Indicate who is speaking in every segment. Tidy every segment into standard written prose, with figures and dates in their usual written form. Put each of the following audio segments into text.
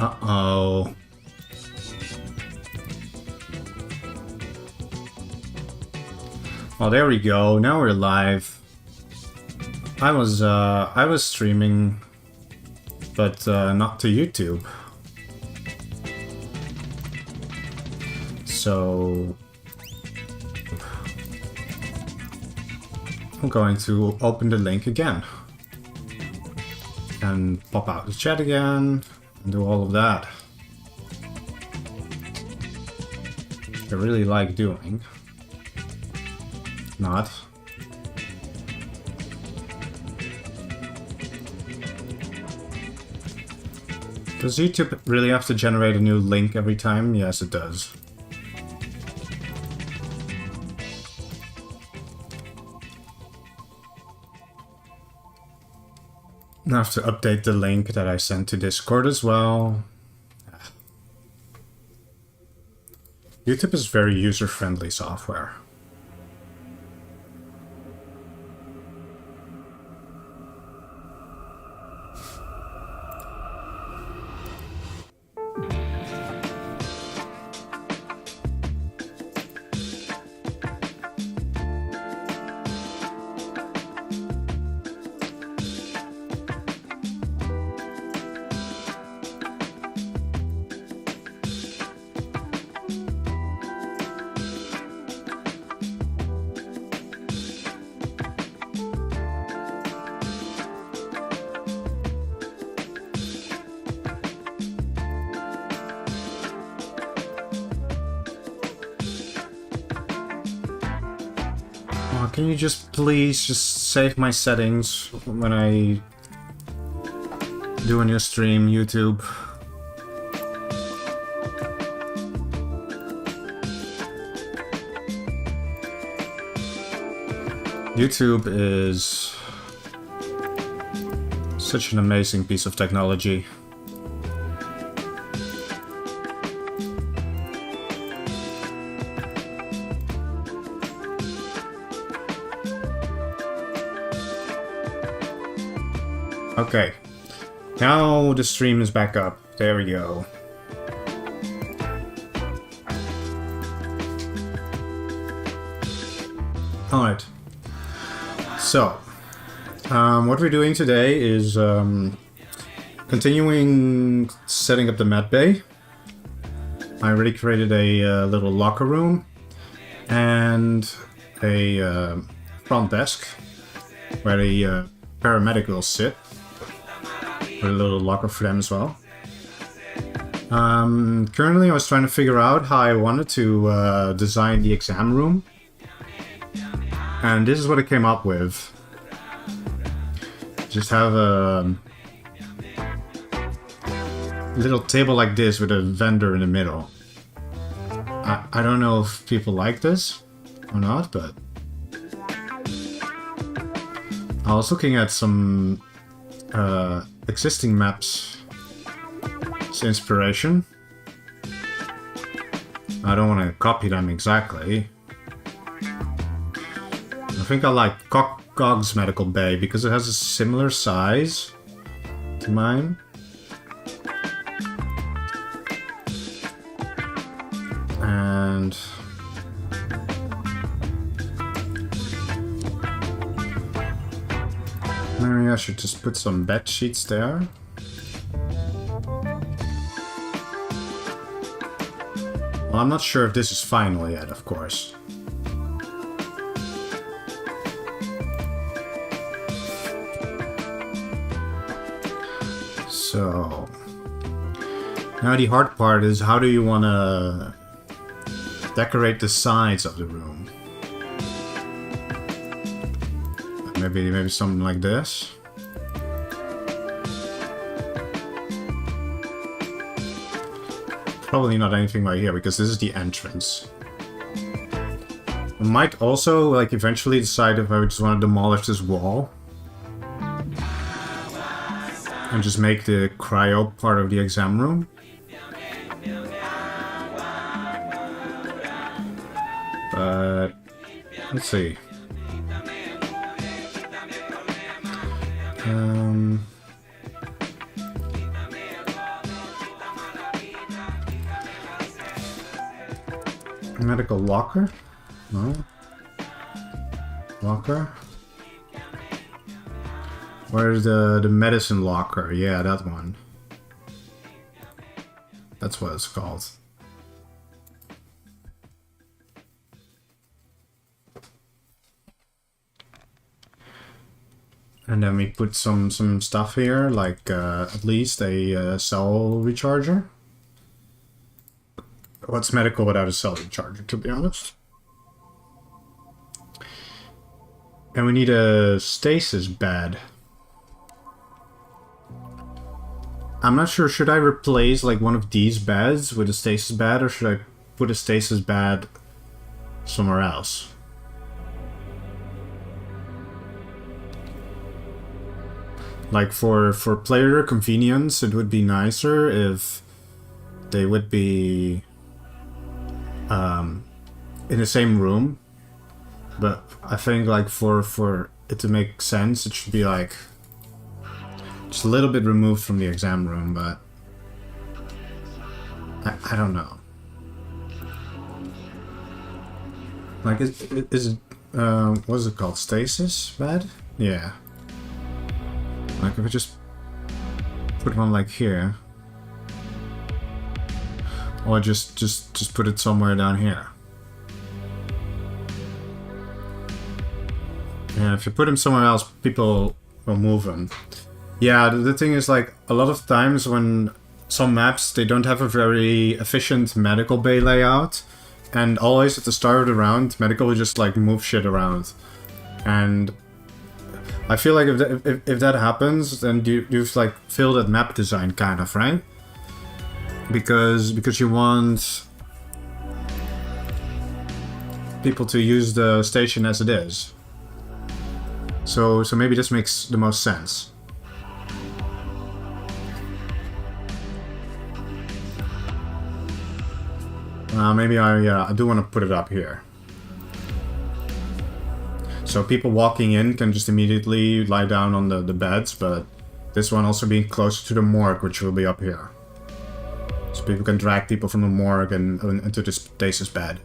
Speaker 1: Uh-oh. Well, there we go. Now we're live. I was streaming, but not to YouTube. So I'm going to open the link again and pop out the chat again and do all of that. I really like doing. Not. Does YouTube really have to generate a new link every time? Yes, it does. I have to update the link that I sent to Discord as well. YouTube is very user-friendly software. Can you just please just save my settings when I do a new stream, YouTube? YouTube is such an amazing piece of technology. Okay, now the stream is back up. There we go. Alright. So, what we're doing today is continuing setting up the med bay. I already created a little locker room and a front desk where the paramedic will sit. A little locker for them as well. Currently I was trying to figure out how I wanted to design the exam room. And this is what I came up with. Just have a little table like this with a vendor in the middle. I don't know if people like this or not, but I was looking at some existing maps as inspiration. I don't want to copy them exactly. I think I like Cog's medical bay because it has a similar size to mine. And maybe I should just put some bed sheets there. Well, I'm not sure if this is final yet, of course. So, now the hard part is how do you want to decorate the sides of the room? Maybe something like this. Probably not anything right here because this is the entrance. I might also like eventually decide if I just want to demolish this wall and just make the cryo part of the exam room. But let's see. Medical locker? No. Locker? Where's the medicine locker? Yeah, that one. That's what it's called. And then we put some stuff here, like at least a cell recharger. What's medical without a cell recharger, to be honest? And we need a stasis bed. I'm not sure, should I replace like one of these beds with a stasis bed, or should I put a stasis bed somewhere else? Like for player convenience, it would be nicer if they would be in the same room. But I think like for it to make sense, it should be like just a little bit removed from the exam room, but I don't know. Like is it what is it called? Stasis bed? Yeah. Like if I just put one like here, or just put it somewhere down here. And if you put him somewhere else, people will move him. Yeah, the thing is, like, a lot of times when some maps, they don't have a very efficient medical bay layout, and always at the start of the round, medical will just like move shit around. And I feel like if that happens, then you've like failed at map design, kind of, right? Because you want people to use the station as it is. So maybe this makes the most sense. Maybe I do want to put it up here. So people walking in can just immediately lie down on the beds, but this one also being closer to the morgue, which will be up here. So people can drag people from the morgue and into this stasis bed.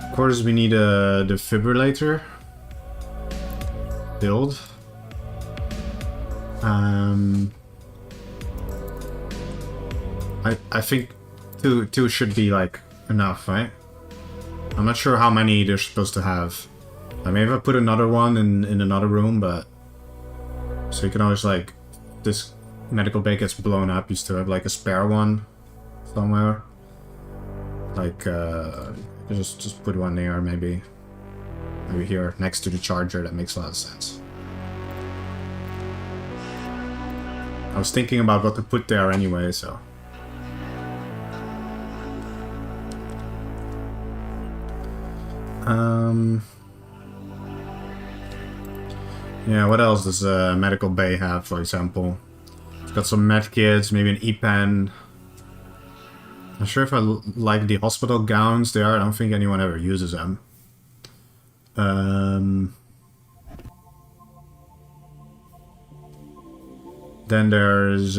Speaker 1: Of course, we need a defibrillator build. I think two should be like enough, right? I'm not sure how many they're supposed to have. Maybe I put another one in another room, but so you can always like, this medical bay gets blown up, you still have like a spare one somewhere. Like just put one there, maybe here next to the charger. That makes a lot of sense. I was thinking about what to put there anyway, so. Yeah, what else does a medical bay have, for example? It's got some med kits, maybe an e-pen. Not sure if I like the hospital gowns there. I don't think anyone ever uses them. Then there's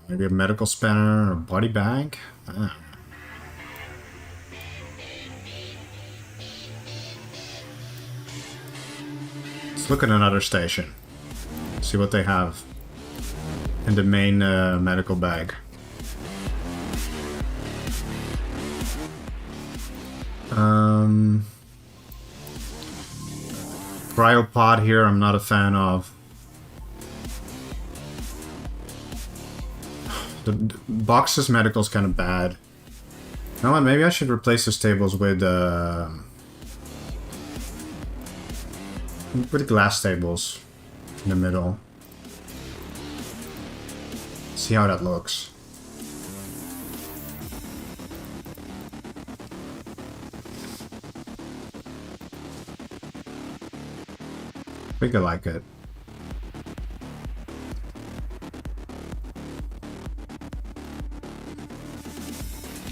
Speaker 1: maybe a medical spanner or body bag. Let's look at another station. See what they have in the main medical bag. Cryopod here, I'm not a fan of. The boxes medical is kind of bad. You know what, maybe I should replace those tables with glass tables in the middle. See how that looks. I think I like it.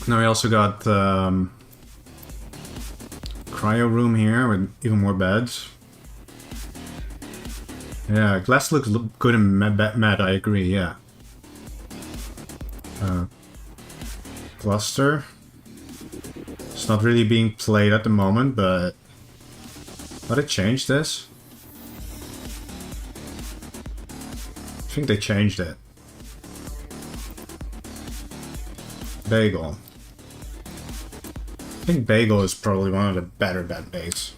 Speaker 1: Now we also got cryo room here with even more beds. Yeah, glass looks good in matte, I agree, yeah. Cluster. It's not really being played at the moment, but... How did they change this? I think they changed it. Bagel. I think bagel is probably one of the better bed baits.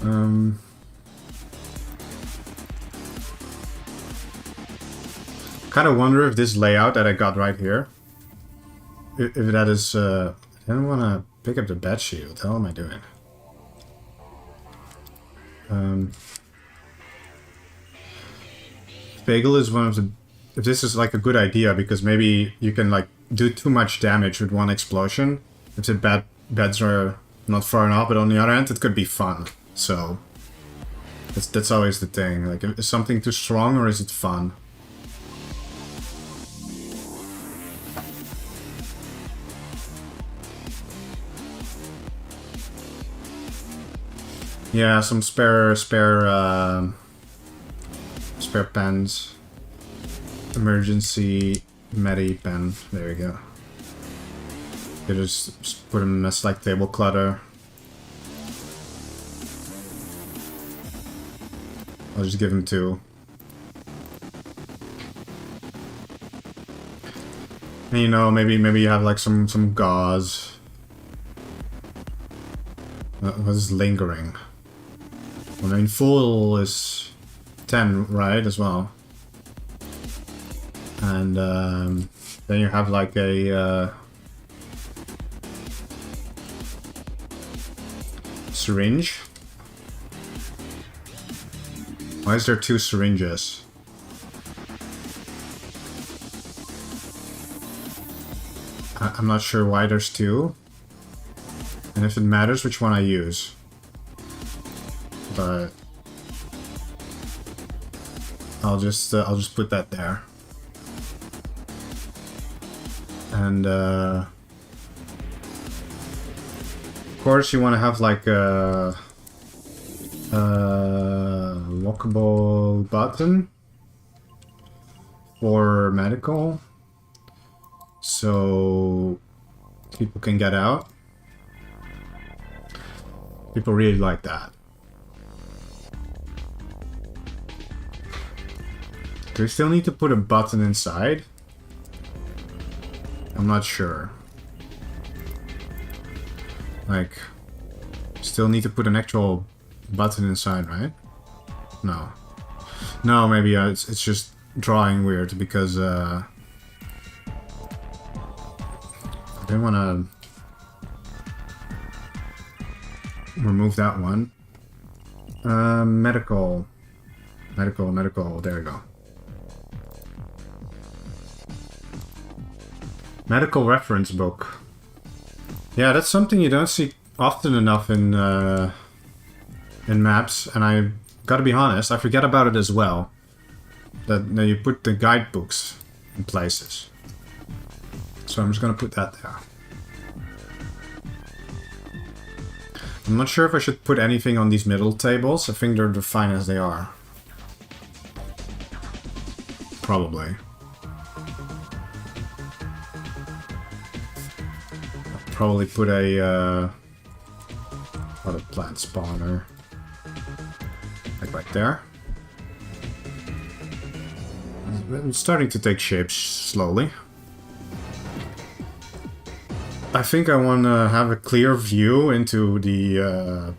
Speaker 1: Kind of wonder if this layout that I got right here, if that is, I don't want to pick up the bed sheet. What the hell am I doing? Bagel is one of the, if this is like a good idea, because maybe you can like do too much damage with one explosion. If the beds are not far enough, but on the other hand, it could be fun. So that's always the thing. Like, is something too strong or is it fun? Yeah, some spare pens. Emergency medi pen. There we go. You just put them as like table clutter. I'll just give him 2. And you know, maybe you have like some gauze. What is lingering? I mean, full is 10, right, as well. And then you have like a syringe. Why is there 2 syringes? I'm not sure why there's 2. And if it matters which one I use. But I'll just put that there. And of course you want to have like a lockable button for medical, so people can get out. People really like that. Do we still need to put a button inside? I'm not sure. Like, still need to put an actual button inside, right? No. No, maybe it's just drawing weird because I didn't want to remove that one. Medical. There we go. Medical reference book. Yeah, that's something you don't see often enough in maps, and I gotta be honest, I forget about it as well. That you put the guidebooks in places. So I'm just gonna put that there. I'm not sure if I should put anything on these middle tables. I think they're fine as they are. Probably. Probably put a plant spawner, like right there. It's starting to take shape slowly. I think I want to have a clear view into the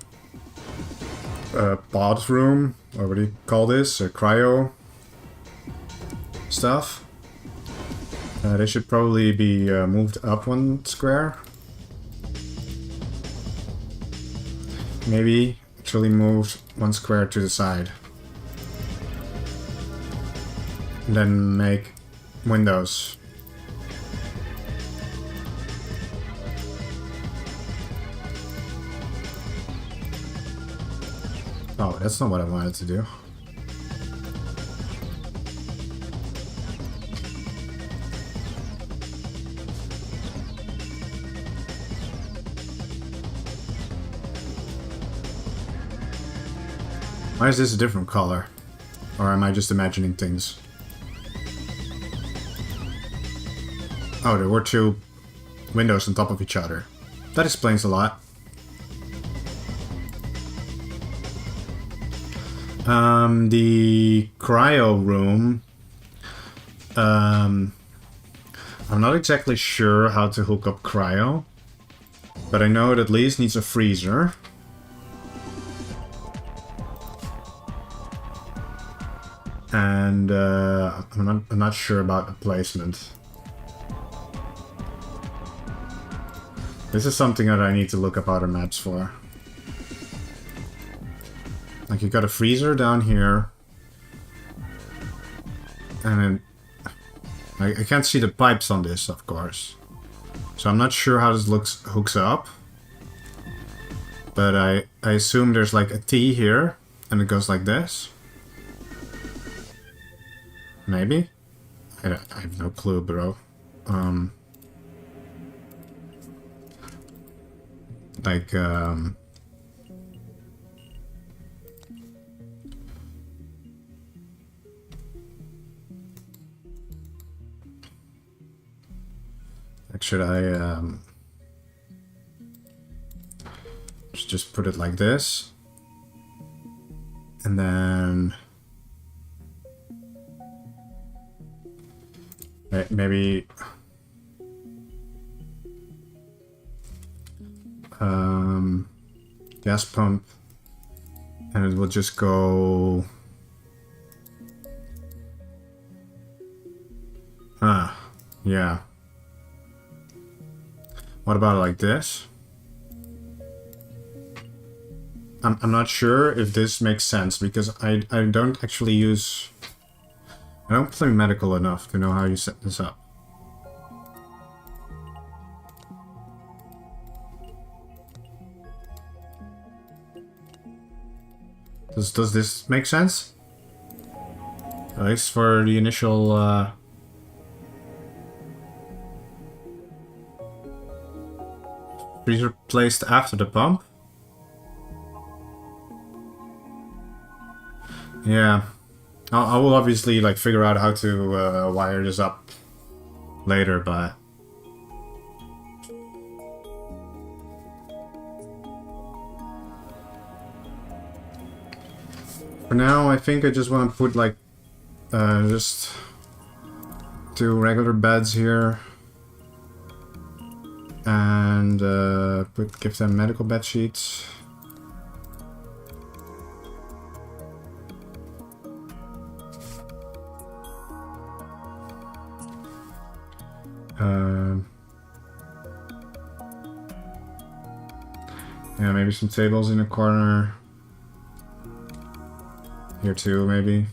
Speaker 1: pod room, or what do you call this? Cryo stuff. They should probably be moved up 1 square. Maybe actually moved 1 square to the side. And then make windows. Oh, that's not what I wanted to do. Why is this a different color? Or am I just imagining things? Oh, there were two windows on top of each other. That explains a lot. The cryo room. I'm not exactly sure how to hook up cryo, but I know it at least needs a freezer. And I'm not sure about the placement. This is something that I need to look up other maps for. Like, you got a freezer down here. And then... I can't see the pipes on this, of course. So I'm not sure how this hooks up. But I assume there's like a T here. And it goes like this. Maybe? I have no clue, bro. Should I just put it like this? And then maybe gas pump, and it will just go yeah. What about like this? I'm not sure if this makes sense, because I don't actually use... I don't play medical enough to know how you set this up. Does this make sense? At least for the initial... freezer placed after the pump? Yeah. I will obviously like figure out how to wire this up later, but... for now, I think I just want to put like just 2 regular beds here. And give them medical bed sheets. Yeah, maybe some tables in a corner. Here too, maybe.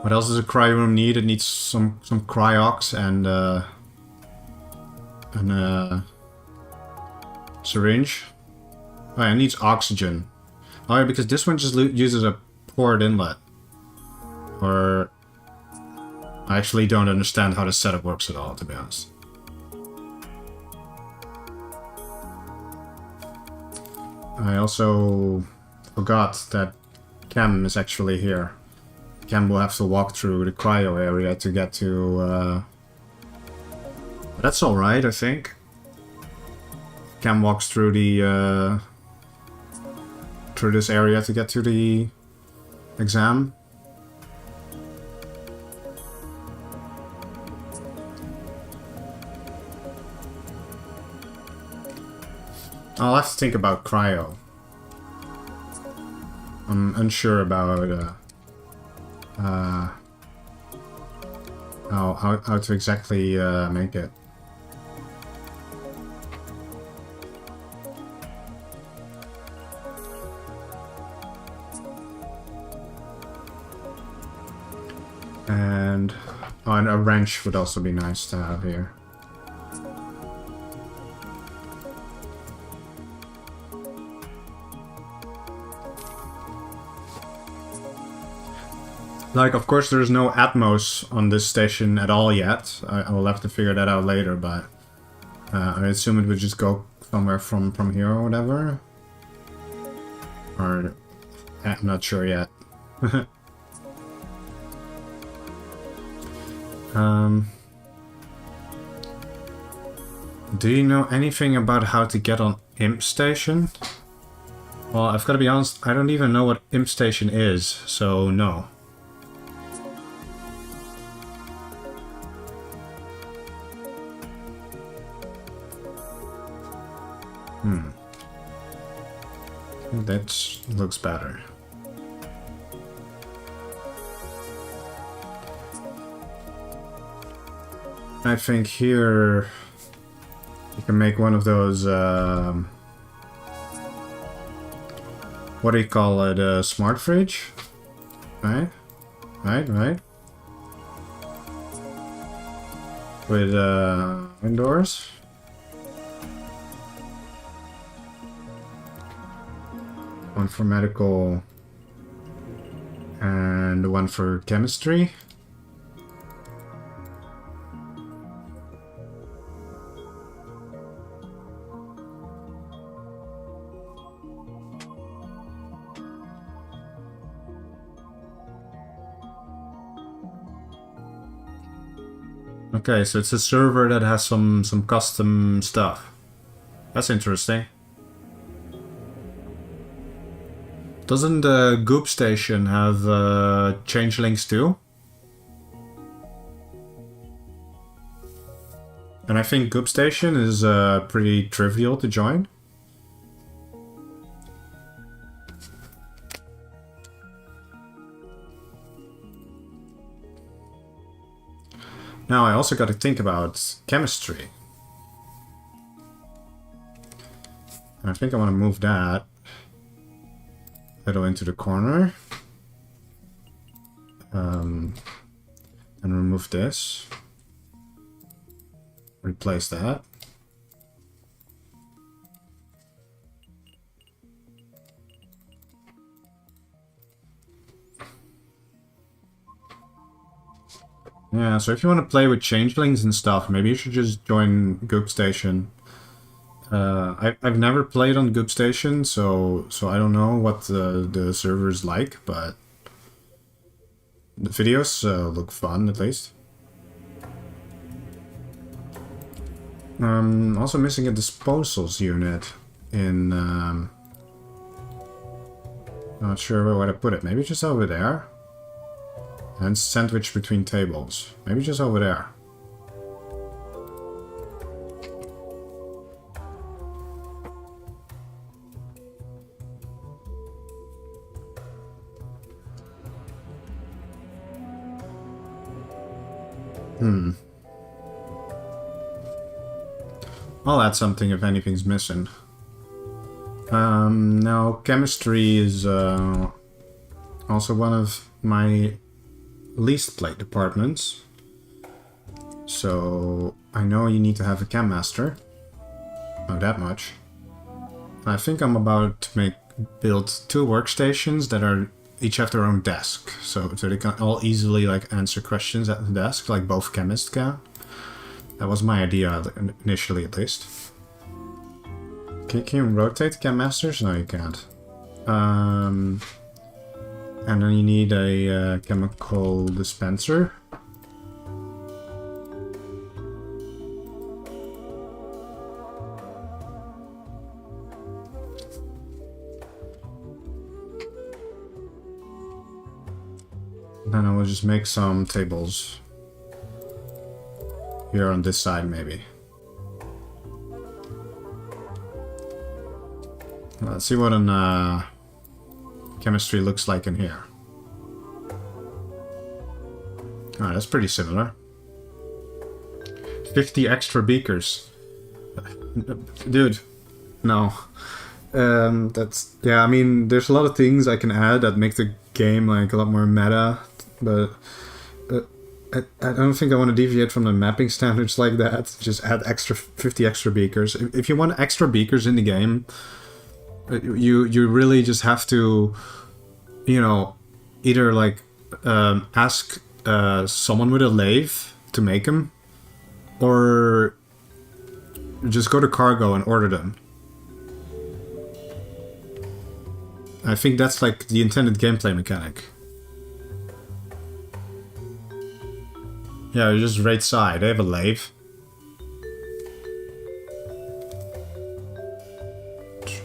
Speaker 1: What else does a cryo room need? It needs some cryox and syringe. Oh, yeah, it needs oxygen. Oh yeah, because this one just uses a port inlet. Or I actually don't understand how the setup works at all, to be honest. I also forgot that chem is actually here. Chem will have to walk through the cryo area to get to... But that's alright, I think. Chem walks through the... through this area to get to the exam. I'll have to think about cryo. I'm unsure about how to exactly make it. And a wrench would also be nice to have here. Like, of course, there's no Atmos on this station at all yet. I will have to figure that out later, but I assume it would just go somewhere from here or whatever. Or I'm not sure yet. Do you know anything about how to get on Imp Station? Well, I've got to be honest, I don't even know what Imp Station is, so no. That looks better. I think here you can make one of those, what do you call it, a smart fridge? Right? With windows. One for medical and one for chemistry. Okay, so it's a server that has some custom stuff. That's interesting. Doesn't the Goop Station have changelings too? And I think Goop Station is pretty trivial to join. Now I also got to think about chemistry. I think I want to move that a little into the corner. And remove this. Replace that. Yeah, so if you want to play with changelings and stuff, maybe you should just join Goop Station. I've never played on Goop Station, so I don't know what the server's like, but the videos look fun at least. Also missing a disposals unit in. Not sure where to put it. Maybe just over there. And sandwich between tables. Maybe just over there. I'll add something if anything's missing. Now, chemistry is also one of my least played departments. So I know you need to have a chem master. Not that much. I think I'm about to build 2 workstations that are each have their own desk, so they can all easily like answer questions at the desk, like both chemists can. That was my idea initially, at least. Can you rotate chem masters? No, you can't. And then you need a chemical dispenser. Then I will just make some tables here on this side, maybe. Let's see what an chemistry looks like in here. Alright, that's pretty similar. 50 extra beakers. Dude, no. That's... Yeah, I mean, there's a lot of things I can add that make the game like a lot more meta, but I don't think I want to deviate from the mapping standards like that. Just add 50 extra beakers. If you want extra beakers in the game, you really just have to, you know, either like ask someone with a lathe to make them, or just go to cargo and order them. I think that's like the intended gameplay mechanic. Yeah, you just raid side. They have a lathe.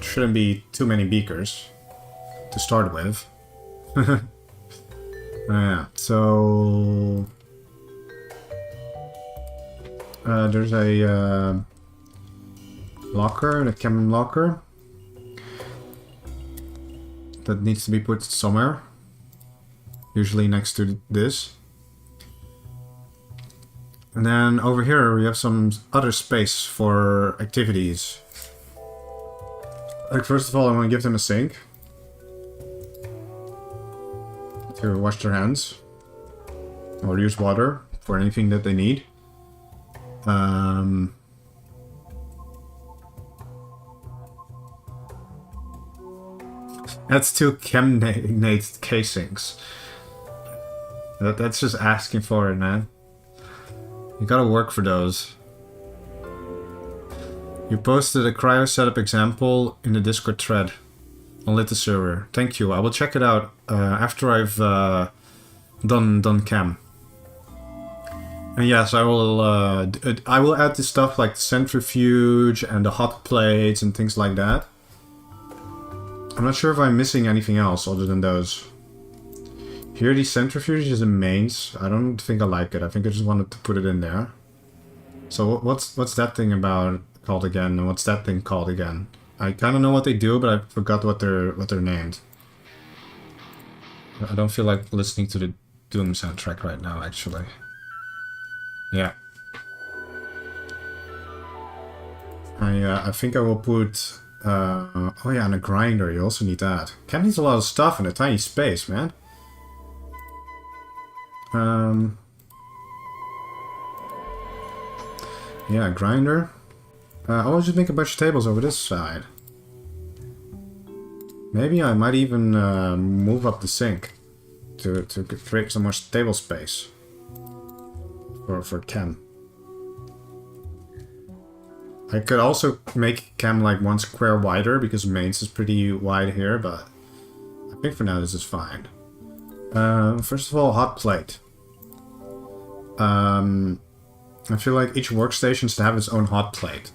Speaker 1: Shouldn't be too many beakers to start with. Yeah, so there's a locker, the chem locker, that needs to be put somewhere, usually next to this. And then over here we have some other space for activities. Like, first of all, I want to give them a sink to wash their hands or use water for anything that they need. That's 2 chem-nate casings. That's just asking for it, man. You gotta work for those. You posted a cryo setup example in the Discord thread on Lit the server. Thank you. I will check it out after I've done chem. And yes, I will add this stuff like the centrifuge and the hot plates and things like that. I'm not sure if I'm missing anything else other than those. Here, the centrifuge is in mains. I don't think I like it. I think I just wanted to put it in there. So what's that thing about called again? And what's that thing called again? I kind of know what they do, but I forgot what they're named. I don't feel like listening to the Doom soundtrack right now, actually. Yeah. I think I will put... oh yeah, and a grinder, you also need that. Chem needs a lot of stuff in a tiny space, man. Yeah, grinder. I'll just make a bunch of tables over this side. Maybe I might even move up the sink to create some more table space for chem. I could also make chem like 1 square wider because mains is pretty wide here, but I think for now this is fine. First of all, hot plate. I feel like each workstation should have its own hot plate.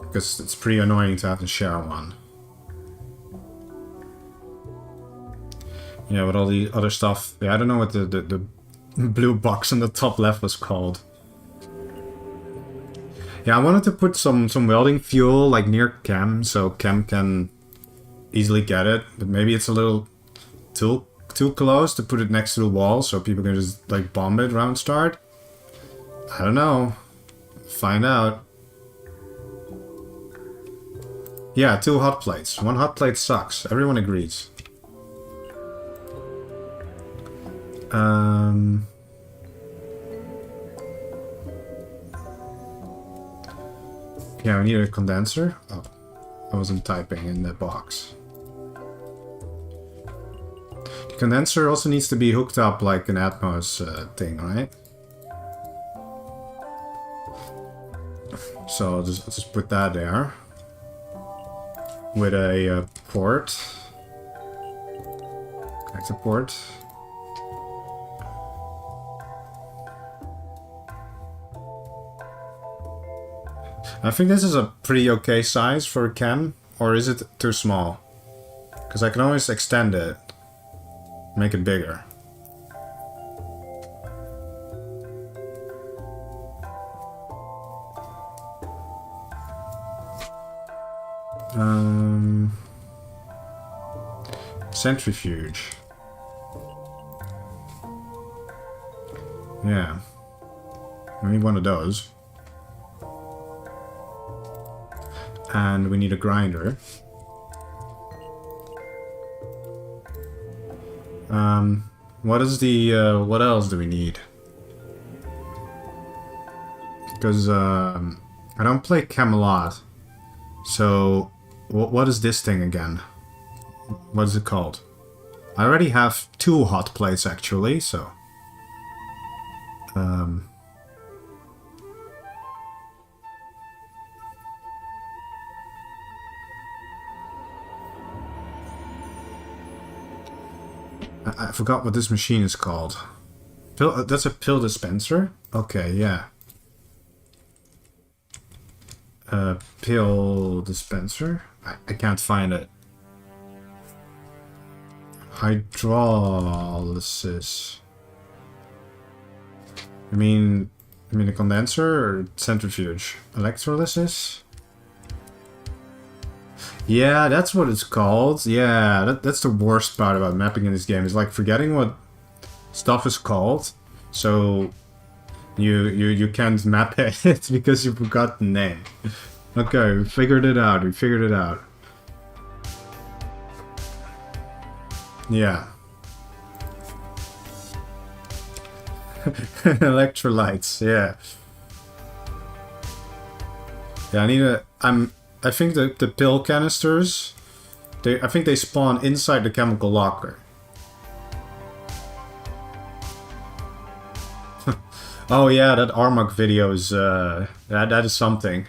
Speaker 1: Because it's pretty annoying to have to share one. Yeah, with all the other stuff. Yeah, I don't know what the blue box on the top left was called. Yeah, I wanted to put some welding fuel like near chem, so chem can easily get it. But maybe it's a little too close to put it next to the wall, so people can just like bomb it round start. I don't know. Find out. Yeah, 2 hot plates. 1 hot plate sucks. Everyone agrees. Yeah, we need a condenser. Oh, I wasn't typing in the box. The condenser also needs to be hooked up like an Atmos thing, right? So I'll just put that there. With a port. Connector port. I think this is a pretty okay size for chem, or is it too small? Because I can always extend it, make it bigger. Centrifuge. Yeah. We need one of those. And we need a grinder. What is the, what else do we need? Because, I don't play chem a lot. So, what is this thing again? What is it called? I already have 2 hot plates actually, so... I forgot what this machine is called. Pill, that's a pill dispenser? Okay, yeah. Pill dispenser? I can't find it. Hydrolysis. I mean a condenser or centrifuge? Electrolysis? Yeah, that's what it's called. Yeah, that's the worst part about mapping in this game, is like forgetting what stuff is called. So you can't map it because you forgot the name. Okay, we figured it out. Yeah. Electrolytes, yeah. Yeah, I think the pill canisters, I think they spawn inside the chemical locker. Oh yeah, that Armag video is, that is something.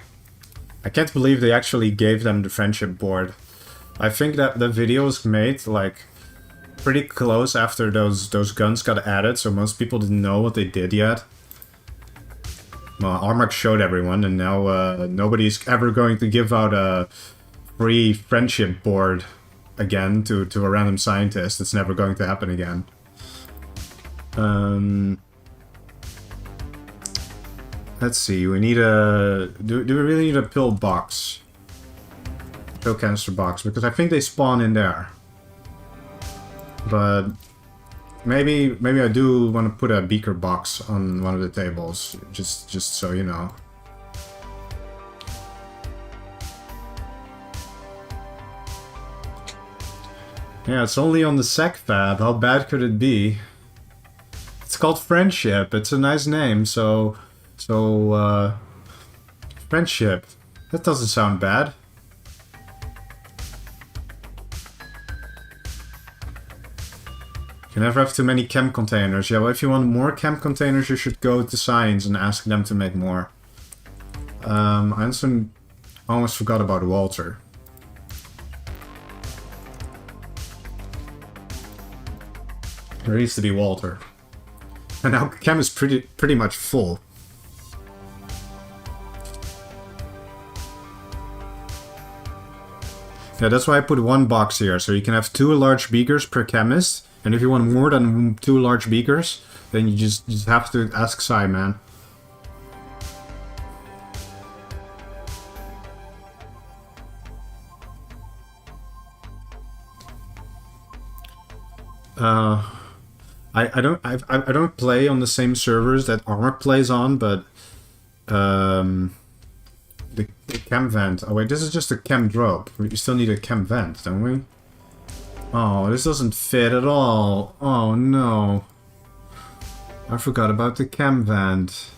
Speaker 1: I can't believe they actually gave them the friendship board. I think that the video was made, like, pretty close after those guns got added, so most people didn't know what they did yet. Well, Armag showed everyone, and now nobody's ever going to give out a free friendship board again to a random scientist. It's never going to happen again. Let's see, we need a... Do we really need a pill box? Pill canister box, because I think they spawn in there. But maybe I do want to put a beaker box on one of the tables, just so you know. Yeah, it's only on the sec fab. How bad could it be? It's called Friendship. It's a nice name, so Friendship. That doesn't sound bad. You never have too many chem containers. Yeah, well, if you want more chem containers, you should go to Science and ask them to make more. I also almost forgot about Walter. There needs to be Walter. And now chem is pretty much full. Yeah, that's why I put one box here, so you can have 2 large beakers per chemist. And if you want more than 2 large beakers, then you just have to ask Sai, man. I don't play on the same servers that Armor plays on, but the chem vent. Oh wait, this is just a chem drop. We still need a chem vent, don't we? Oh, this doesn't fit at all. Oh no. I forgot about the chem vent.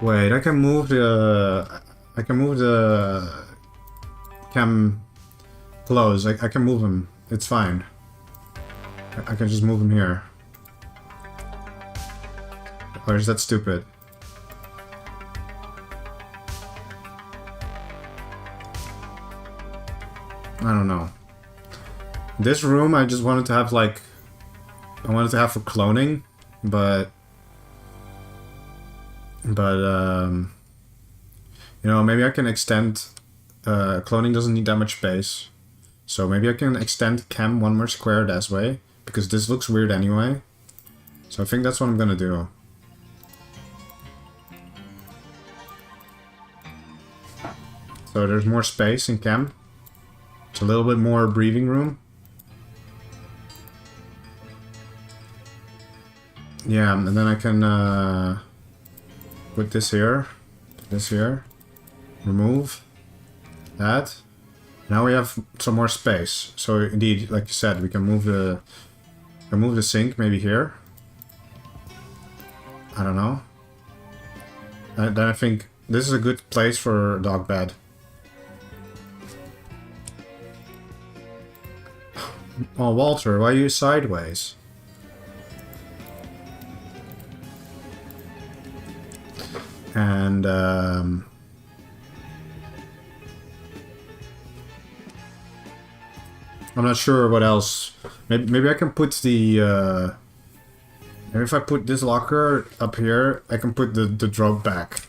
Speaker 1: Wait, I can move the chem clothes. I can move them. It's fine. I can just move them here. Or is that stupid? I don't know. This room I just wanted to have like... I wanted to have for cloning, but... you know, maybe I can extend... cloning doesn't need that much space. So maybe I can extend chem one more square this way, because this looks weird anyway. So I think that's what I'm gonna do. So there's more space in chem. It's a little bit more breathing room. Yeah, and then I can put this here, remove that. Now we have some more space. So indeed, like you said, we can move the sink maybe here. I don't know. And then I think this is a good place for a dog bed. Oh, Walter, why are you sideways? And I'm not sure what else. Maybe I can put the. Maybe if I put this locker up here, I can put the drop back.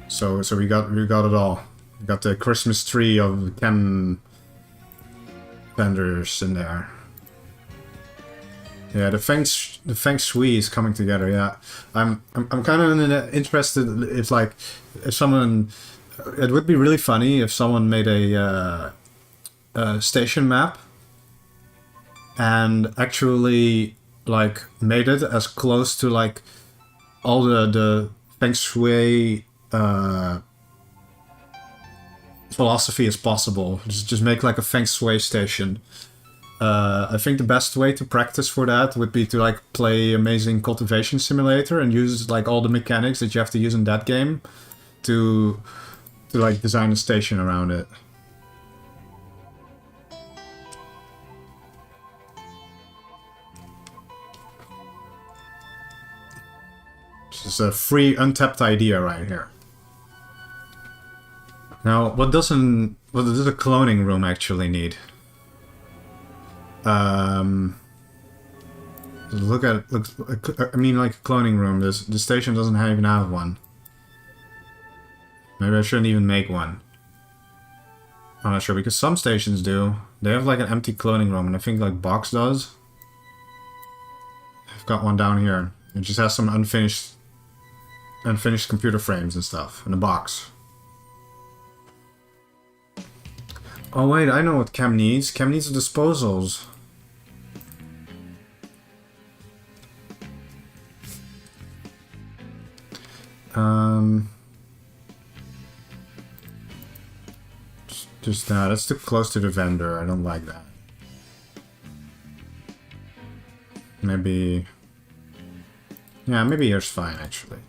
Speaker 1: So we got it all. We got the Christmas tree of chem vendors in there. Yeah, the feng shui is coming together. Yeah, I'm kind of interested if someone. It would be really funny if someone made a station map and actually like made it as close to like all the feng shui philosophy as possible. Just make like a feng shui station. I think the best way to practice for that would be to like play Amazing Cultivation Simulator and use like all the mechanics that you have to use in that game to like design a station around it. It's a free, untapped idea right here. Now, what does a cloning room actually need? Look at I mean, like a cloning room. The station doesn't even have one. Maybe I shouldn't even make one. I'm not sure, because some stations do. They have like an empty cloning room, and I think like Box does. I've got one down here. It just has some unfinished computer frames and stuff in a box. Oh wait, I know what Chem needs. Chem needs disposals. Just that. That's too close to the vendor. I don't like that. Maybe... Yeah, maybe here's fine, actually.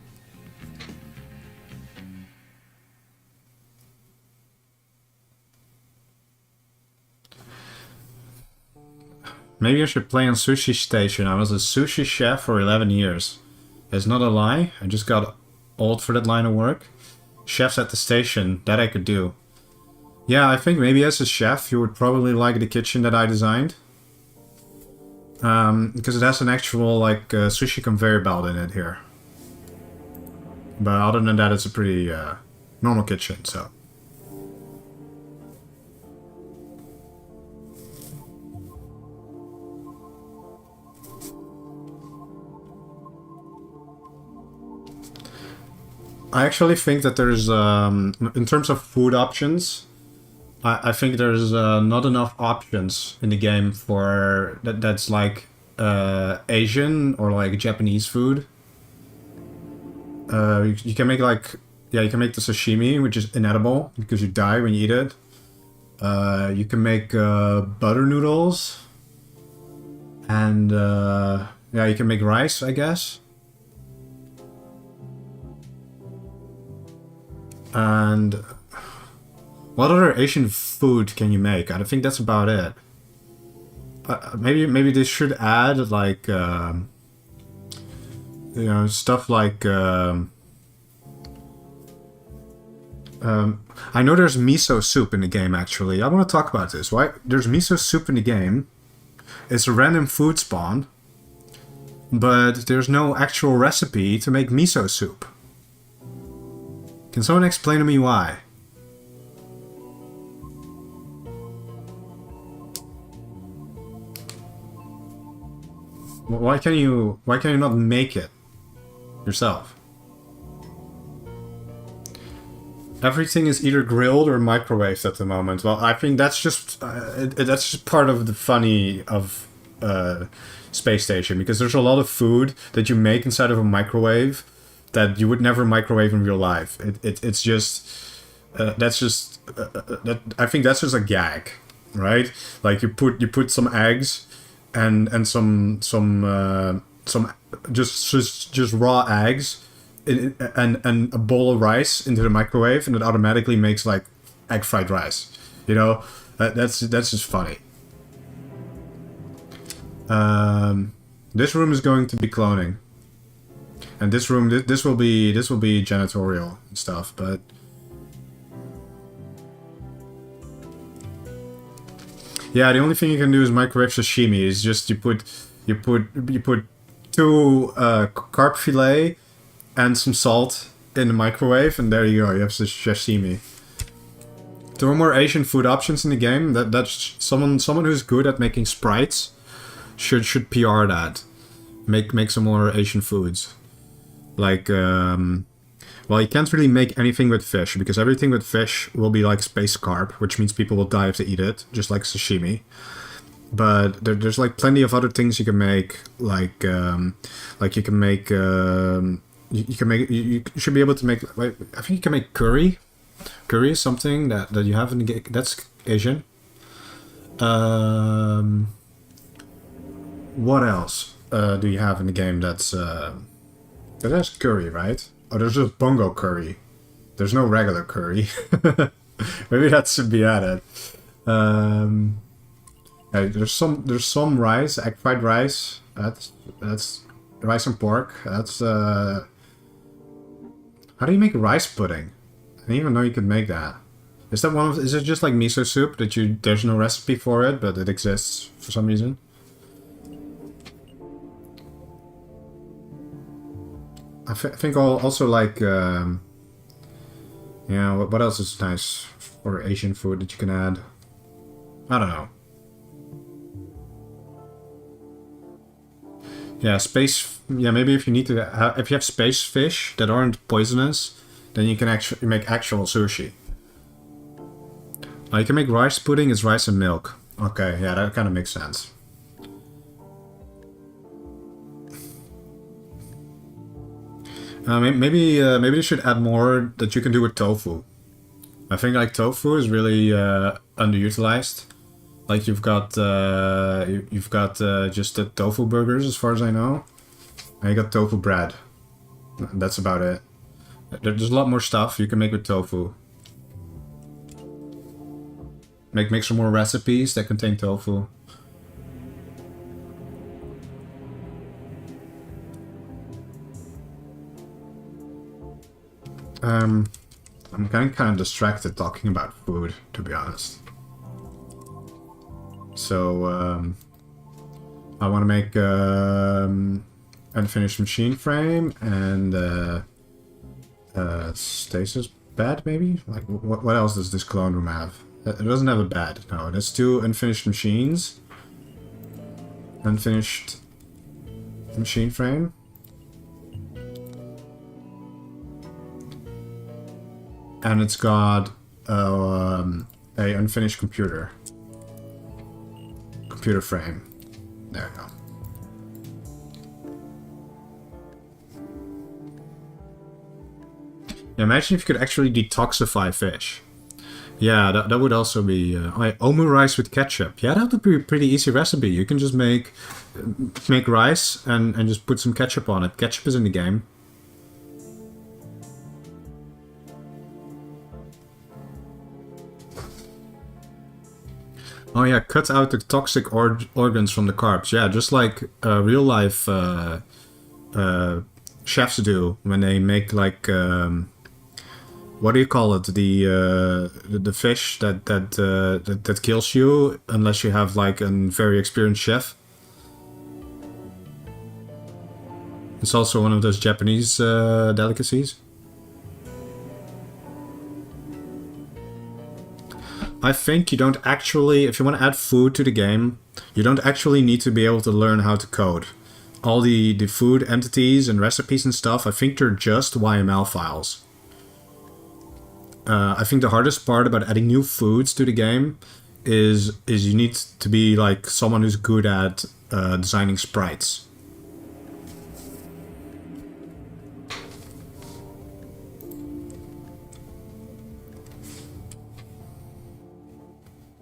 Speaker 1: Maybe I should play on Sushi Station. I was a sushi chef for 11 years. It's not a lie. I just got old for that line of work. Chefs at the station. That I could do. Yeah, I think maybe as a chef you would probably like the kitchen that I designed. Because it has an actual like sushi conveyor belt in it here. But other than that, it's a pretty normal kitchen, so... I actually think that there's, in terms of food options, I think there's not enough options in the game for that's like Asian or like Japanese food. You can make like, yeah, you can make the sashimi, which is inedible because you die when you eat it. You can make butter noodles, and yeah, you can make rice, I guess. And what other Asian food can you make? I think that's about it. Maybe they should add like you know, stuff like I know there's miso soup in the game. Actually, I want to talk about this. Why there's miso soup in the game? It's a random food spawn, but there's no actual recipe to make miso soup. Can someone explain to me why? Why can you not make it yourself? Everything is either grilled or microwaved at the moment. Well, I think that's just part of the funny of Space Station, because there's a lot of food that you make inside of a microwave that you would never microwave in real life. It's just that's just I think that's just a gag, right? Like you put some eggs and some just raw eggs and a bowl of rice into the microwave, and it automatically makes like egg fried rice. You know, that's just funny. This room is going to be cloning. And this room, this will be janitorial and stuff, but Yeah, the only thing you can do is microwave sashimi. Is just you put two carp fillet and some salt in the microwave, and there you go. You have sashimi. There are more Asian food options in the game. That's someone who's good at making sprites should PR that. Make some more Asian foods. Like well, you can't really make anything with fish because everything with fish will be like space carp, which means people will die if they eat it, just like sashimi. But there's like plenty of other things you can make, like you can make you can make you should be able to make. Like, I think you can make curry. Curry is something that you have in the game. That's Asian. What else do you have in the game that's there's curry, right? Oh, there's just bongo curry. There's no regular curry. Maybe that should be added. Yeah, there's some rice, egg fried rice. That's rice and pork. That's how do you make rice pudding? I didn't even know you could make that. Is that one of? Is it just like miso soup that there's no recipe for it, but it exists for some reason? I think I'll also like, yeah, what else is nice for Asian food that you can add? I don't know. Yeah, yeah, maybe if you need to, if you have space fish that aren't poisonous, then you can actually make actual sushi. You can make rice pudding, it's rice and milk. Okay, yeah, that kind of makes sense. Maybe they should add more that you can do with tofu. I think like tofu is really underutilized. Like you've got just the tofu burgers as far as I know, and you got tofu bread. That's about it. There's a lot more stuff you can make with tofu. Make some more recipes that contain tofu. I'm kind of distracted talking about food, to be honest. So, I want to make unfinished machine frame and stasis bed, maybe? Like, what else does this clone room have? It doesn't have a bed, no. There's 2 unfinished machines. Unfinished machine frame. And it's got a unfinished computer frame. There you go. Yeah, imagine if you could actually detoxify fish. Yeah, that would also be omu rice with ketchup. Yeah, that would be a pretty easy recipe. You can just make rice and just put some ketchup on it. Ketchup is in the game. Oh yeah, cut out the toxic organs from the carbs. Yeah, just like real life chefs do when they make like what do you call it? The fish that kills you unless you have like a very experienced chef. It's also one of those Japanese delicacies. I think you don't actually, if you want to add food to the game, you don't actually need to be able to learn how to code. All the food entities and recipes and stuff, I think they're just YML files. I think the hardest part about adding new foods to the game is you need to be like someone who's good at designing sprites.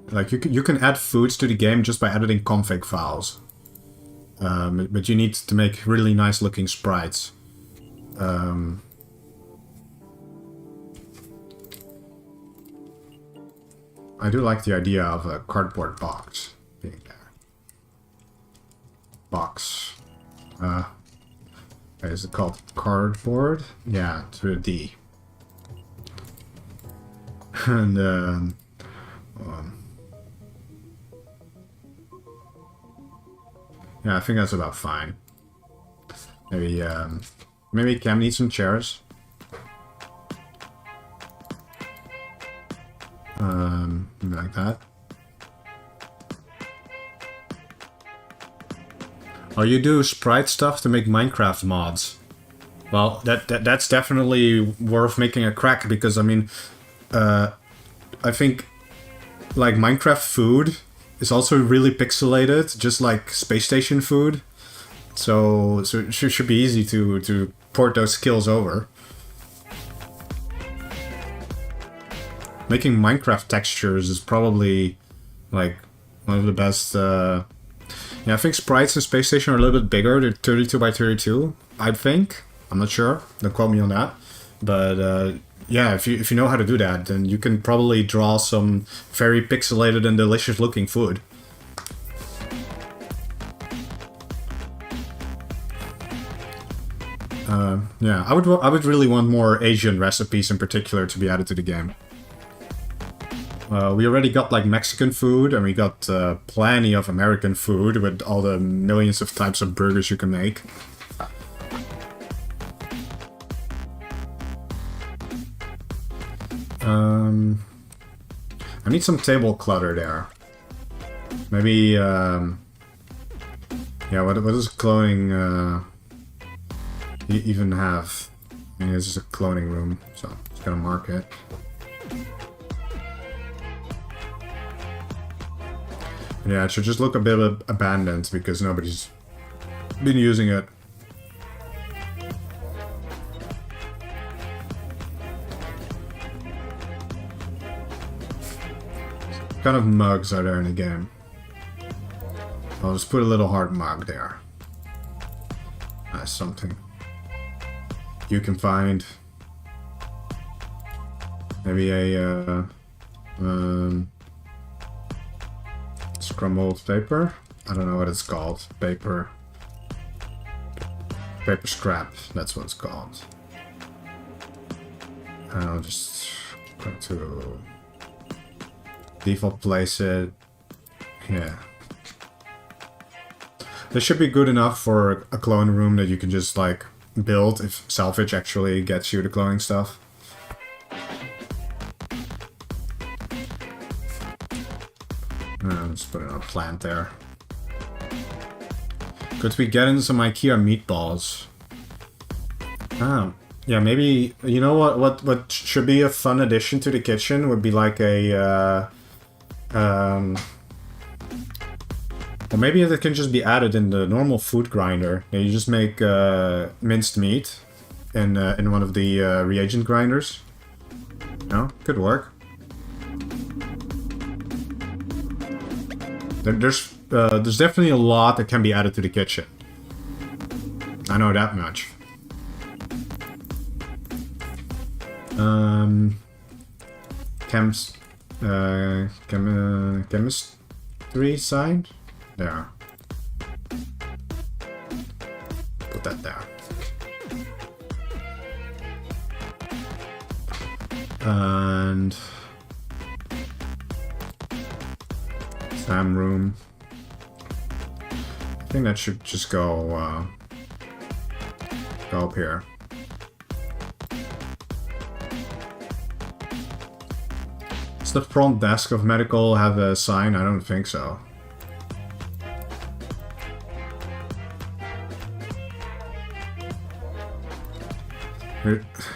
Speaker 1: Like you can add foods to the game just by editing config files, but you need to make really nice looking sprites. I do like the idea of a cardboard box being there. Box. Is it called cardboard? Yeah, to a D. And Yeah, I think that's about fine. Maybe, maybe Cam needs some chairs. Maybe like that. Oh, you do sprite stuff to make Minecraft mods. Well, that's definitely worth making a crack, because I mean, I think like Minecraft food is also really pixelated, just like Space Station food. So it should be easy to port those skills over. Making Minecraft textures is probably like one of the best. Yeah, I think sprites in Space Station are a little bit bigger. They're 32 by 32, I think. I'm not sure. Don't quote me on that. But yeah, if you know how to do that, then you can probably draw some very pixelated and delicious looking food. Yeah, I would really want more Asian recipes in particular to be added to the game. We already got like Mexican food, and we got plenty of American food with all the millions of types of burgers you can make. I need some table clutter there. Maybe, yeah, what does cloning even have? I mean, this is a cloning room, so I'm just gonna mark it. Yeah, it should just look a bit abandoned because nobody's been using it. What kind of mugs are there in the game? I'll just put a little heart mug there. That's something you can find. Maybe a scrambled paper. I don't know what it's called. Paper scrap. That's what it's called. And I'll just go to default place it. Yeah. This should be good enough for a clone room that you can just like build if salvage actually gets you the cloning stuff. Let's put in a plant there. Could we get in some IKEA meatballs? Ah, yeah, maybe, you know what should be a fun addition to the kitchen would be like a, or maybe it can just be added in the normal food grinder. Yeah, you just make minced meat in one of the reagent grinders. No, could work. There's definitely a lot that can be added to the kitchen. I know that much. Chemistry side? There. Put that there. And SAM room. I think that should just go up here. Does the front desk of medical have a sign? I don't think so.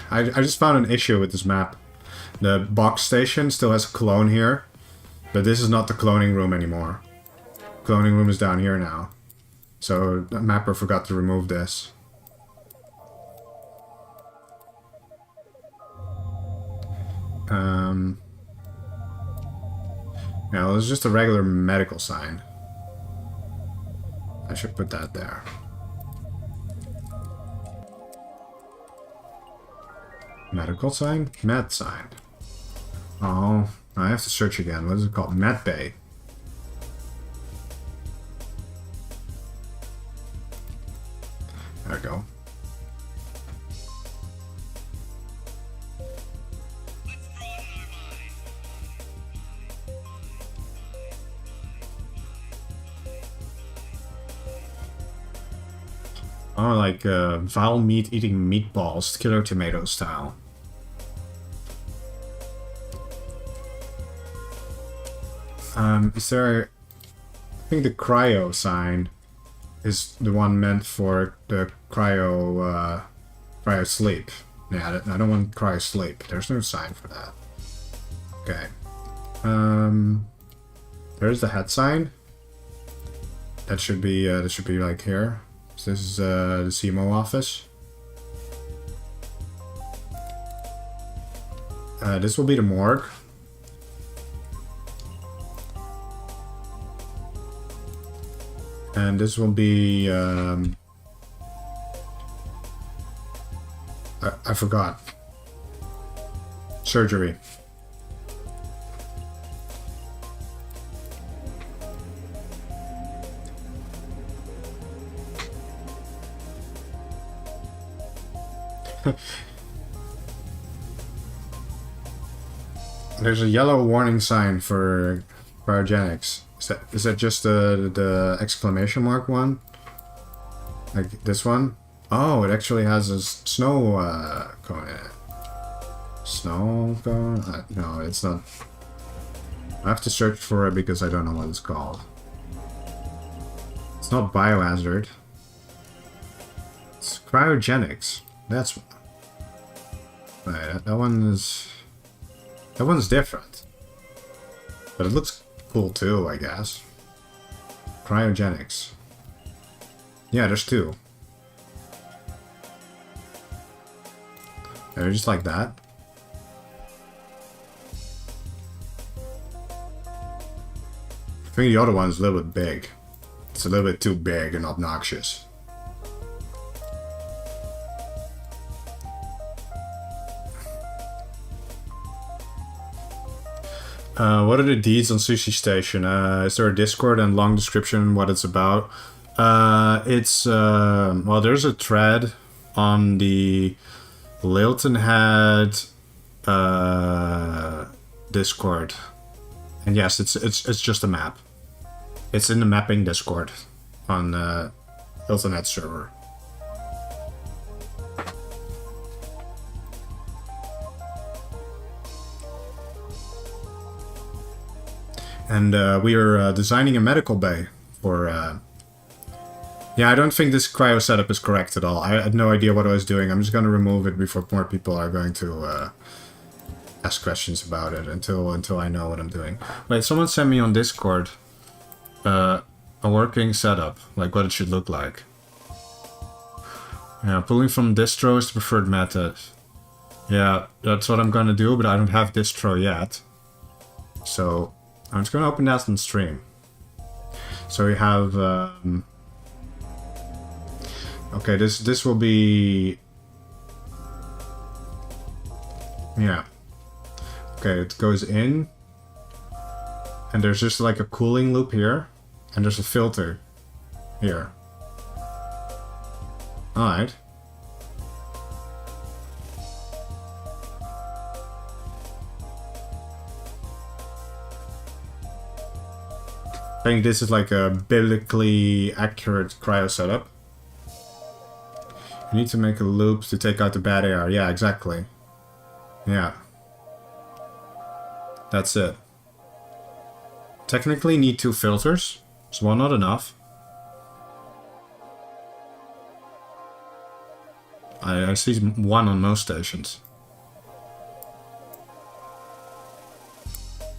Speaker 1: I just found an issue with this map. The box station still has a clone here, but this is not the cloning room anymore. Cloning room is down here now. So the mapper forgot to remove this. Yeah, well, it's just a regular medical sign. I should put that there. Medical sign? Med sign. Oh, I have to search again. What is it called? Med bay. There we go. Oh, like vile meat eating meatballs, killer tomato style. Is there... I think the cryo sign is the one meant for the cryo sleep. Yeah, I don't want cryo sleep. There's no sign for that. Okay. There's the head sign. That should be like here. So this is the CMO office. This will be the morgue. And this will be I forgot. Surgery. There's a yellow warning sign for cryogenics. Is that just the exclamation mark one? Like this one? Oh, it actually has a snow cone in it. Snow cone? No, it's not. I have to search for it because I don't know what it's called. It's not biohazard. It's cryogenics. That's right. That one's different, but it looks cool too, I guess. Cryogenics. Yeah, there's two. They're just like that. I think the other one's a little bit big. It's a little bit too big and obnoxious. What are the deeds on Sushi Station? Is there a Discord and long description what it's about? Well, there's a thread on the Lilton Head Discord. And yes, it's just a map. It's in the mapping Discord on Lilton Head server. And we are designing a medical bay for... Yeah, I don't think this cryo setup is correct at all. I had no idea what I was doing. I'm just going to remove it before more people are going to ask questions about it until I know what I'm doing. Wait, someone sent me on Discord a working setup, like what it should look like. Yeah, pulling from distro is the preferred method. Yeah, that's what I'm going to do, but I don't have distro yet. So... I'm just going to open that on stream. So we have... okay, this will be... Yeah. Okay, it goes in. And there's just like a cooling loop here. And there's a filter here. Alright. I think this is like a biblically accurate cryo setup. You need to make a loop to take out the bad air. Yeah, exactly. Yeah. That's it. Technically need 2 filters. Is one not enough? I see 1 on most stations.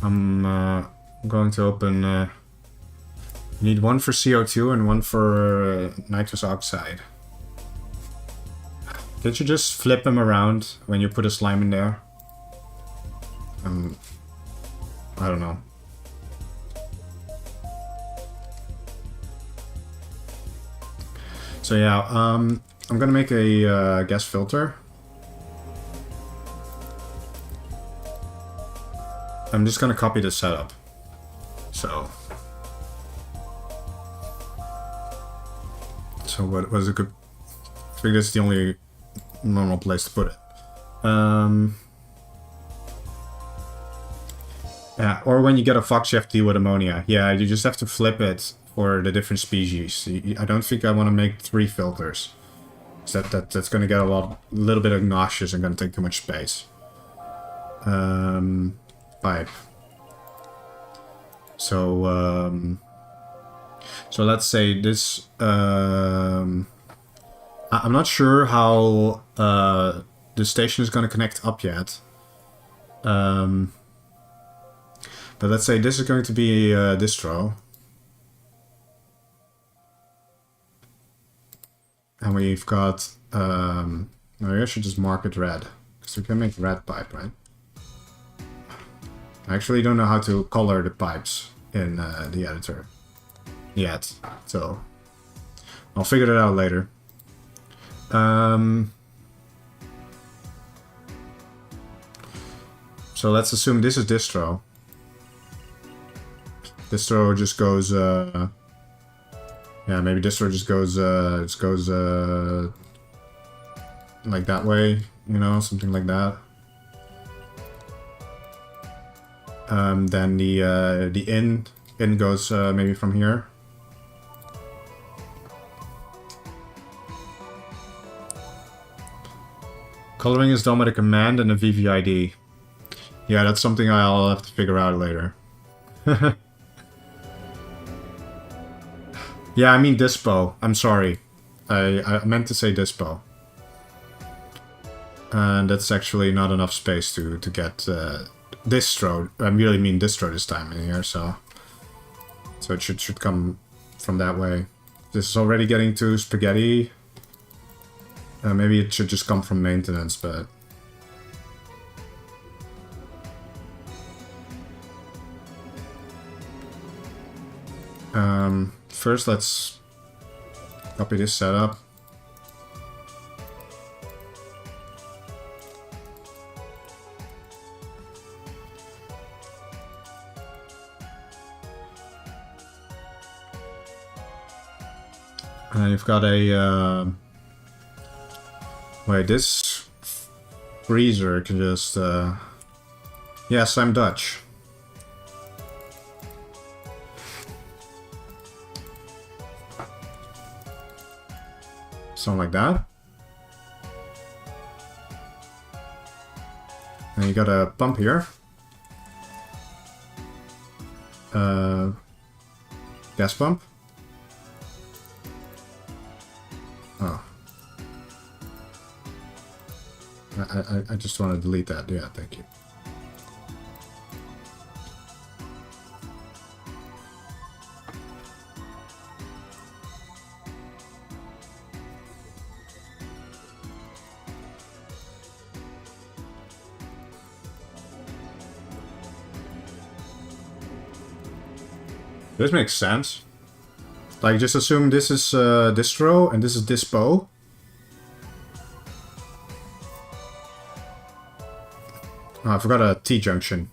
Speaker 1: I'm going to open... You need 1 for CO2 and 1 for nitrous oxide. Did you just flip them around when you put a slime in there? I don't know. So yeah, I'm gonna make a gas filter. I'm just gonna copy the setup. So what was a good... I think that's the only normal place to put it. Yeah, or when you get a fox, you have to deal with ammonia. Yeah, you just have to flip it for the different species. I don't think I want to make 3 filters. So that's going to get little bit obnoxious and going to take too much space. Pipe. So so let's say this. I'm not sure how the station is going to connect up yet. But let's say this is going to be a distro. And we've got, no, I should just mark it red. Because we can make red pipe, right? I actually don't know how to color the pipes in the editor yet. So, I'll figure it out later. So let's assume this is distro. Distro just goes, yeah, maybe distro just goes like that way, you know, something like that. Then the in goes maybe from here. Coloring is done with a command and a VVID. Yeah, that's something I'll have to figure out later. Yeah, I mean dispo. I'm sorry. I meant to say dispo. And that's actually not enough space to get distro. I really mean distro this time in here, so it should come from that way. This is already getting too spaghetti. Maybe it should just come from maintenance, but first let's copy this setup. And you've got a wait, this freezer can just yes, I'm Dutch. Something like that. And you got a pump here. Gas pump. Oh. I just want to delete that. Yeah, thank you. This makes sense. Like, just assume this is distro and this is dispo. Oh, I forgot a T-junction.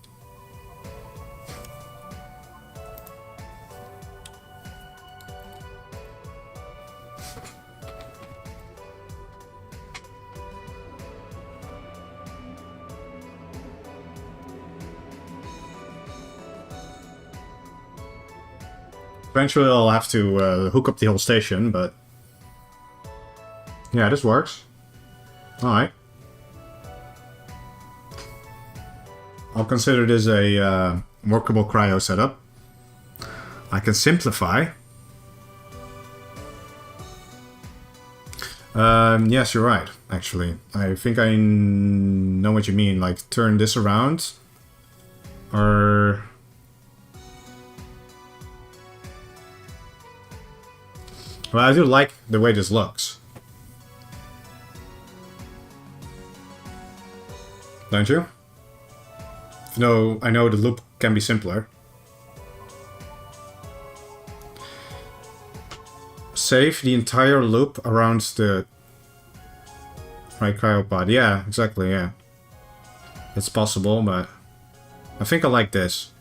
Speaker 1: Eventually I'll have to hook up the whole station, but yeah, this works. Alright. I'll consider this a workable cryo setup. I can simplify. Yes, you're right, actually. I think I know what you mean, like turn this around. Or... well, I do like the way this looks. Don't you? No, I know the loop can be simpler. Save the entire loop around the right cryopod. Yeah, exactly, yeah. It's possible, but I think I like this.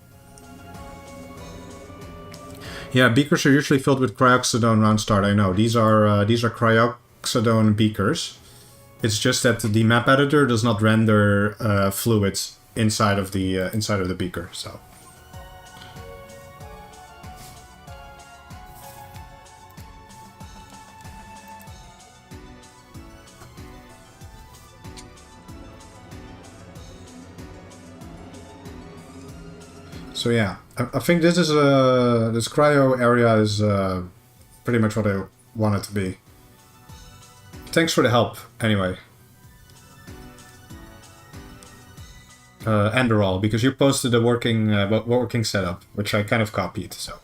Speaker 1: Yeah, beakers are usually filled with cryoxidone around start. I know these are cryoxidone beakers. It's just that the map editor does not render fluids inside of the beaker. So So yeah, I think this is this cryo area is pretty much what I want it to be. Thanks for the help, anyway. Enderall, because you posted the working setup, which I kind of copied, so.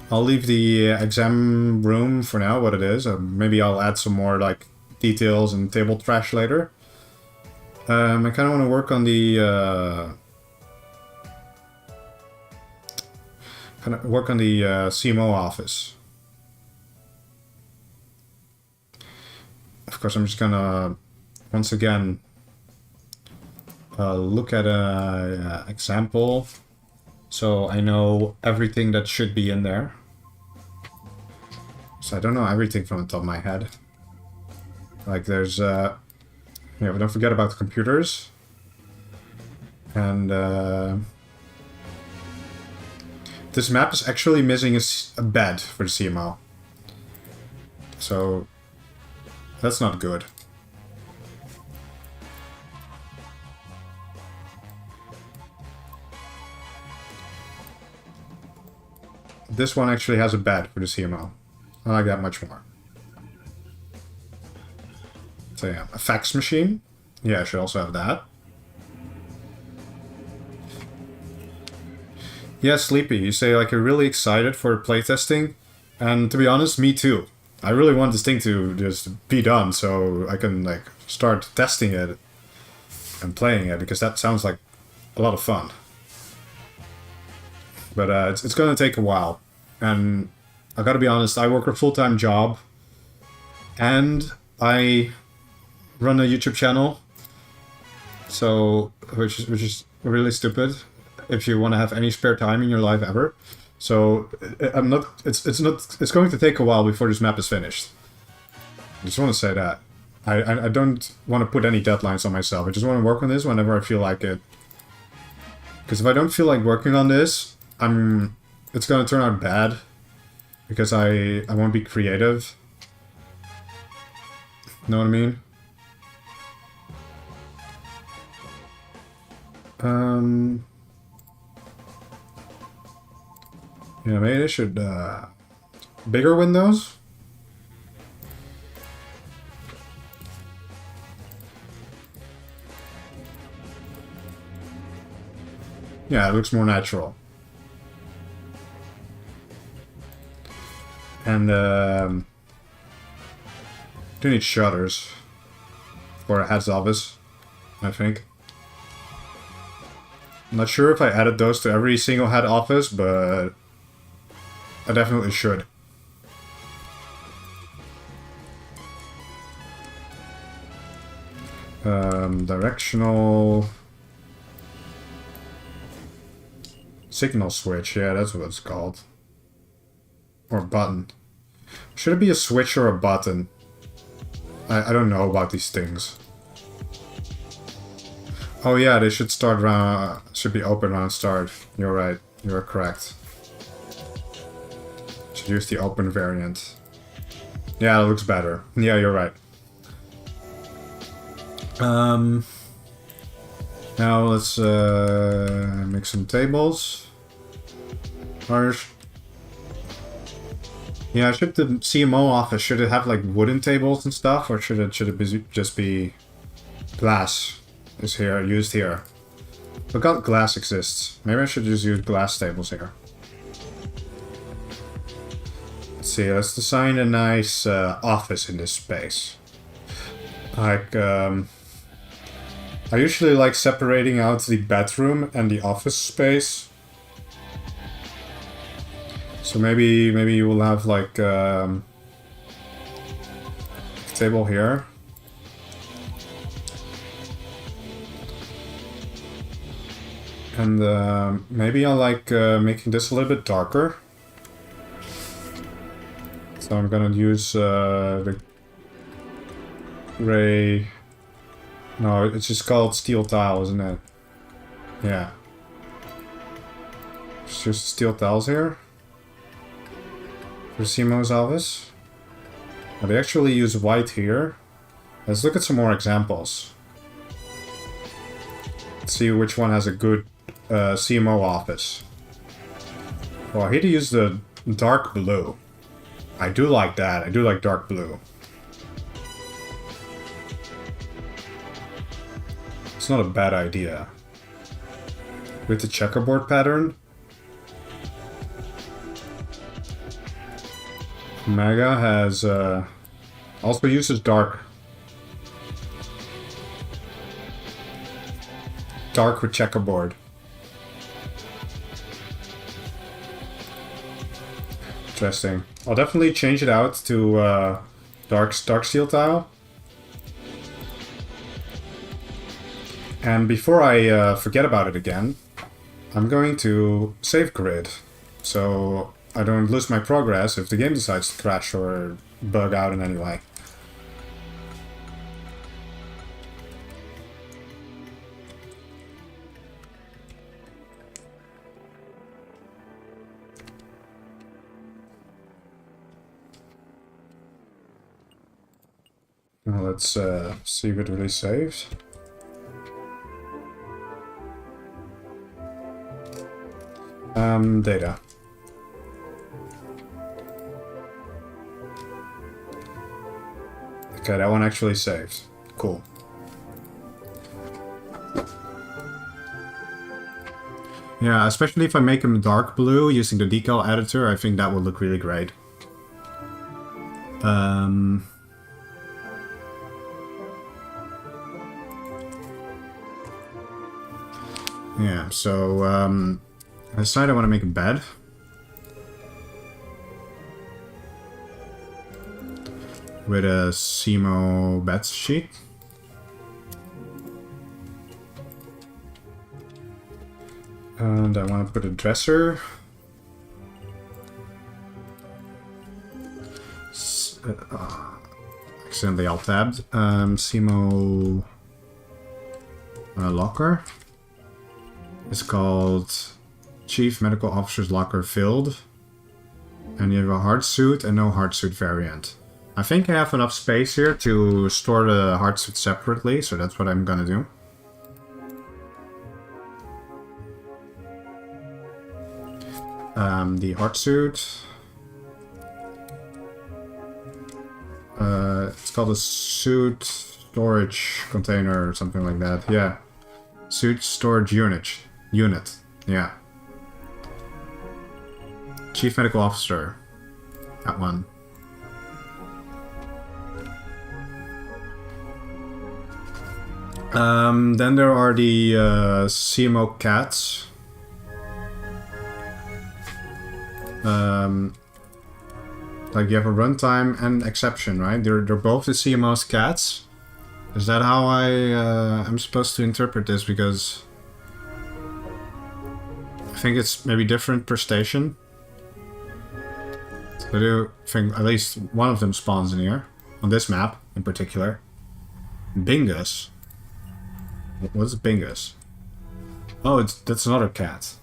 Speaker 1: I'll leave the exam room for now, what it is. Maybe I'll add some more like details and table trash later. I kind of want to work on the CMO office. Of course, I'm just gonna once again look at an example, so I know everything that should be in there. So I don't know everything from the top of my head. Like there's, yeah, but don't forget about the computers. And this map is actually missing a bed for the CMO. So that's not good. This one actually has a bed for the CMO. I like that much more. So yeah, a fax machine. Yeah, I should also have that. Yeah, Sleepy, you say like you're really excited for playtesting. And to be honest, me too. I really want this thing to just be done so I can like start testing it and playing it, because that sounds like a lot of fun. But it's gonna take a while. And I gotta be honest, I work a full-time job and I run a YouTube channel, so which is really stupid if you want to have any spare time in your life ever. So I'm not. It's going to take a while before this map is finished. I just want to say that I don't want to put any deadlines on myself. I just want to work on this whenever I feel like it. Because if I don't feel like working on this, it's gonna turn out bad. Because I won't be creative. Know what I mean? Yeah, maybe they should, bigger windows? Yeah, it looks more natural. And, do need shutters for a head's office, I think. I'm not sure if I added those to every single head office, but I definitely should. Directional signal switch, yeah, that's what it's called. Or button. Should it be a switch or a button? I don't know about these things. Oh yeah, they should start around, should be open around start. You're right, you're correct. Should use the open variant. Yeah, it looks better. Yeah, you're right. Now let's make some tables. Yeah, should the CMO office, should it have like wooden tables and stuff, or should it just be glass is here used here? Forgot glass exists. Maybe I should just use glass tables here. Let's see, let's design a nice office in this space. Like, I usually like separating out the bedroom and the office space. So maybe you will have like a table here. And maybe I like making this a little bit darker. So I'm gonna use the gray. No, it's just called steel tile, isn't it? Yeah. Just steel tiles here. For CMO's office. Now they actually use white here. Let's look at some more examples. Let's see which one has a good CMO office. Well, here to use the dark blue. I do like that. I do like dark blue. It's not a bad idea. With the checkerboard pattern. Mega has also uses dark with checkerboard. Interesting. I'll definitely change it out to dark steel tile. And before I forget about it again, I'm going to save grid, so I don't lose my progress if the game decides to crash or bug out in any way. Now let's see if it really saved. Data. Okay, that one actually saved. Cool. Yeah, especially if I make him dark blue using the decal editor, I think that would look really great. Yeah, so I decided I want to make a bed. With a CMO bed sheet. And I want to put a dresser. Accidentally alt-tabbed. CMO locker. It's called Chief Medical Officer's Locker Filled. And you have a hard suit and no hard suit variant. I think I have enough space here to store the hard suit separately, so that's what I'm gonna do. The hard suit. It's called a suit storage container or something like that. Yeah. Suit storage unit. Yeah. Chief Medical Officer. That one. Then there are the CMO cats. Like you have a runtime and exception, right? They're both the CMO's cats. Is that how I'm supposed to interpret this? Because I think it's maybe different per station. So I do think at least one of them spawns in here. On this map, in particular. Bingus. What's Bingus? Oh, that's another cat.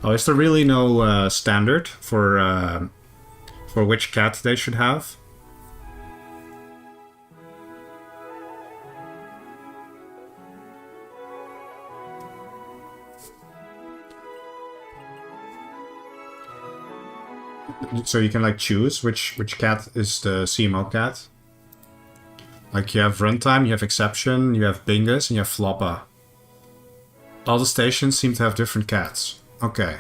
Speaker 1: Oh, is there really no standard for which cat they should have? So you can like choose which cat is the CMO cat? Like you have runtime, you have exception, you have Bingus, and you have Floppa. All the stations seem to have different cats. Okay.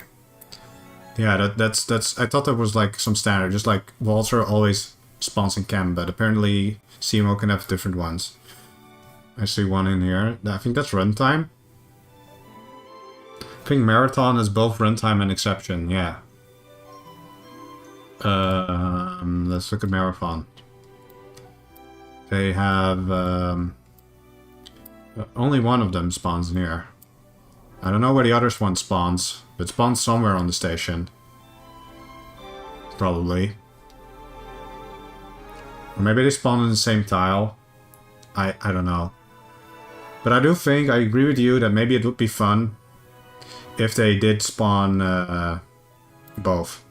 Speaker 1: Yeah, that's I thought that was like some standard, just like Walter always spawns in chem, but apparently CMO can have different ones. I see one in here. I think that's runtime. I think Marathon has both runtime and exception, yeah. Let's look at Marathon. They have only one of them spawns in here. I don't know where the other one spawns, but it spawns somewhere on the station. Probably. Or maybe they spawn in the same tile. I don't know. But I do think, I agree with you, that maybe it would be fun if they did spawn both.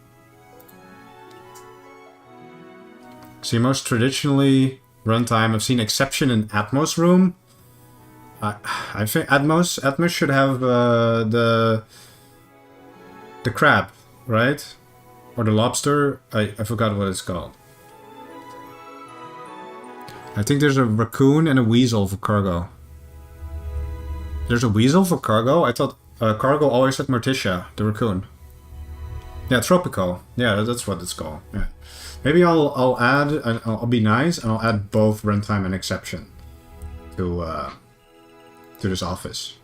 Speaker 1: See, most traditionally runtime, I've seen exception in Atmos room. I think Atmos should have the crab, right? Or the lobster. I forgot what it's called. I think there's a raccoon and a weasel for cargo. There's a weasel for cargo? I thought cargo always had Morticia, the raccoon. Yeah, Tropico. Yeah, that's what it's called. Yeah. Maybe I'll add, I'll be nice, and I'll add both runtime and exception to this office.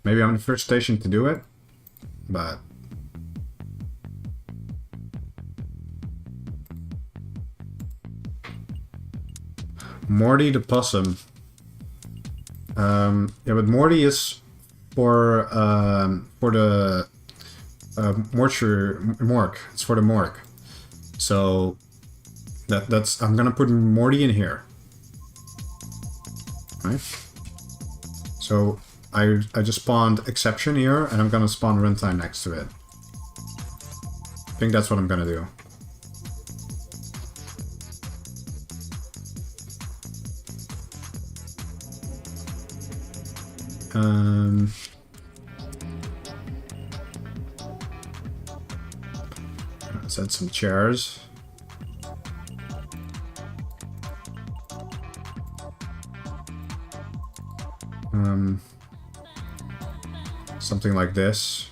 Speaker 1: Maybe I'm the first station to do it, but Morty the possum. Yeah, but Morty is for the morgue. It's for the morgue. So that's I'm gonna put Morty in here. Right. So I just spawned exception here, and I'm gonna spawn runtime next to it. I think that's what I'm gonna do. Let's add some chairs. Something like this.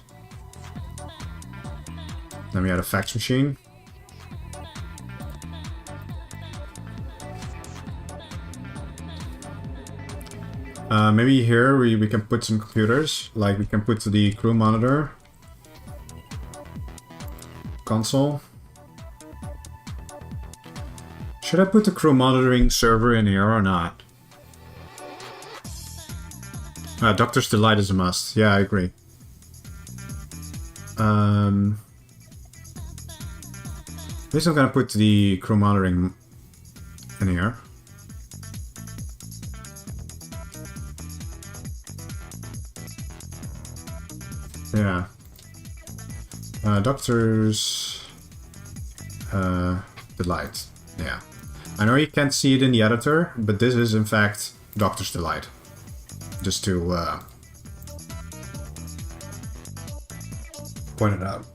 Speaker 1: Then we had a fax machine. Maybe here we can put some computers, like we can put the crew monitor, console. Should I put the crew monitoring server in here or not? Doctor's Delight is a must. Yeah, I agree. At least I'm gonna put the crew monitoring in here. Yeah. Doctor's Delight. Yeah. I know you can't see it in the editor, but this is in fact Doctor's Delight. Just to point it out.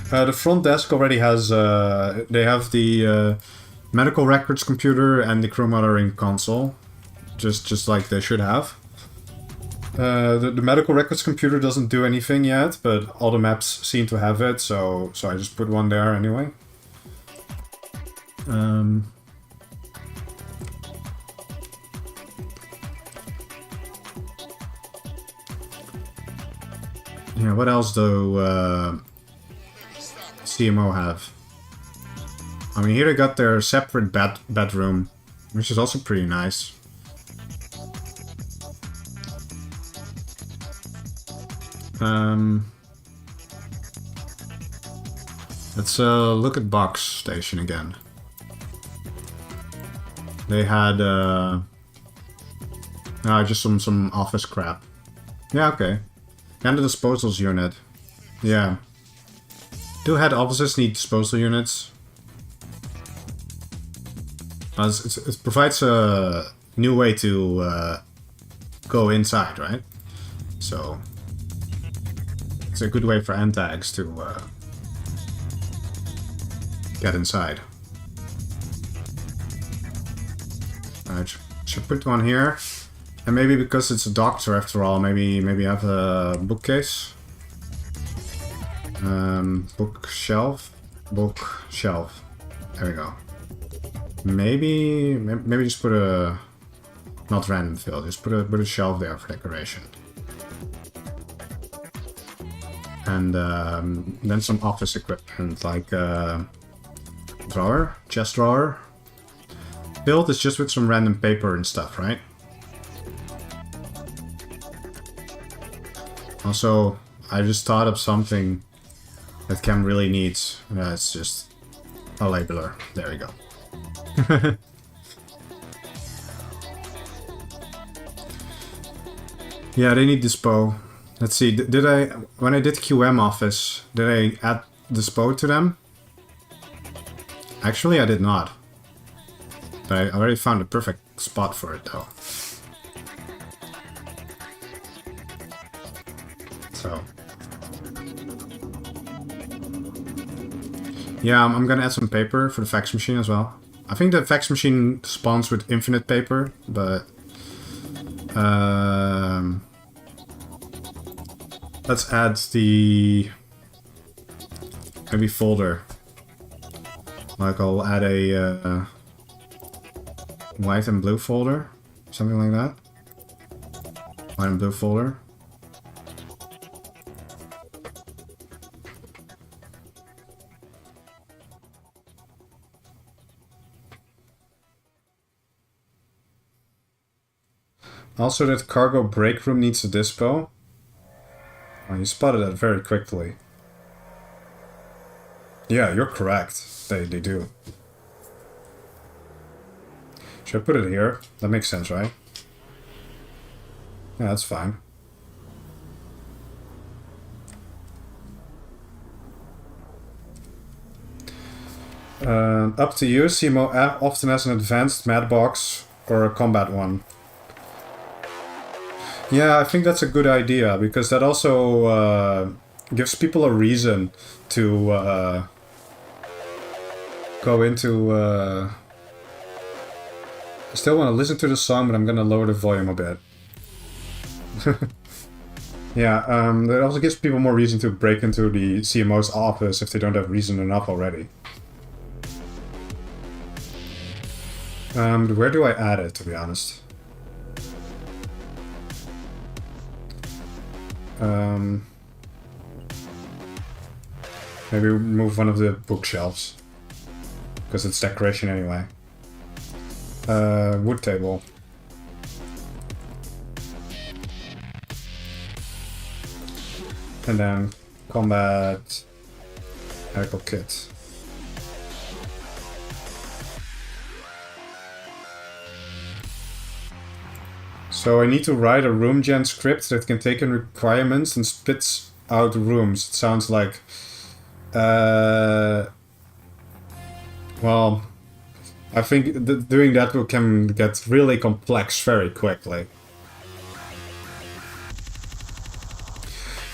Speaker 1: The front desk already has, they have the medical records computer and the crew monitoring console. Just like they should have. The medical records computer doesn't do anything yet, but all the maps seem to have it, so I just put one there anyway. Yeah, what else do CMO have? I mean, here they got their separate bedroom, which is also pretty nice. Let's look at Box Station again. They had just some office crap. Yeah, okay. And the disposals unit. Yeah. Do head offices need disposal units? It provides a new way to go inside, right? So it's a good way for antags to get inside. I should put one here. And maybe because it's a doctor after all, maybe have a bookcase. Bookshelf. There we go. Maybe just put a not random fill, just put a shelf there for decoration. And then some office equipment like drawer, chest drawer. Filled is just with some random paper and stuff, right? Also, I just thought of something that Chem really needs. It's just a labeler. There we go. Yeah, they need dispo. Let's see, did I, when I did QM office, did I add dispo to them? Actually, I did not. But I already found a perfect spot for it though. So. Yeah, I'm gonna add some paper for the fax machine as well. I think the fax machine spawns with infinite paper, but... let's add the... maybe folder. Like I'll add a white and blue folder. Something like that. White and blue folder. Also, that cargo break room needs a dispo. Oh, you spotted that very quickly. Yeah, you're correct. They do. Should I put it here? That makes sense, right? Yeah, that's fine. Up to you. CMO often has an advanced mat box or a combat one. Yeah, I think that's a good idea, because that also gives people a reason to go into... I still want to listen to the song, but I'm gonna lower the volume a bit. Yeah, that also gives people more reason to break into the CMO's office if they don't have reason enough already. Where do I add it, to be honest? Maybe move one of the bookshelves, because it's decoration anyway. Wood table. And then combat medical kit. So I need to write a room gen script that can take in requirements and spits out rooms. It sounds like... well, I think doing that can get really complex very quickly.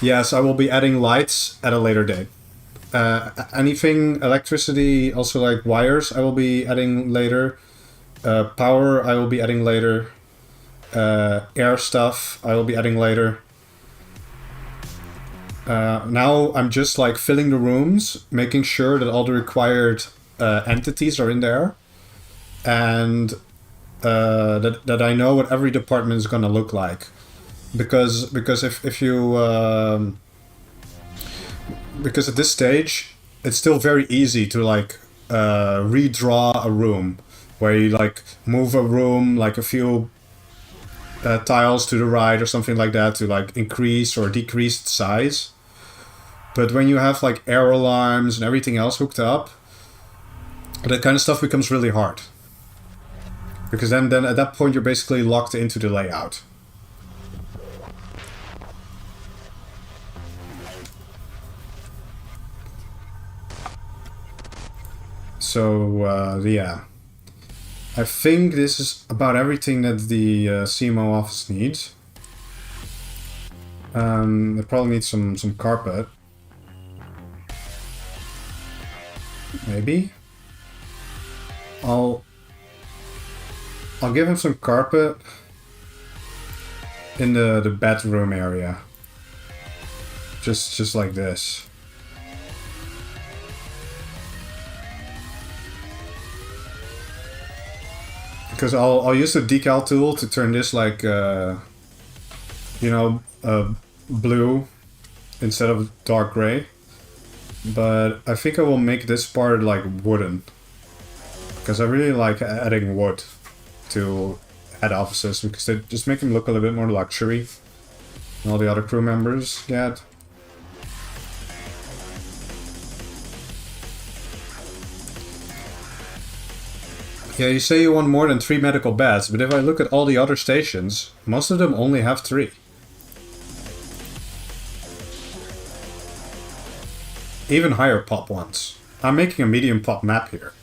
Speaker 1: Yes, I will be adding lights at a later date. Anything electricity, also like wires, I will be adding later. Power, I will be adding later. Air stuff, I will be adding later. Now I'm just like filling the rooms, making sure that all the required entities are in there, and that I know what every department is gonna look like, because if you because at this stage it's still very easy to like redraw a room where you like move a room like a few tiles to the right or something like that to like increase or decrease its size. But when you have like air alarms and everything else hooked up, that kind of stuff becomes really hard. Because then at that point you're basically locked into the layout. So, yeah. I think this is about everything that the CMO office needs. They probably need some carpet. Maybe. I'll give him some carpet in the bedroom area. Just like this. Because I'll use the decal tool to turn this like you know, blue instead of dark gray. But I think I will make this part like wooden, because I really like adding wood to head offices, because they just make them look a little bit more luxury than all the other crew members get. Yeah, you say you want more than 3 medical beds, but if I look at all the other stations, most of them only have 3. even higher pop ones. I'm making a medium pop map here.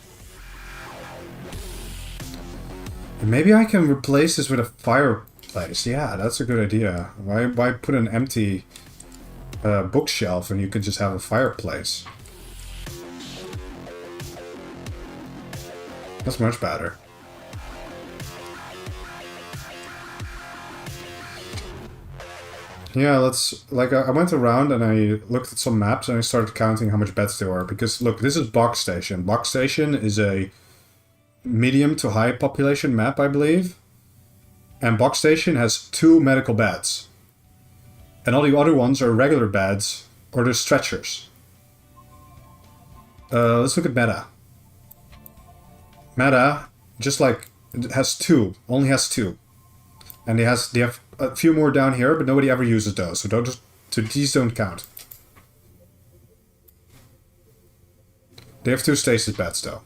Speaker 1: And maybe I can replace this with a fireplace. Yeah, that's a good idea. Why put an empty bookshelf when you could just have a fireplace? That's much better. Yeah, let's... Like, I went around and I looked at some maps and I started counting how much beds there were. Because, look, this is Box Station. Box Station is a medium to high population map, I believe. And Box Station has 2 medical beds. And all the other ones are regular beds or they're stretchers. Let's look at Meta. Meta, just like, it has 2. Only has 2. And they have a few more down here, but nobody ever uses those. So these don't count. They have 2 stasis beds though.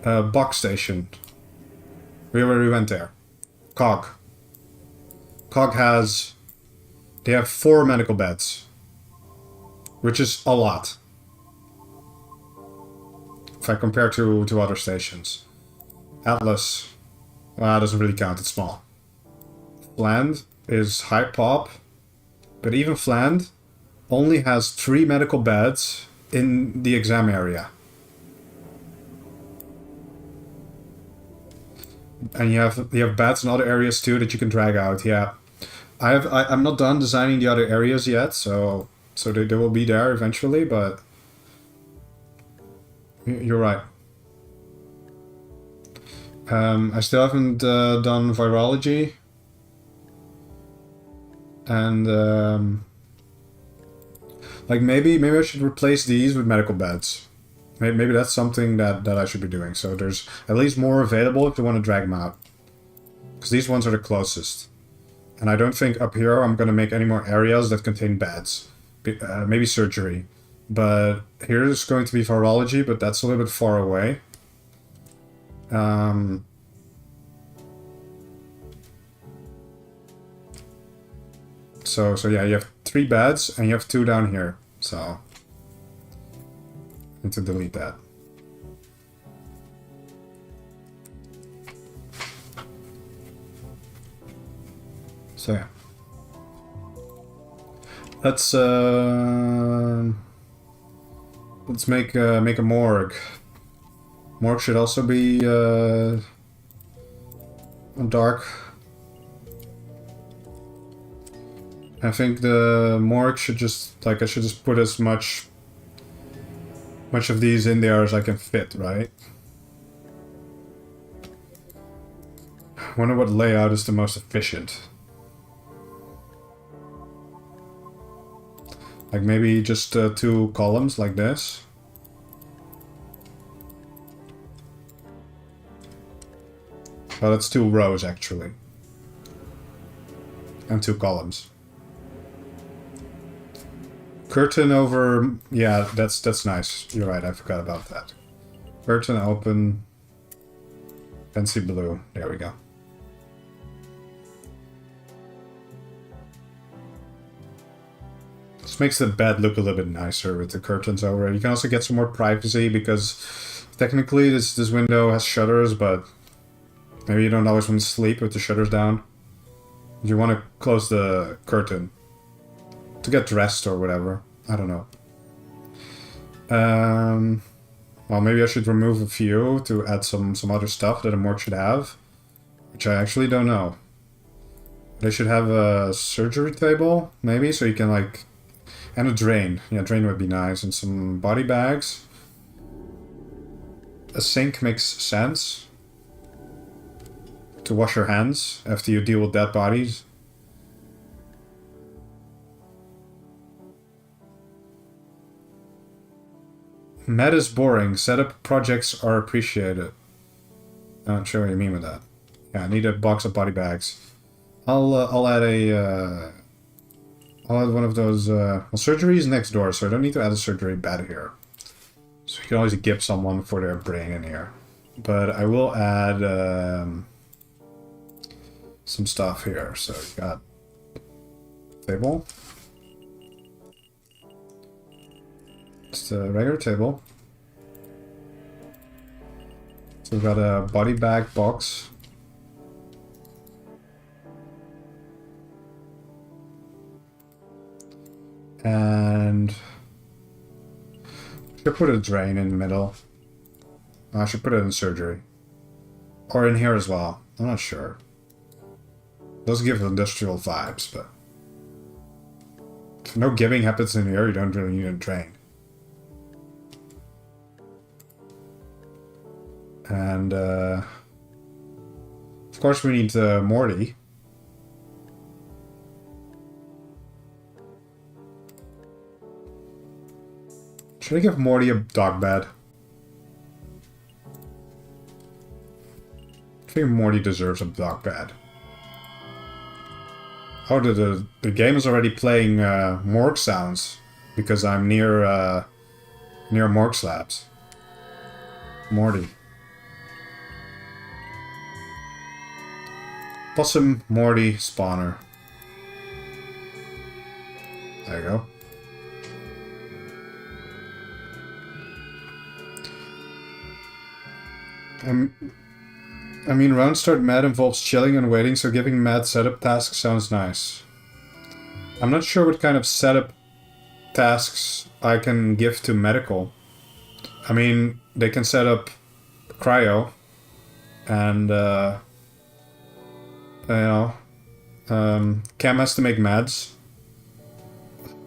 Speaker 1: Box Station. We already went there. Cog. Cog has... They have 4 medical beds. Which is a lot. If I compare to other stations. Atlas. Well, doesn't really count, it's small. Fland is high pop. But even Fland only has 3 medical beds in the exam area. And you have beds in other areas too that you can drag out. Yeah, I'm not done designing the other areas yet, so they will be there eventually. But you're right. I still haven't done virology, and like maybe I should replace these with medical beds. Maybe that's something that I should be doing. So there's at least more available if you want to drag them out. Because these ones are the closest. And I don't think up here I'm going to make any more areas that contain beds. Maybe surgery. But here is going to be virology, but that's a little bit far away. So yeah, you have 3 beds and you have 2 down here. So... need to delete that. So yeah. Let's make a morgue. Morgue should also be dark. I think the morgue should just, like, I should just put as much of these in there as I can fit, right? I wonder what layout is the most efficient. Like maybe just 2 columns like this. Well, that's 2 rows actually. And 2 columns. Curtain over... yeah, that's nice. You're right, I forgot about that. Curtain open. Fancy blue. There we go. This makes the bed look a little bit nicer with the curtains over it. You can also get some more privacy because technically this window has shutters, but maybe you don't always want to sleep with the shutters down. You want to close the curtain to get dressed or whatever. I don't know. Well, maybe I should remove a few to add some other stuff that a morgue should have, which I actually don't know. They should have a surgery table, maybe, so you can like... and a drain. Yeah, drain would be nice. And some body bags. A sink makes sense. To wash your hands after you deal with dead bodies. Med is boring. Setup projects are appreciated. I'm not sure what you mean with that. Yeah, I need a box of body bags. I'll add a... I'll add one of those... well, surgery is next door, so I don't need to add a surgery bed here. So you can always give someone for their brain in here. But I will add some stuff here. So you got table. It's a regular table. So we've got a body bag box. And I should put a drain in the middle. I should put it in surgery. Or in here as well. I'm not sure. Those give industrial vibes, but if no giving happens in here, you don't really need a drain. And of course we need Morty. Should I give Morty a dog bed? I think Morty deserves a dog bed. Oh, the game is already playing Morgue sounds because I'm near Morgue slabs. Morty. Possum, Morty, spawner. There you go. I mean, round start mad involves chilling and waiting, so giving mad setup tasks sounds nice. I'm not sure what kind of setup tasks I can give to medical. I mean, they can set up Cryo, and, Chem has to make meds.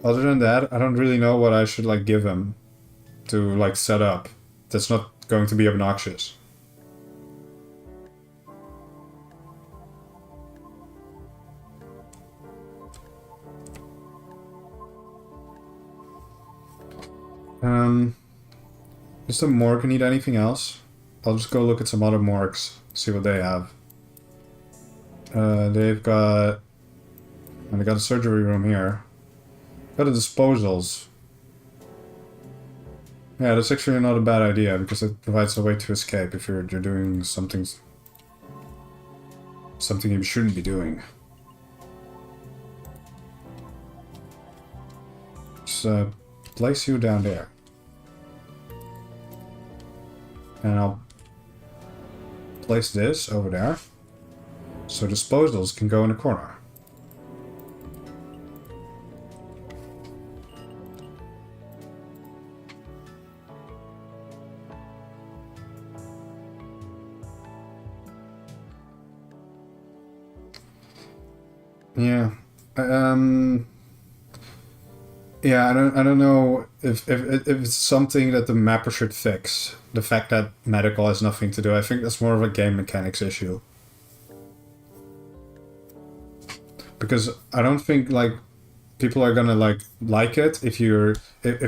Speaker 1: Other than that, I don't really know what I should, like, give him to, like, set up. That's not going to be obnoxious. Does the morgue need anything else? I'll just go look at some other morgues, see what they have. They've got... And they got a surgery room here. Got the disposals. Yeah, that's actually not a bad idea, because it provides a way to escape if you're doing something you shouldn't be doing. Just place you down there. And I'll place this over there, so disposals can go in the corner. Yeah. Yeah, I don't know if it's something that the mapper should fix. The fact that medical has nothing to do. I think that's more of a game mechanics issue. Because I don't think like people are gonna like it if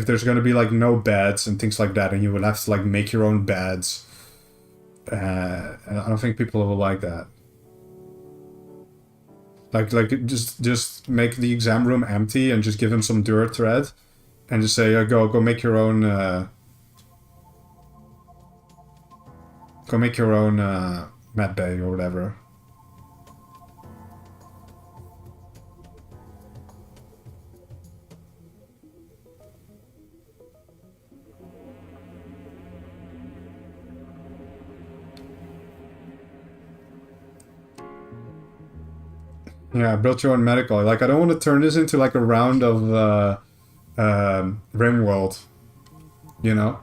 Speaker 1: there's gonna be like no beds and things like that, and you will have to like make your own beds. And I don't think people will like that. Like just make the exam room empty and just give him some Dura thread, and just say go make your own med bay or whatever. Yeah, built your own medical. Like, I don't want to turn this into like a round of RimWorld, you know?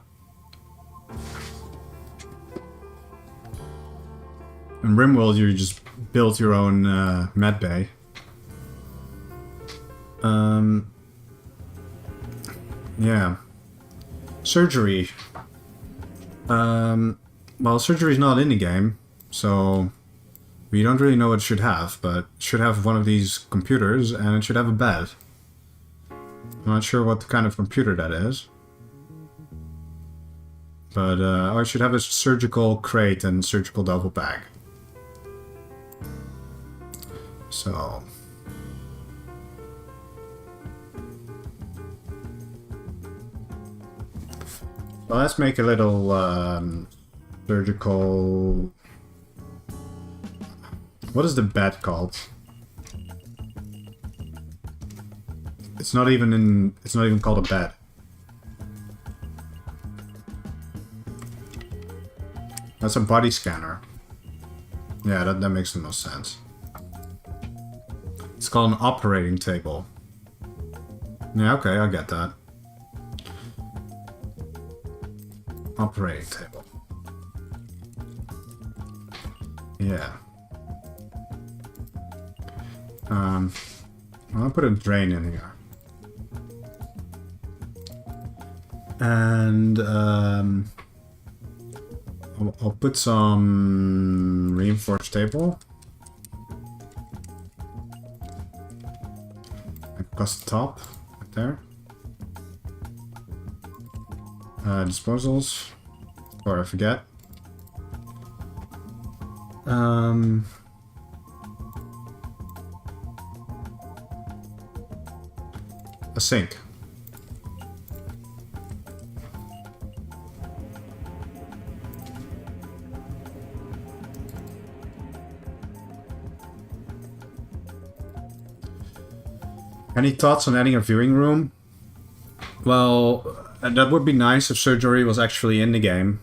Speaker 1: In RimWorld, you just built your own med bay. Yeah. Surgery. Well, surgery's not in the game, so we don't really know what it should have, but it should have one of these computers, and it should have a bed. I'm not sure what kind of computer that is. But I should have a surgical crate and surgical duffel bag. So... well, let's make a little surgical... what is the bed called? It's not even called a bed. That's a body scanner. Yeah, that makes the most sense. It's called an operating table. Yeah, okay, I get that. Operating table. Yeah. I'll put a drain in here. And I'll put some reinforced table across the top, right there. Disposals, or I forget. A sink. Any thoughts on adding a viewing room? Well, that would be nice if surgery was actually in the game.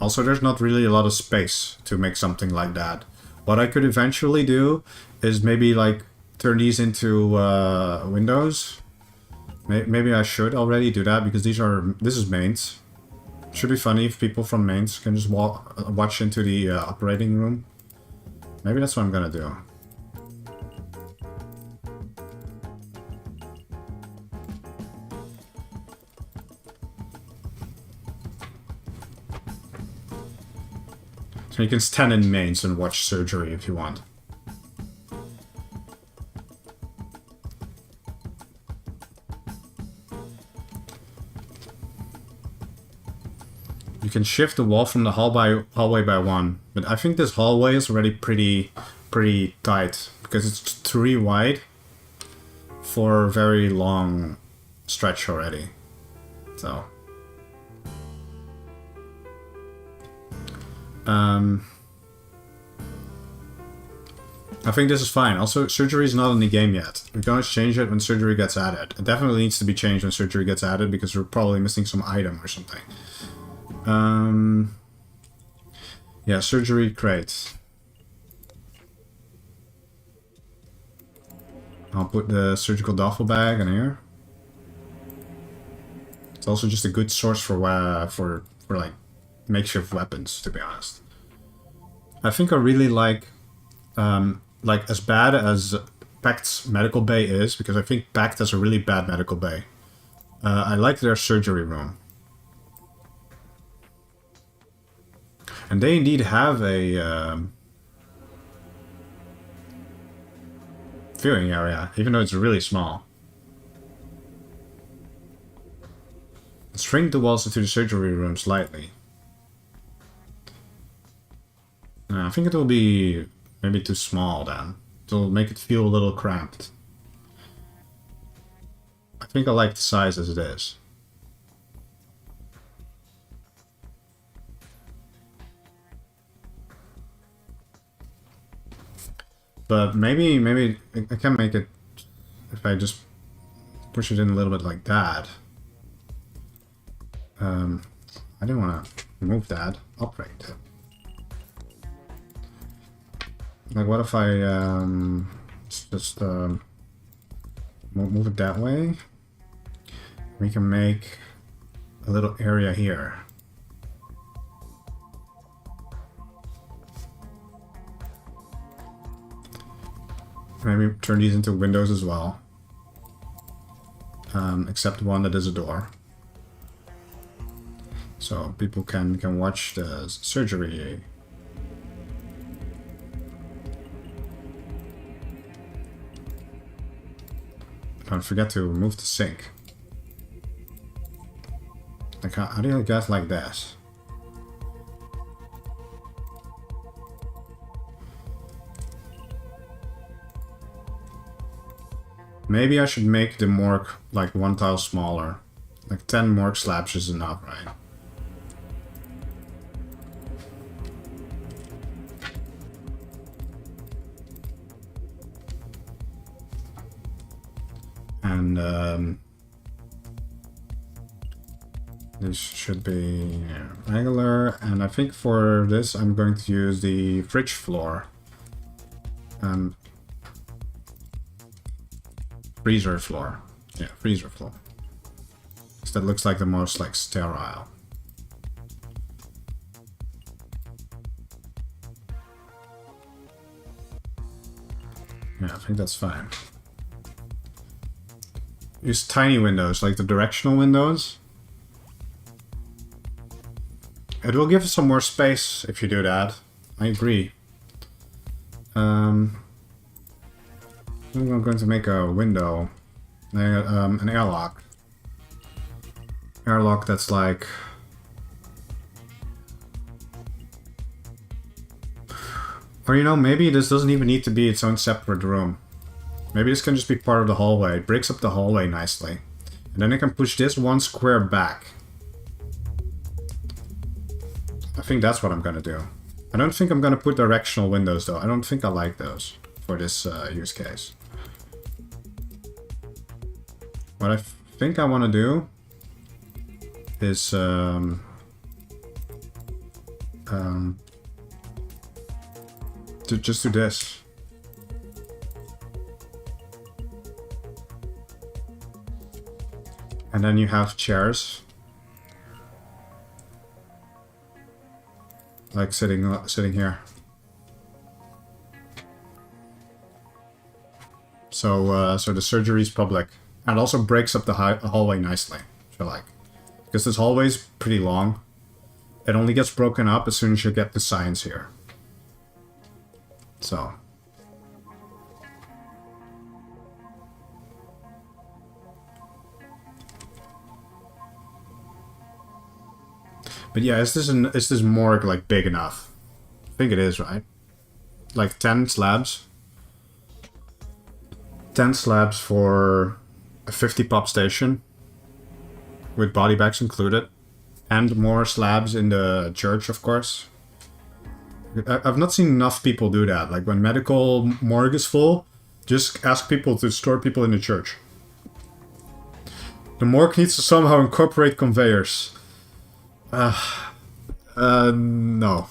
Speaker 1: Also, there's not really a lot of space to make something like that. What I could eventually do is maybe like turn these into windows. Maybe I should already do that because this is mains. Should be funny if people from mains can just watch into the operating room. Maybe that's what I'm gonna do. So you can stand in mains and watch surgery if you want. You can shift the wall from the hallway by one, but I think this hallway is already pretty tight because it's 3 wide for a very long stretch already. So. I think this is fine. Also, surgery is not in the game yet. We're going to change it when surgery gets added. It definitely needs to be changed when surgery gets added because we're probably missing some item or something. Yeah, surgery crates. I'll put the surgical duffel bag in here. It's also just a good source for like makeshift weapons, to be honest. I think I really like as bad as Pact's medical bay is, because I think Pact has a really bad medical bay. I like their surgery room. And they indeed have a viewing area, even though it's really small. Let's shrink the walls into the surgery room slightly. I think it will be maybe too small then. It'll make it feel a little cramped. I think I like the size as it is. But maybe I can make it if I just push it in a little bit like that. I didn't want to remove that. Operate it. Like, what if I just move it that way? We can make a little area here. Maybe turn these into windows as well. Except one that is a door. So people can watch the surgery. Don't forget to remove the sink. Like, how do you get like this? Maybe I should make the morgue like 1 tile smaller. Like 10 morgue slabs is enough, right? And This should be regular, and I think for this I'm going to use the fridge floor. Freezer floor. Yeah, freezer floor. Because that looks like the most like sterile. Yeah, I think that's fine. Use tiny windows, like the directional windows. It will give us some more space if you do that. I agree. I'm going to make a window, an airlock. Airlock that's like... Or you know, maybe this doesn't even need to be its own separate room. Maybe this can just be part of the hallway. It breaks up the hallway nicely. And then I can push this one square back. I think that's what I'm gonna do. I don't think I'm gonna put directional windows though. I don't think I like those for this use case. What I think I want to do is to just do this. And then you have chairs. Like sitting here. So so the surgery is public. And it also breaks up the hallway nicely, I feel like. Because this hallway is pretty long. It only gets broken up as soon as you get the signs here. So. But yeah, is this morgue like big enough? I think it is, right? Like 10 slabs. 10 slabs for a 50 pop station. With body bags included. And more slabs in the church, of course. I've not seen enough people do that. Like when medical morgue is full, just ask people to store people in the church. The morgue needs to somehow incorporate conveyors. No. I'm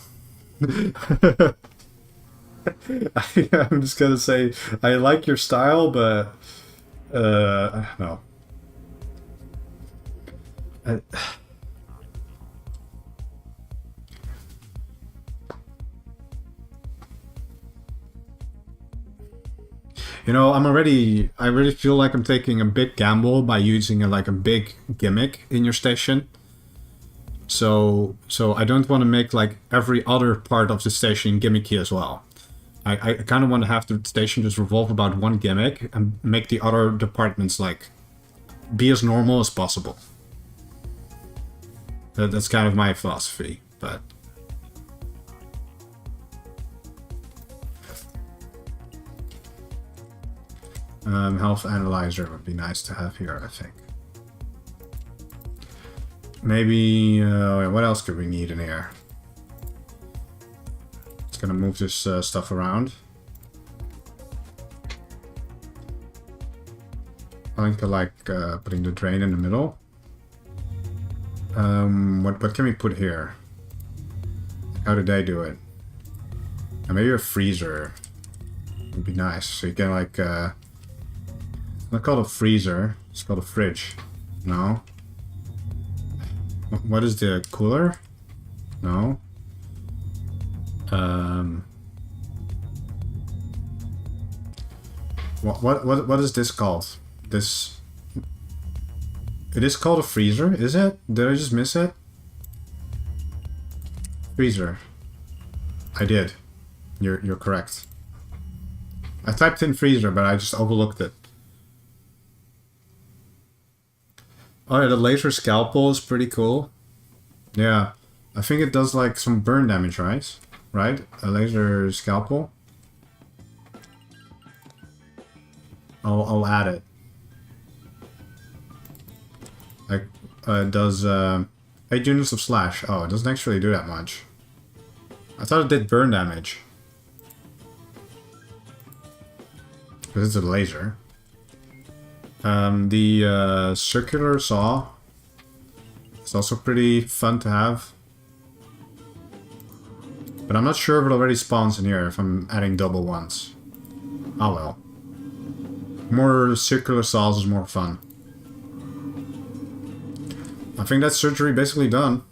Speaker 1: just gonna say, I like your style, but, no. You know, I really feel like I'm taking a big gamble by using like a big gimmick in your station. So I don't want to make like every other part of the station gimmicky as well. I kind of want to have the station just revolve about one gimmick and make the other departments like be as normal as possible. That's kind of my philosophy, but... health analyzer would be nice to have here, I think. Maybe, what else could we need in here? It's gonna move this stuff around. I think I like putting the drain in the middle. What can we put here? How did they do it? Maybe a freezer would be nice. So you can like, it's not called a freezer, it's called a fridge. No. What is the cooler? No. What is this called? This... It is called a freezer, is it? Did I just miss it? Freezer. I did. You're correct. I typed in freezer, but I just overlooked it. Oh yeah, the laser scalpel is pretty cool. Yeah, I think it does like some burn damage, right? Right? A laser scalpel. I'll add it. Like, it does 8 units of slash. Oh, it doesn't actually do that much. I thought it did burn damage. Because it's a laser. The circular saw It's also pretty fun to have. But I'm not sure if it already spawns in here if I'm adding double ones. Oh well. More circular saws is more fun. I think that's surgery basically done.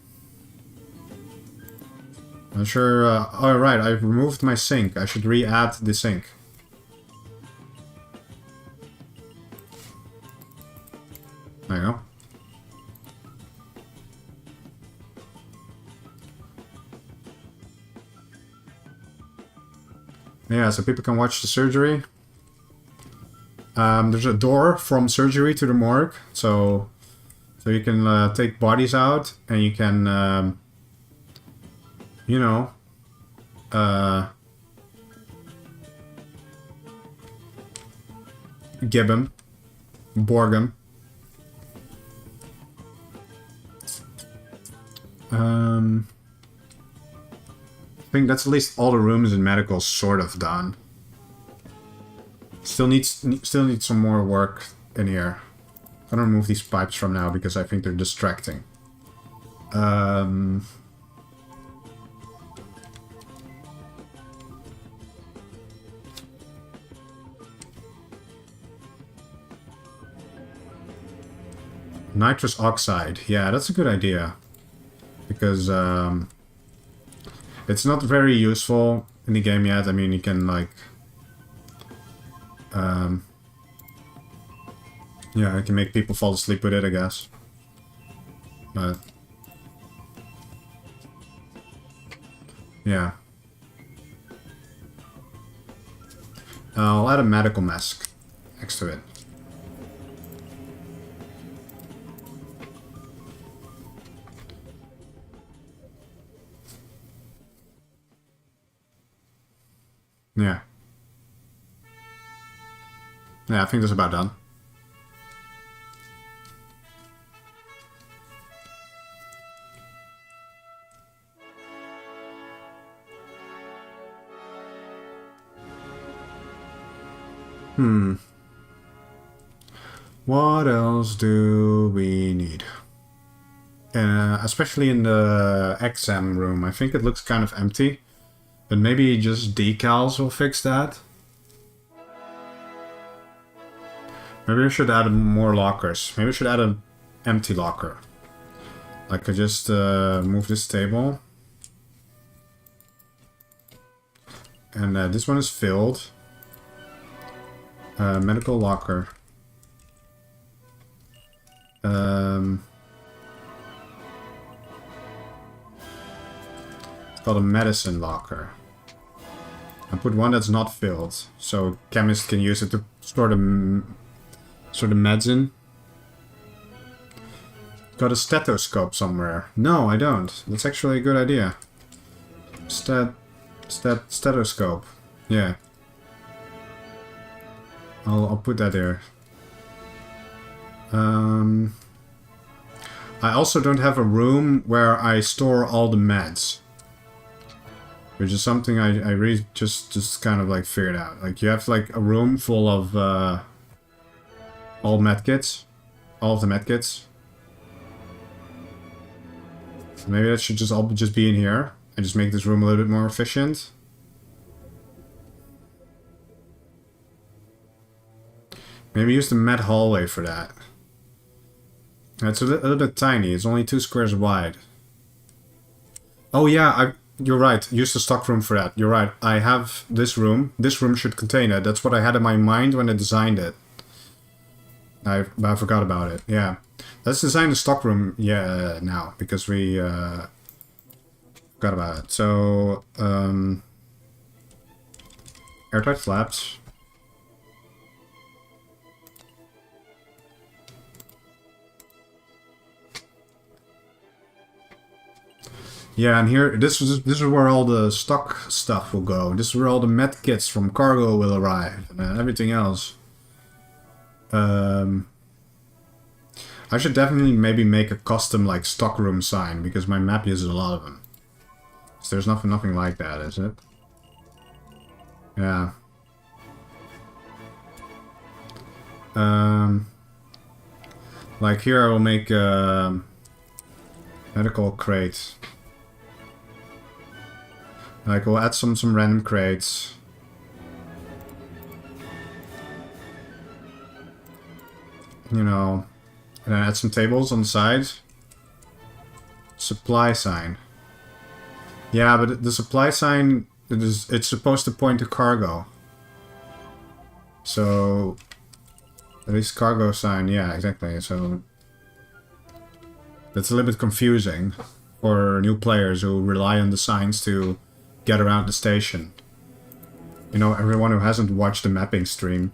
Speaker 1: I'm sure... oh right, I've removed my sink. I should re-add the sink. There you go. Yeah, so people can watch the surgery. There's a door from surgery to the morgue, so you can take bodies out and you can, you know, gib them, borg them. I think that's at least all the rooms in medical sort of done. Still need some more work in here. I'm gonna remove these pipes from now because I think they're distracting. Nitrous oxide. Yeah, that's a good idea. Because it's not very useful in the game yet. I mean, you can like... yeah, I can make people fall asleep with it, I guess. But... yeah. I'll add a medical mask next to it. Yeah. Yeah, I think that's about done. What else do we need? Especially in the exam room. I think it looks kind of empty. But maybe just decals will fix that. Maybe we should add more lockers. Maybe we should add an empty locker. Like I just move this table. And this one is filled. Medical locker. It's called a medicine locker. I put one that's not filled, so chemists can use it to store the meds in. Got a stethoscope somewhere. No, I don't. That's actually a good idea. Stethoscope. Yeah. I'll put that there. I also don't have a room where I store all the meds. Which is something I really just kind of like figured out. Like you have like a room full of all medkits. All of the medkits. Maybe that should all just be in here. And just make this room a little bit more efficient. Maybe use the med hallway for that. It's a little bit tiny. It's only 2 squares wide. Oh yeah, you're right. Use the stock room for that. You're right. I have this room. This room should contain it. That's what I had in my mind when I designed it. I forgot about it. Yeah. Let's design the stock room now. Because we forgot about it. So, airtight flaps. Yeah, and here, this is where all the stock stuff will go. This is where all the med kits from cargo will arrive, and everything else. I should definitely maybe make a custom like stockroom sign because my map uses a lot of them. So there's nothing like that, is it? Yeah. Like here, I will make. Medical crate. Like, we'll add some random crates. You know, and then add some tables on the side. Supply sign. Yeah, but the supply sign, it's supposed to point to cargo. So, at least cargo sign, yeah, exactly. So, that's a little bit confusing for new players who rely on the signs to get around the station. You know, everyone who hasn't watched the mapping stream.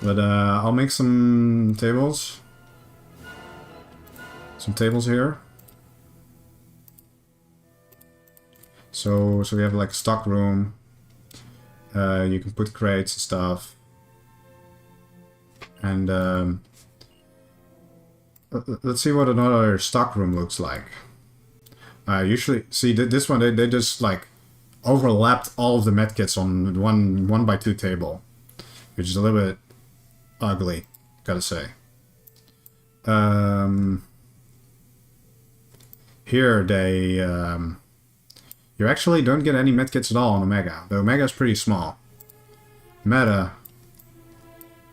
Speaker 1: But I'll make some tables. Some tables here. So we have like a stock room. You can put crates and stuff. And let's see what another stock room looks like. Usually, see this one, they just like overlapped all of the medkits on one by two table, which is a little bit ugly, gotta say. Here they you actually don't get any medkits at all on Omega. The Omega is pretty small. Meta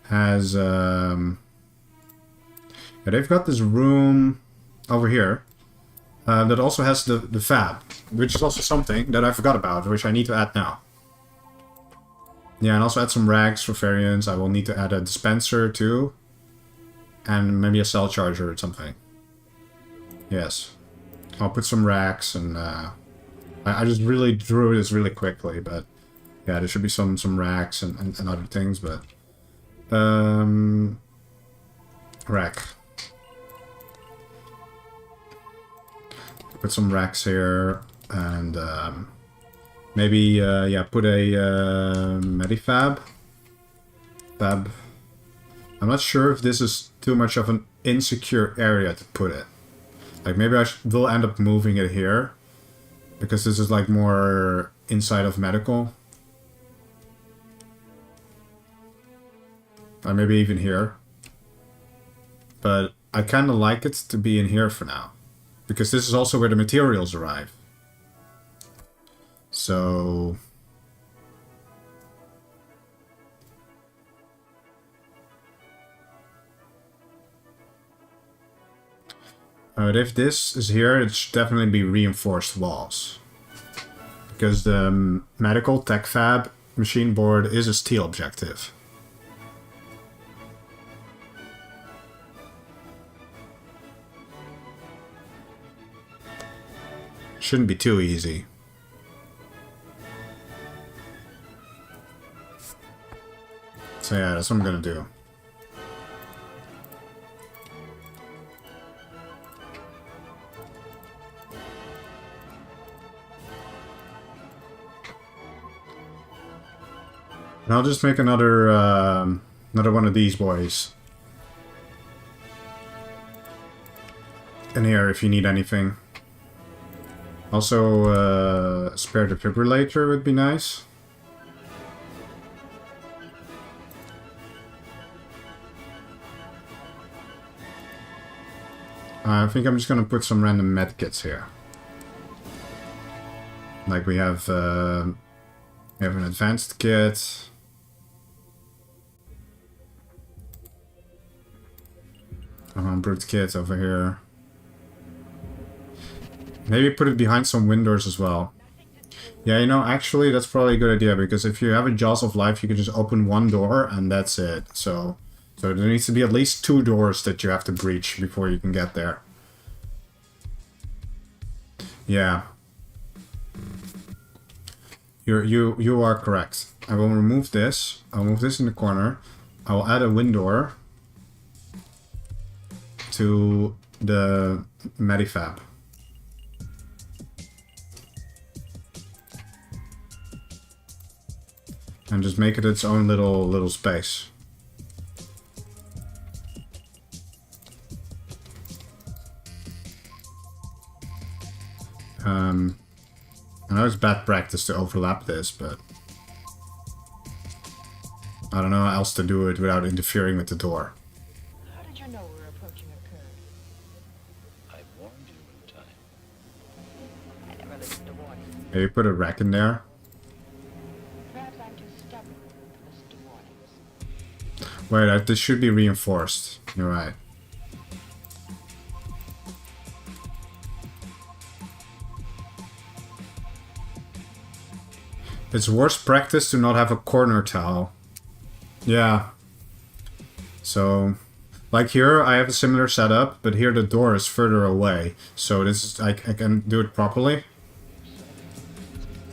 Speaker 1: has yeah, they've got this room over here that also has the fab, which is also something that I forgot about, which I need to add now. Yeah, and also add some rags for variants. I will need to add a dispenser too. And maybe a cell charger or something. Yes. I'll put some racks and I just really drew this really quickly, but yeah, there should be some racks and other things, but rack. Put some racks here and maybe yeah, put a medifab. Fab. I'm not sure if this is too much of an insecure area to put it. Like maybe I will end up moving it here, because this is like more inside of medical. Or maybe even here. But I kind of like it to be in here for now, because this is also where the materials arrive. So if this is here, it should definitely be reinforced walls. Because the medical tech fab machine board is a steel objective. Shouldn't be too easy. So yeah, that's what I'm gonna do. And I'll just make another another one of these boys in here if you need anything. Also, a spare defibrillator would be nice. I think I'm just gonna put some random medkits here. Like we have an advanced kit. Brute kit over here. Maybe put it behind some windows as well. Yeah, you know, actually that's probably a good idea, because if you have a Jaws of Life, you can just open one door and that's it. So there needs to be at least 2 doors that you have to breach before you can get there. Yeah. You are correct. I will remove this. I'll move this in the corner. I will add a window to the medifab. And just make it its own little space. I know it's bad practice to overlap this, but I don't know how else to do it without interfering with the door.
Speaker 2: How did you know we were approaching a curve?
Speaker 3: I
Speaker 1: Maybe put a rack in there.
Speaker 2: Perhaps I'm too stubborn to listen to warnings.
Speaker 1: Wait, this should be reinforced. You're right. It's worst practice to not have a corner tile. Yeah. So, like here, I have a similar setup, but here the door is further away. So this is, I can do it properly.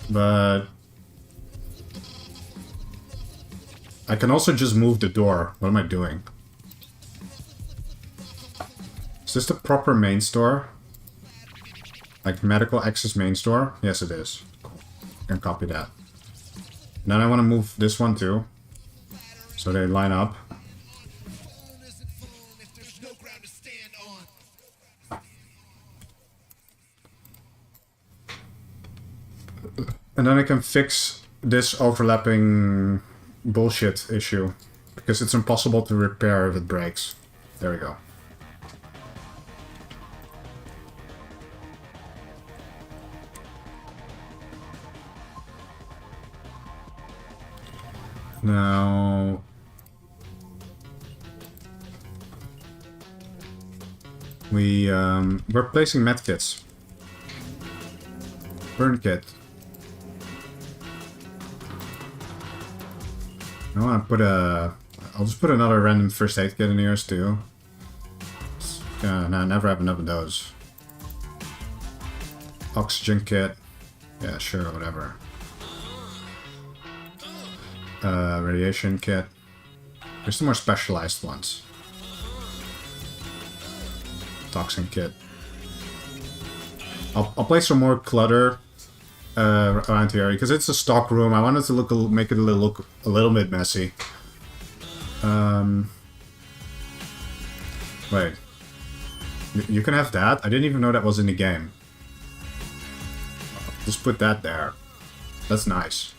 Speaker 1: But I can also just move the door. What am I doing? Is this the proper main store? Like medical access main store? Yes, it is. Cool. I can copy that. Then I want to move this one too. So they line up. And then I can fix this overlapping bullshit issue. Because it's impossible to repair if it breaks. There we go. Now... we're placing medkits. Burn kit. I want to put I'll just put another random first aid kit in here too. No, I never have enough of those. Oxygen kit. Yeah, sure, whatever. Radiation kit. There's some more specialized ones. Toxin kit. I'll place some more clutter around here because it's a stock room. I wanted to make it look a little bit messy. Wait, you can have that? I didn't even know that was in the game. Just put that there. That's nice.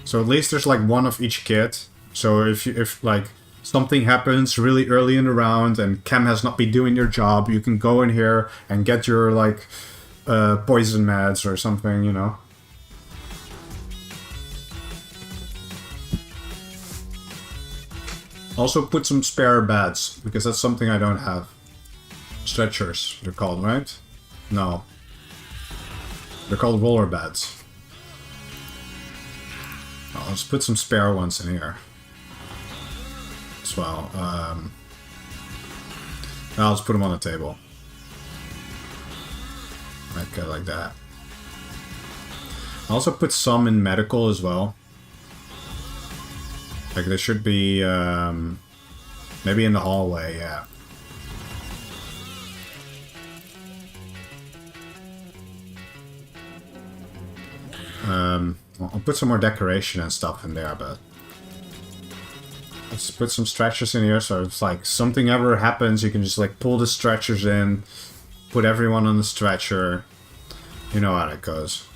Speaker 1: So at least there's like one of each kit. So if like something happens really early in the round and chem has not been doing their job, you can go in here and get your like poison meds or something, you know. Also put some spare beds, because that's something I don't have. Stretchers, they're called, right? No. They're called roller beds. Let's put some spare ones in here as well. I'll just put them on the table. Okay, like that. I'll also put some in medical as well. Like there should be, maybe in the hallway, yeah. I'll put some more decoration and stuff in there, but let's put some stretchers in here, so if like something ever happens, you can just like pull the stretchers in, put everyone on the stretcher. You know how that goes.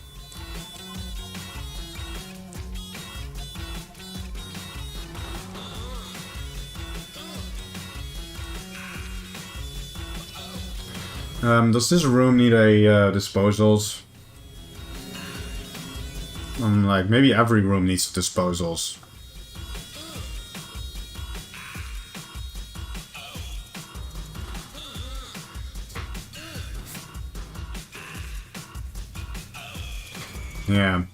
Speaker 1: Does this room need a disposals? Like, maybe every room needs disposals. Yeah.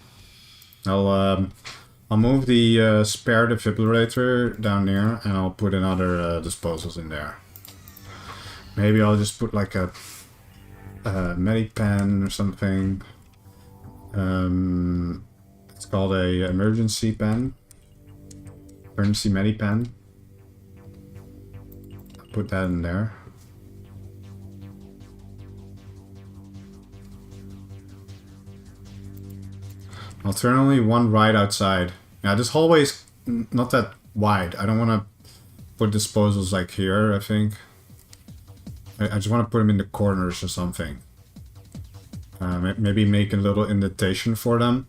Speaker 1: I'll move the spare defibrillator down there, and I'll put another disposals in there. Maybe I'll just put like a Medipen or something. It's called a emergency pen. Emergency Medipen. I'll put that in there. I'll turn only one right outside. Yeah, this hallway is not that wide. I don't want to put disposals like here, I think. I just want to put them in the corners or something. Maybe make a little indentation for them.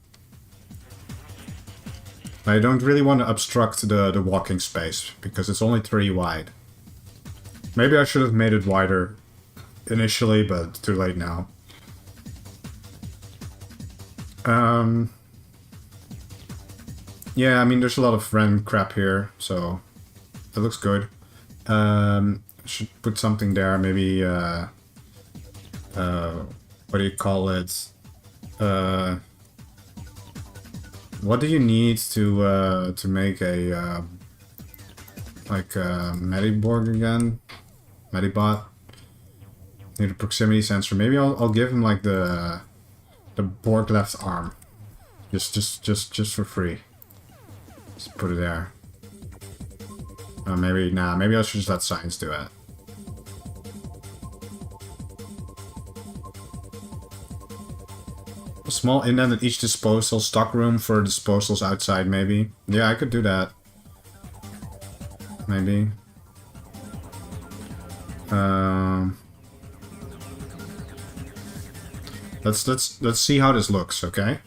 Speaker 1: I don't really want to obstruct the walking space, because it's only 3 wide. Maybe I should have made it wider initially, but too late now. Yeah, I mean, there's a lot of random crap here, so it looks good. Should put something there, maybe, what do you call it? What do you need to make a, like a Mediborg again? Medibot? Need a proximity sensor. Maybe I'll give him like the Borg left arm. Just for free. Just put it there. Maybe, nah, maybe I should just let science do it. A small indent at each disposal, stock room for disposals outside, maybe. Yeah, I could do that. Maybe. Let's see how this looks, okay?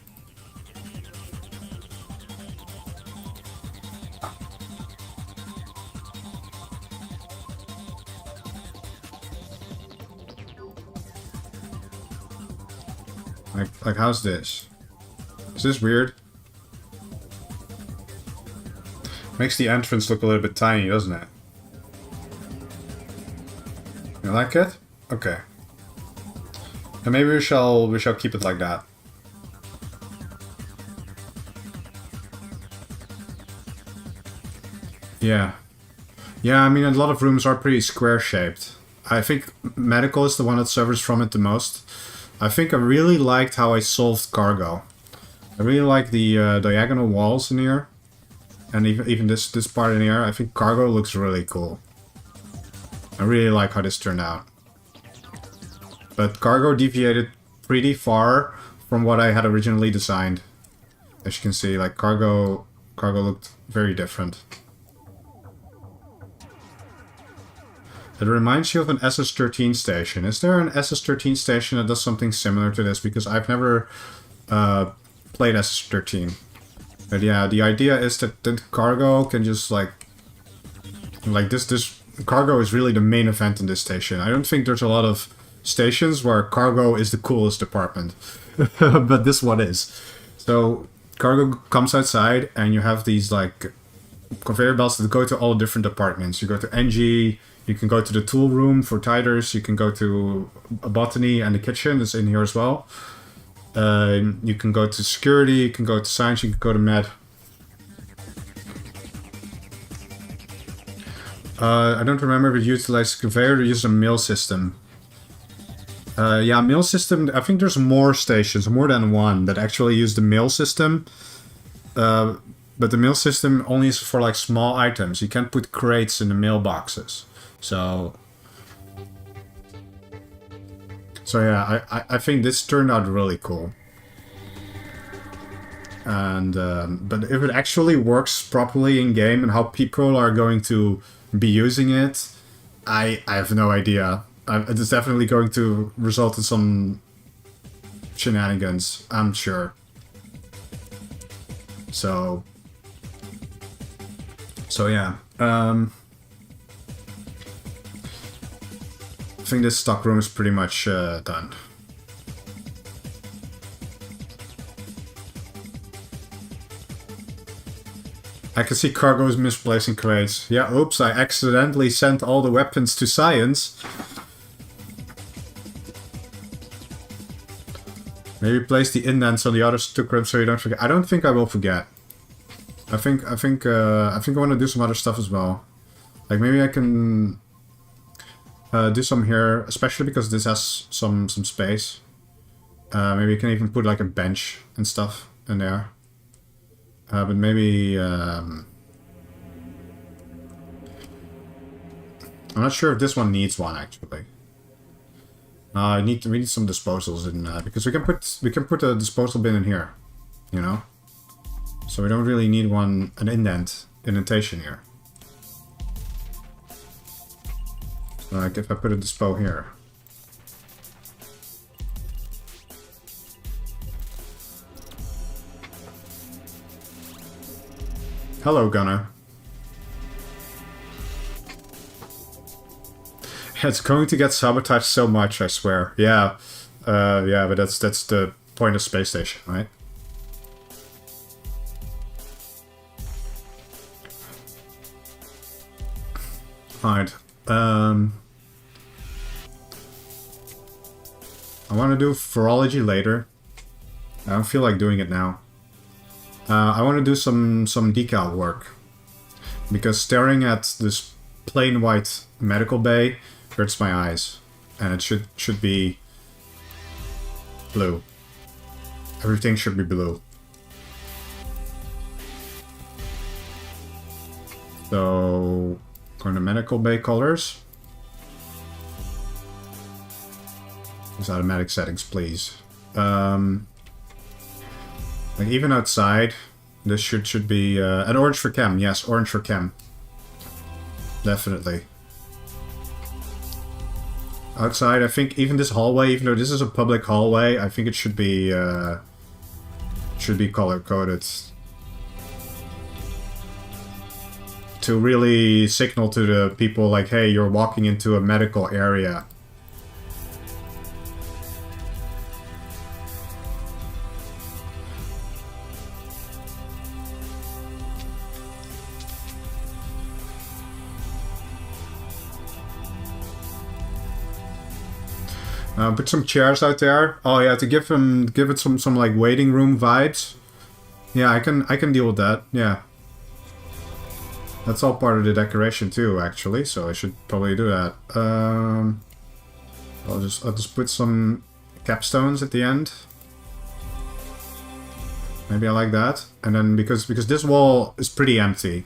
Speaker 1: Like how's this? Is this weird? Makes the entrance look a little bit tiny, doesn't it? You like it? Okay. And maybe we shall keep it like that. Yeah. Yeah, I mean, a lot of rooms are pretty square shaped. I think medical is the one that suffers from it the most. I think I really liked how I solved cargo. I really like the diagonal walls in here. And even this part in here. I think cargo looks really cool. I really like how this turned out. But cargo deviated pretty far from what I had originally designed. As you can see, like cargo looked very different. It reminds you of an SS14 station. Is there an SS14 station that does something similar to this? Because I've never played SS13. But yeah, the idea is that the cargo can just like this cargo is really the main event in this station. I don't think there's a lot of stations where cargo is the coolest department. But this one is. So cargo comes outside and you have these like conveyor belts that go to all different departments. You go to NG, you can go to the tool room for titers, you can go to botany and the kitchen is in here as well. You can go to security, you can go to science, you can go to med. I don't remember if it utilized the conveyor or used a mill system. Yeah, mill system, I think there's more stations, more than one, that actually use the mill system. But the mill system only is for like small items. You can't put crates in the mailboxes. So yeah, I think this turned out really cool. And but if it actually works properly in game and how people are going to be using it, I have no idea. It's definitely going to result in some shenanigans, I'm sure. So yeah. I think this stock room is pretty much done. I can see cargo's misplacing crates. Yeah, oops, I accidentally sent all the weapons to science. Maybe place the indents on the other stock room so you don't forget. I don't think I will forget. I think I want to do some other stuff as well. Like maybe I can do some here, especially because this has some space. Maybe you can even put like a bench and stuff in there. But maybe I'm not sure if this one needs one actually. We need some disposals in because we can put a disposal bin in here, you know. So we don't really need an indentation here. Like if I put a dispo here. Hello, Gunner. It's going to get sabotaged so much, I swear. Yeah. Yeah, but that's the point of space station, right? Alright. I want to do virology later. I don't feel like doing it now. I want to do some decal work. Because staring at this plain white medical bay hurts my eyes. And it should be blue. Everything should be blue. So, going to medical bay colors. Use automatic settings, please. Like even outside, this should be an orange for chem. Yes, orange for chem. Definitely. Outside, I think even this hallway, even though this is a public hallway, I think it should be color coded to really signal to the people like, hey, you're walking into a medical area. Put some chairs out there. Oh yeah, to give it some like waiting room vibes. Yeah, I can deal with that. Yeah, that's all part of the decoration too, actually. So I should probably do that. I'll just put some capstones at the end. Maybe I like that. And then because this wall is pretty empty,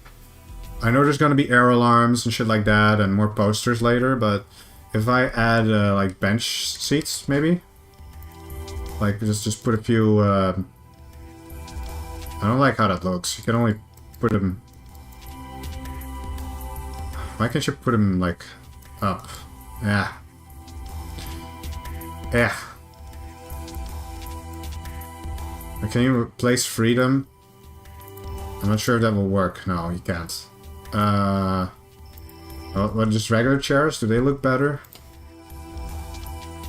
Speaker 1: I know there's gonna be air alarms and shit like that, and more posters later, but. If I add, like, bench seats, maybe? Like, just put a few, I don't like how that looks. You can only put them... Why can't you put them, like, up? Yeah. Yeah. Can you replace freedom? I'm not sure if that will work. No, you can't. Oh, what, just regular chairs? Do they look better?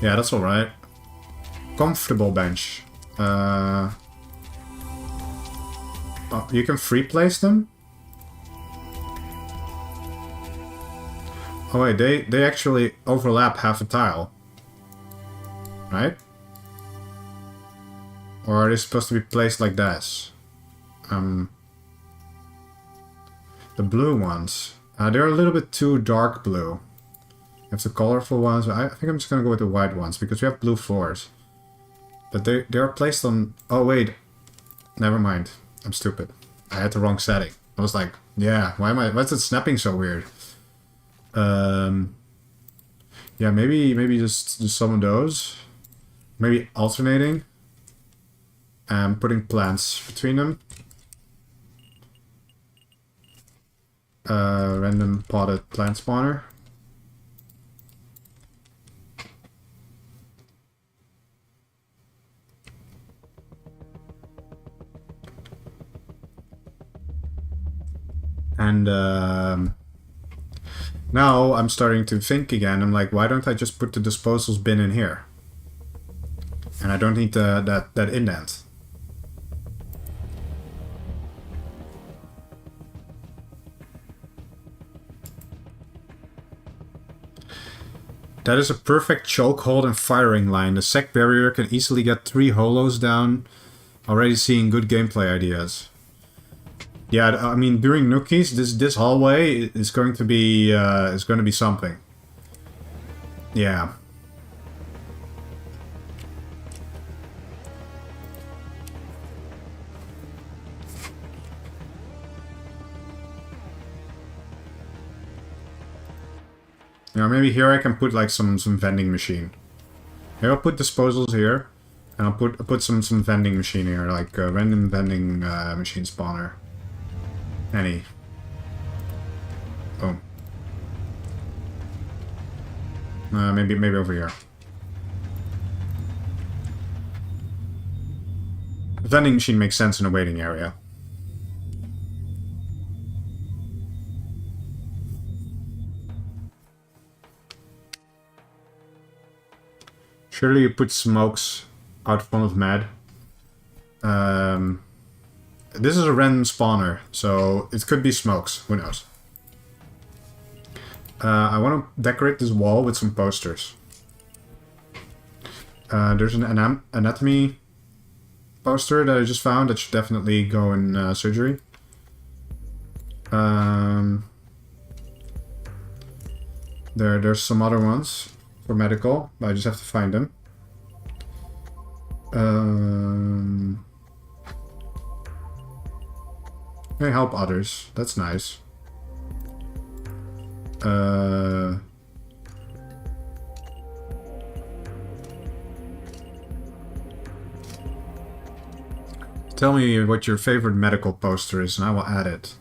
Speaker 1: Yeah, that's alright. Comfortable bench. Oh, you can free place them? Oh wait, they actually overlap half a tile. Right? Or are they supposed to be placed like this? The blue ones. They're a little bit too dark blue. You have the colorful ones. I think I'm just gonna go with the white ones because we have blue floors. But they are placed on... Oh wait, never mind. I'm stupid. I had the wrong setting. I was like, yeah, why is it snapping so weird? Yeah, maybe just some of those. Maybe alternating. And putting plants between them. Random potted plant spawner. And now I'm starting to think again. I'm like, why don't I just put the disposals bin in here? And I don't need that indent. That is a perfect chokehold and firing line. The sec barrier can easily get 3 holos down. Already seeing good gameplay ideas. Yeah, I mean during Nookies, this hallway is going to be something. Yeah. You know, maybe here I can put like some vending machine. Maybe I'll put disposals here, and I'll put some vending machine here, like a random vending machine spawner. Any. Boom. Maybe over here. The vending machine makes sense in a waiting area. Surely you put smokes out front of Mad. This is a random spawner, so it could be smokes. Who knows? I want to decorate this wall with some posters. There's an anatomy poster that I just found that should definitely go in surgery. There's some other ones for medical, but I just have to find them. Hey, help others. That's nice. Tell me what your favorite medical poster is and I will add it.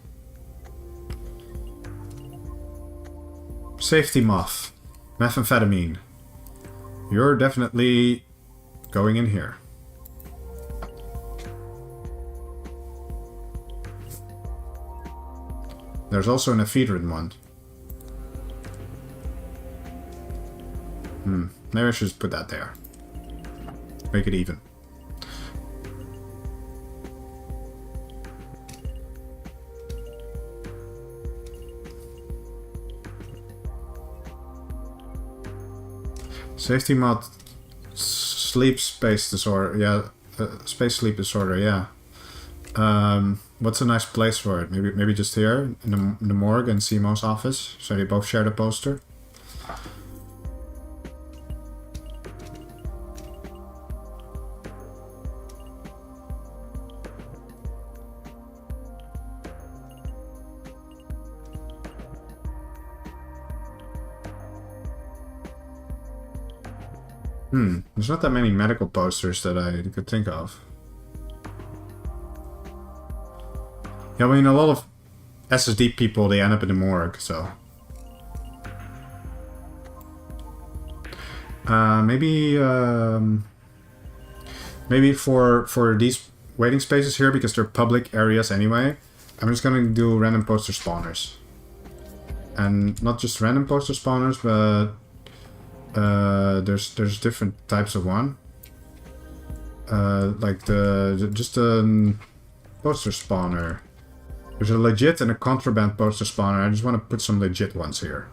Speaker 1: Safety moth. Methamphetamine. You're definitely going in here. There's also an ephedrine one. Maybe I should just put that there. Make it even. Safety mod sleep space disorder. Yeah, space sleep disorder. Yeah. What's a nice place for it? Maybe just here in the morgue and Simo's office, so they both share the poster. There's not that many medical posters that I could think of. Yeah, I mean, a lot of SSD people, they end up in the morgue, so... maybe for these waiting spaces here, because they're public areas anyway, I'm just gonna do random poster spawners. And not just random poster spawners, but... there's different types of one. Like just a poster spawner. There's a legit and a contraband poster spawner. I just want to put some legit ones here.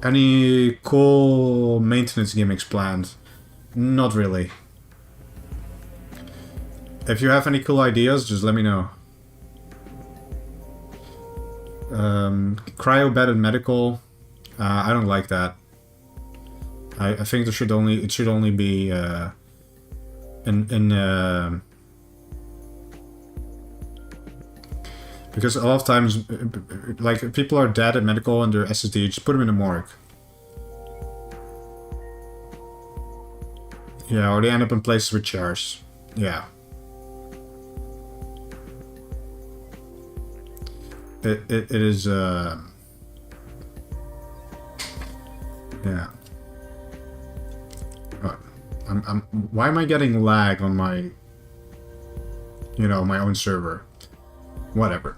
Speaker 1: Any cool maintenance gimmicks planned? Not really. If you have any cool ideas, just let me know. Cryo bed and medical. I don't like that. I think it should only be because a lot of times, like, if people are dead at medical and they're SSD, just put them in the morgue. Yeah, or they end up in places with chairs. Yeah. It is yeah. Why am I getting lag on my, my own server? Whatever.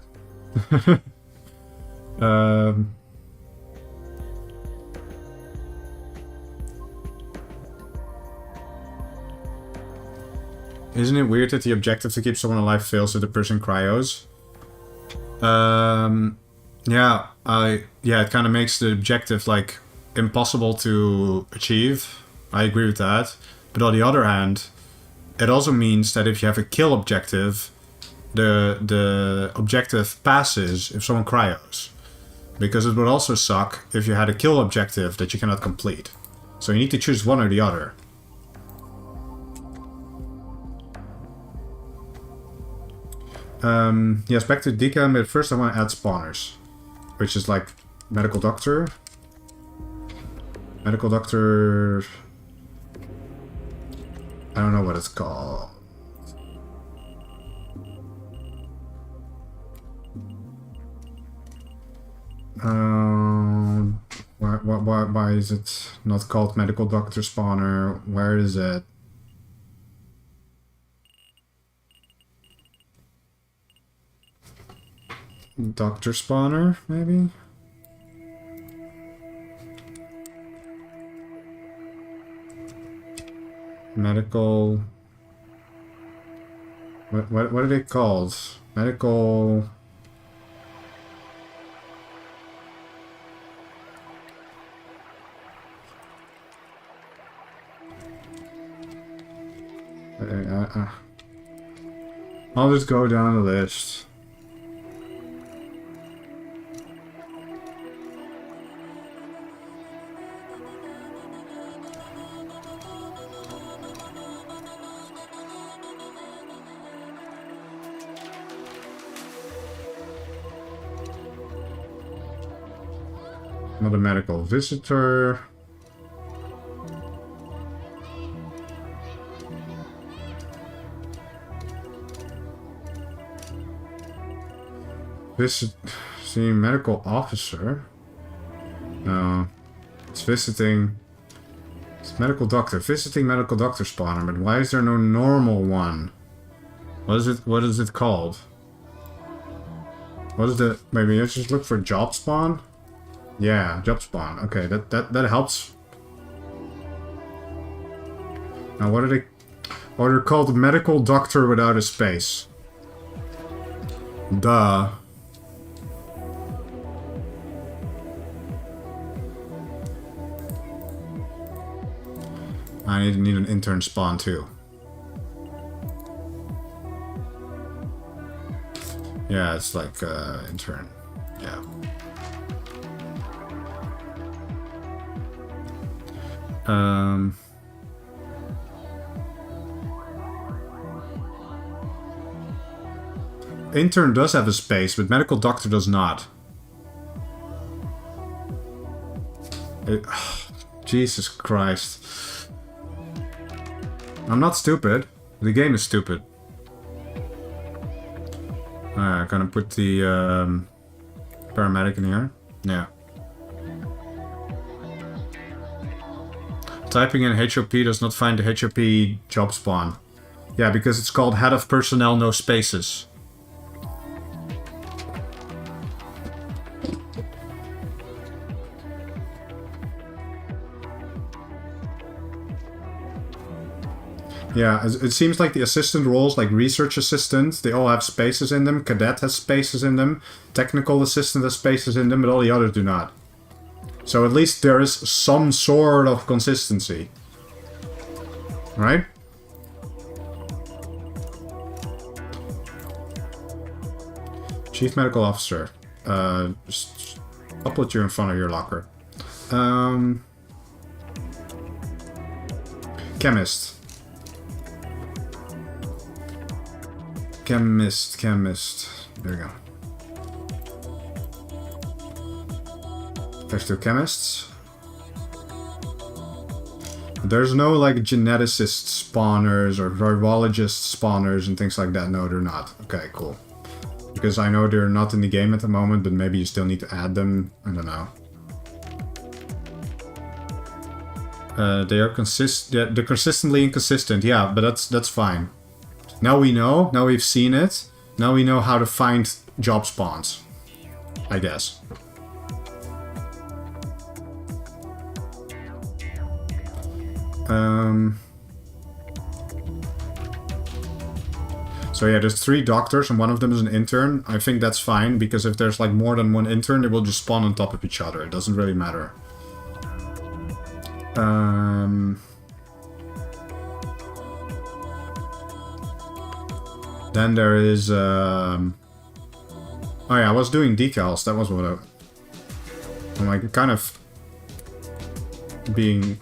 Speaker 1: Isn't it weird that the objective to keep someone alive fails if the person cryos? Yeah, it kind of makes the objective, like, impossible to achieve. I agree with that. But on the other hand, it also means that if you have a kill objective, the objective passes if someone cryos. Because it would also suck if you had a kill objective that you cannot complete. So you need to choose one or the other. Yes, back to decam, but first I want to add spawners. Which is like medical doctor. Medical doctor... I don't know what it's called. Why is it not called medical doctor spawner? Where is it? Doctor spawner, maybe? Medical... What are they called? Medical... I'll just go down the list. Another medical visitor. See, medical officer. No, it's visiting. It's medical doctor. Visiting medical doctor spawner. But why is there no normal one? What is it? What is it called? What is the? Maybe let's just look for job spawn. Yeah, job spawn. Okay, that helps. Now, what are they? Oh, they're called medical doctor without a space. Duh. I need an intern spawn too. Yeah, it's like intern. Yeah. Intern does have a space, but medical doctor does not. Jesus Christ. I'm not stupid. The game is stupid. Alright, I'm gonna put the paramedic in here. Yeah. Typing in HOP does not find the HOP job spawn. Yeah, because it's called head of personnel, no spaces. Yeah, it seems like the assistant roles, like research assistant, they all have spaces in them. Cadet has spaces in them. Technical assistant has spaces in them, but all the others do not. So at least there is some sort of consistency. Right? Chief Medical Officer. Just, I'll put you in front of your locker. Chemist. Chemist. There we go. There's two chemists. There's no like geneticist spawners or virologist spawners and things like that. No, they're not. Okay, cool. Because I know they're not in the game at the moment, but maybe you still need to add them. I don't know. They are yeah, they're consistently inconsistent. Yeah, but that's fine. Now we know. Now we've seen it. Now we know how to find job spawns. I guess. So yeah, there's 3 doctors and one of them is an intern. I think that's fine, because if there's like more than one intern, they will just spawn on top of each other. It doesn't really matter. Then there is... Oh yeah, I was doing decals. That was what I'm like kind of being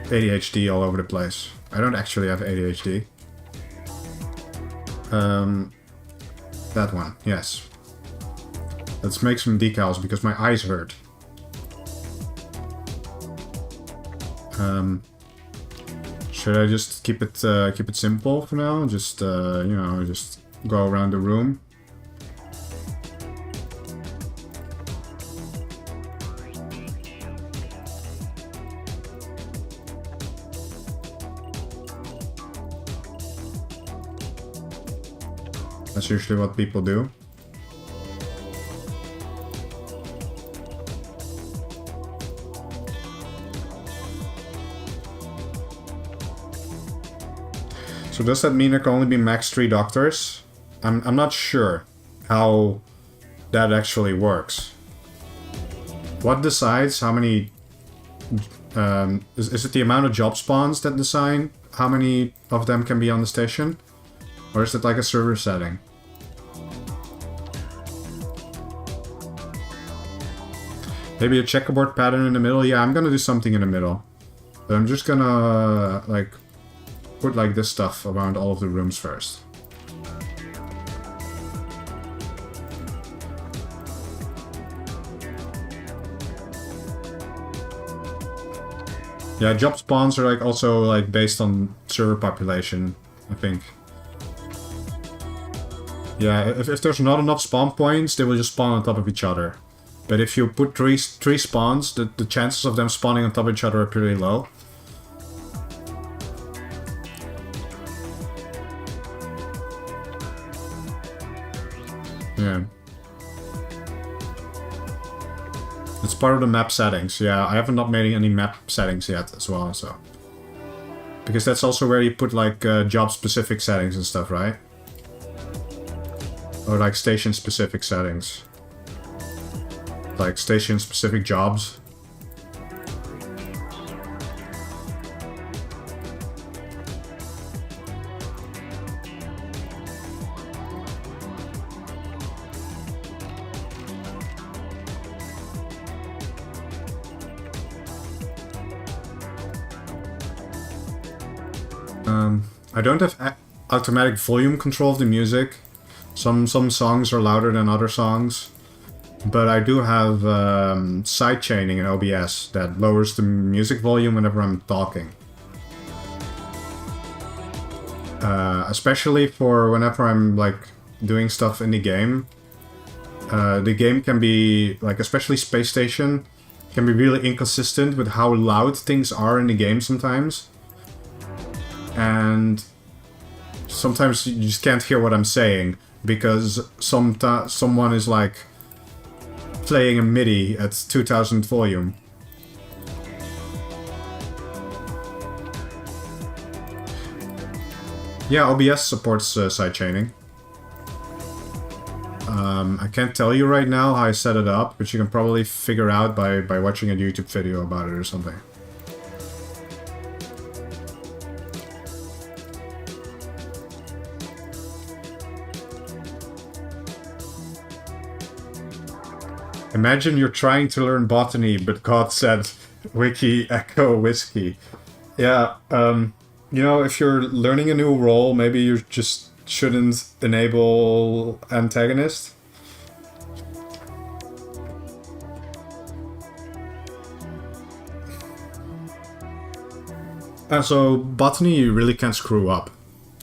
Speaker 1: ADHD all over the place. I don't actually have ADHD. That one, yes. Let's make some decals because my eyes hurt. Should I just keep it simple for now? Just you know, just go around the room. That's usually what people do. So does that mean there can only be max 3 doctors? I'm not sure how that actually works. What decides how many... is it the amount of job spawns that decide how many of them can be on the station? Or is it like a server setting? Maybe a checkerboard pattern in the middle? Yeah, I'm gonna do something in the middle. But I'm just gonna, like, put like this stuff around all of the rooms first. Yeah, job spawns are like also like based on server population, I think. Yeah, if there's not enough spawn points, they will just spawn on top of each other. But if you put three spawns, the chances of them spawning on top of each other are pretty low. Yeah. It's part of the map settings. Yeah, I haven't not made any map settings yet as well, so. Because that's also where you put like job specific settings and stuff, right? Or like station specific settings. Like station specific jobs. I don't have automatic volume control of the music. Some songs are louder than other songs. But I do have side chaining in OBS that lowers the music volume whenever I'm talking. Especially for whenever I'm like doing stuff in the game. The game can be, like especially Space Station, can be really inconsistent with how loud things are in the game sometimes. And sometimes you just can't hear what I'm saying because someone is like playing a MIDI at 2000 volume. Yeah, OBS supports sidechaining. I can't tell you right now how I set it up, but you can probably figure out by watching a YouTube video about it or something. Imagine you're trying to learn botany, but God said, Wiki Echo Whiskey. Yeah, you know, if you're learning a new role, maybe you just shouldn't enable antagonist. And so, botany you really can't screw up.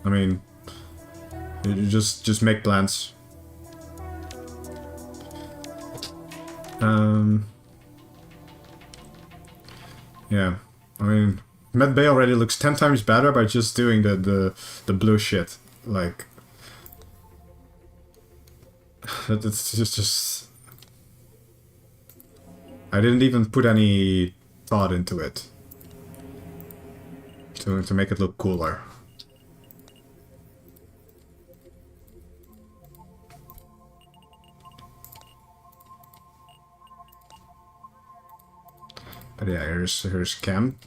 Speaker 1: I mean, you just make plans. Yeah, I mean, Med Bay already looks 10 times better by just doing the blue shit. Like, it's just... I didn't even put any thought into it to make it look cooler. But yeah, here's chem.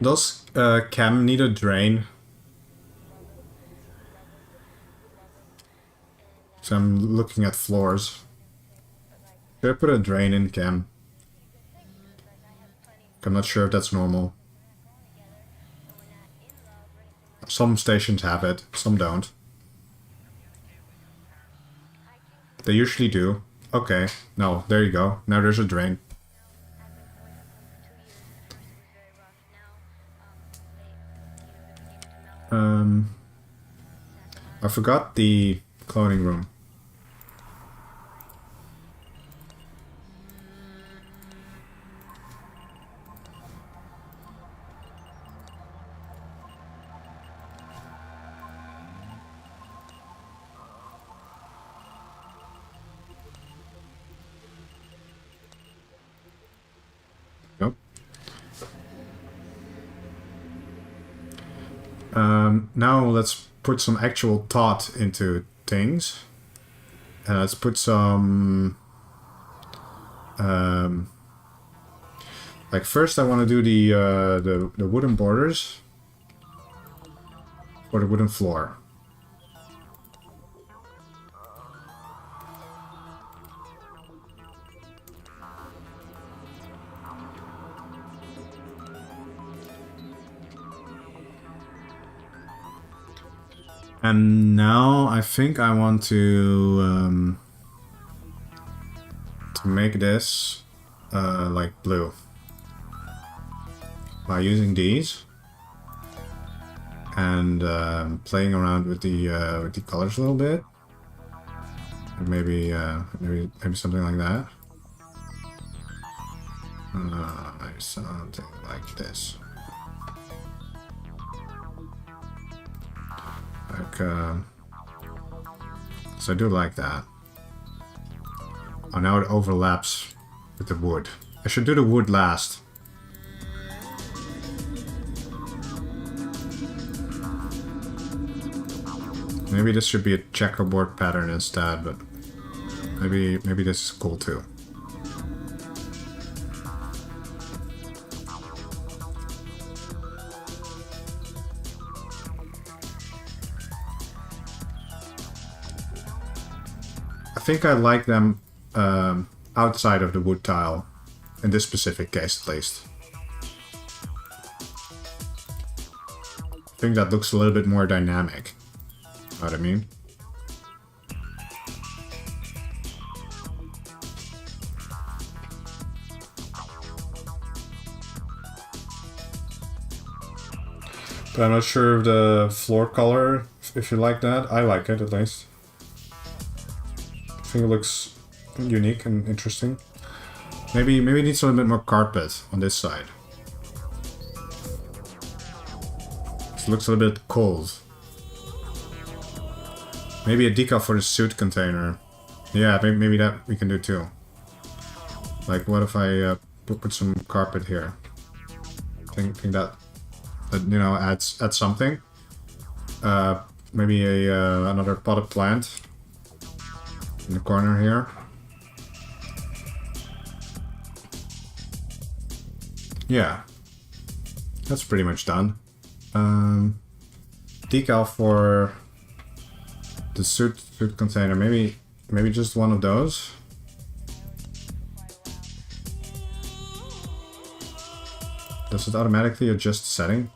Speaker 1: Does chem need a drain? So I'm looking at floors. Should I put a drain in chem? I'm not sure if that's normal. Some stations have it, some don't. They usually do. Okay, no, there you go. Now there's a drain. I forgot the cloning room. Now let's put some actual thought into things. And let's put some... like first I want to do the wooden borders for the wooden floor. And now I think I want to make this like blue by using these and playing around with the colors a little bit. Maybe something like that. Something like this. Like, so I do like that. Oh, now it overlaps with the wood. I should do the wood last. Maybe this should be a checkerboard pattern instead, but maybe this is cool too. I think I like them outside of the wood tile, in this specific case at least. I think that looks a little bit more dynamic. Know what I mean? But I'm not sure of the floor color, if you like that. I like it at least. I think it looks unique and interesting. Maybe it needs a little bit more carpet on this side. It looks a little bit cold. Maybe a decal for the suit container. Yeah, maybe that we can do too. Like, what if I put some carpet here? Think that you know, adds something. Maybe another potted plant in the corner here. Yeah, that's pretty much done. Decal for the suit container. Maybe just one of those. Does it automatically adjust the setting?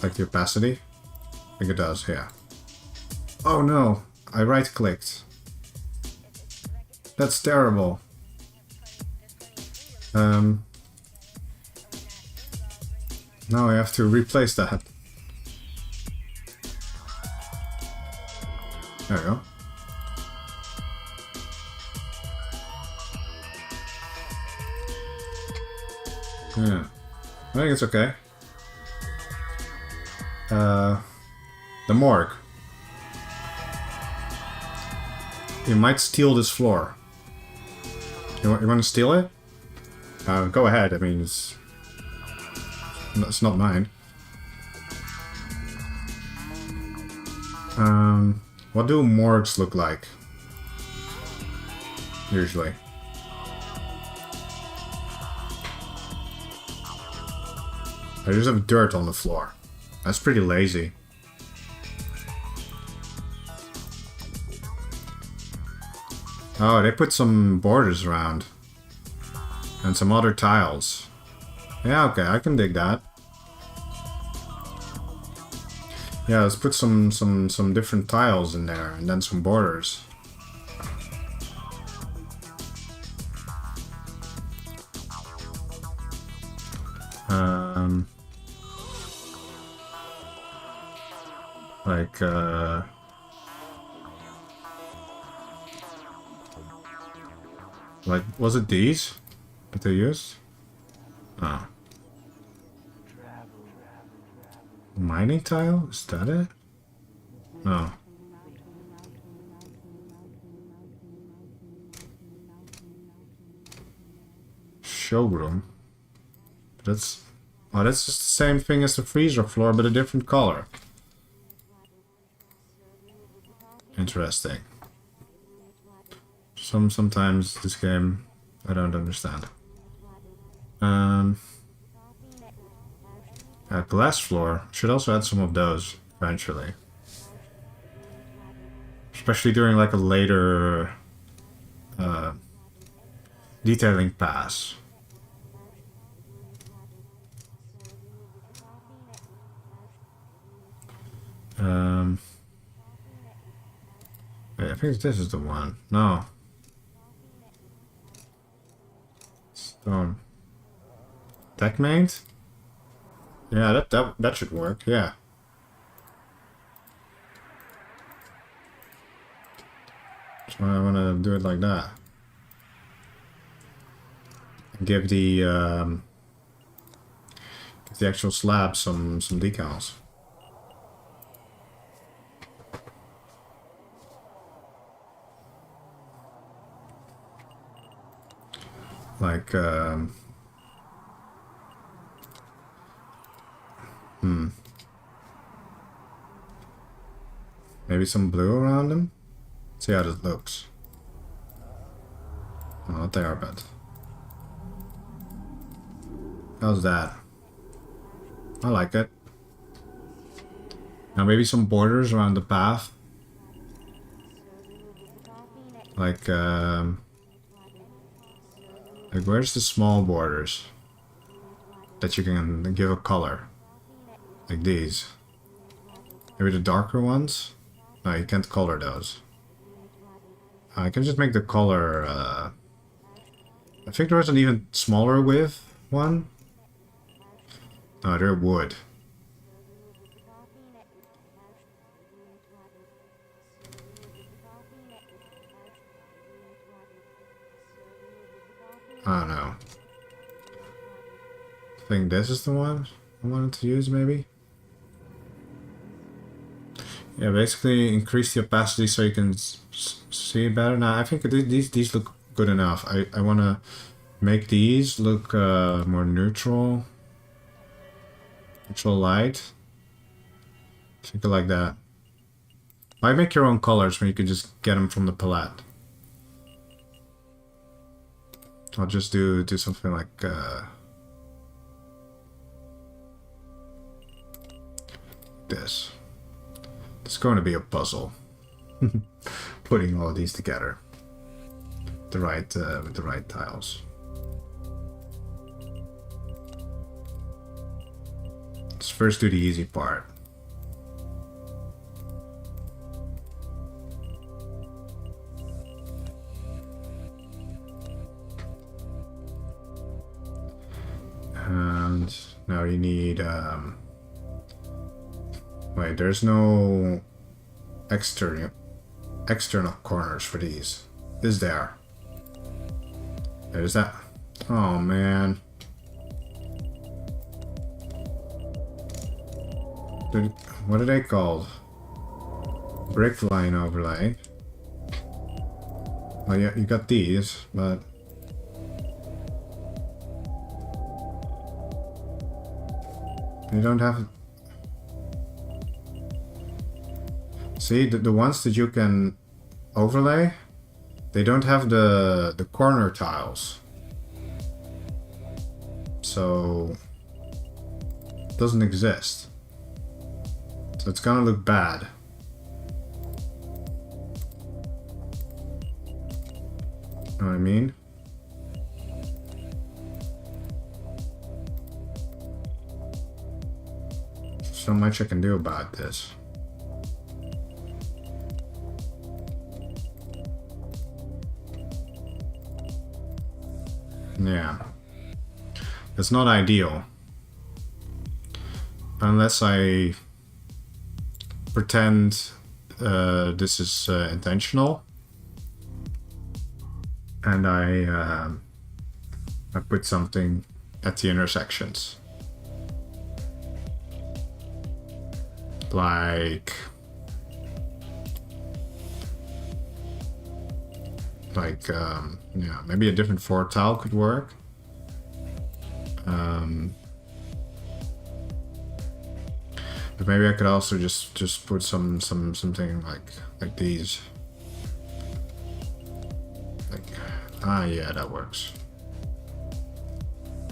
Speaker 1: Like the opacity? I think it does, yeah. Oh no, I right-clicked. That's terrible. Now I have to replace that. There we go. Yeah, I think it's okay. The morgue. You might steal this floor. You want to steal it? Go ahead. I mean, it's not mine. What do morgues look like? Usually. I just have dirt on the floor. That's pretty lazy. Oh, they put some borders around. And some other tiles. Yeah, okay, I can dig that. Yeah, let's put some different tiles in there, and then some borders. Like, was it these that they used? Oh. Mining tile? Is that it? No. Showroom? That's Oh, that's just the same thing as the freezer floor, but a different color. Interesting. Sometimes this game I don't understand. Glass floor. Should also add some of those eventually. Especially during like a later detailing pass. Wait, I think this is the one. No. Stone. Deckmate? Yeah, that should work, yeah. So I wanna do it like that. Give the actual slab some decals. Like maybe some blue around them. See how this looks. Oh, not there, but how's that? I like it. Now maybe some borders around the path. Like where's the small borders that you can give a color? Like these. Maybe the darker ones? No, you can't color those. I can just make the color, I think there was an even smaller width one. No, they're wood. I don't know. I think this is the one I wanted to use, maybe? Yeah, basically increase the opacity so you can see it better. Now, I think these look good enough. I want to make these look more neutral. Neutral light. Think like that. Why make your own colors when you can just get them from the palette? I'll just do something like this. It's going to be a puzzle. Putting all of these together. With the right tiles. Let's first do the easy part. And now you need wait, there's no external corners for these, is there? There's that. Oh man. What are they called? Brick line overlay. Well, yeah, you got these, but you don't have. See, the ones that you can overlay, they don't have the corner tiles. So it doesn't exist. So it's gonna look bad. Know what I mean? So much I can do about this. Yeah. It's not ideal. Unless I pretend this is intentional. And I put something at the intersections. Like yeah, maybe a different floor tile could work. But maybe I could also just put something like these. Like, yeah, that works.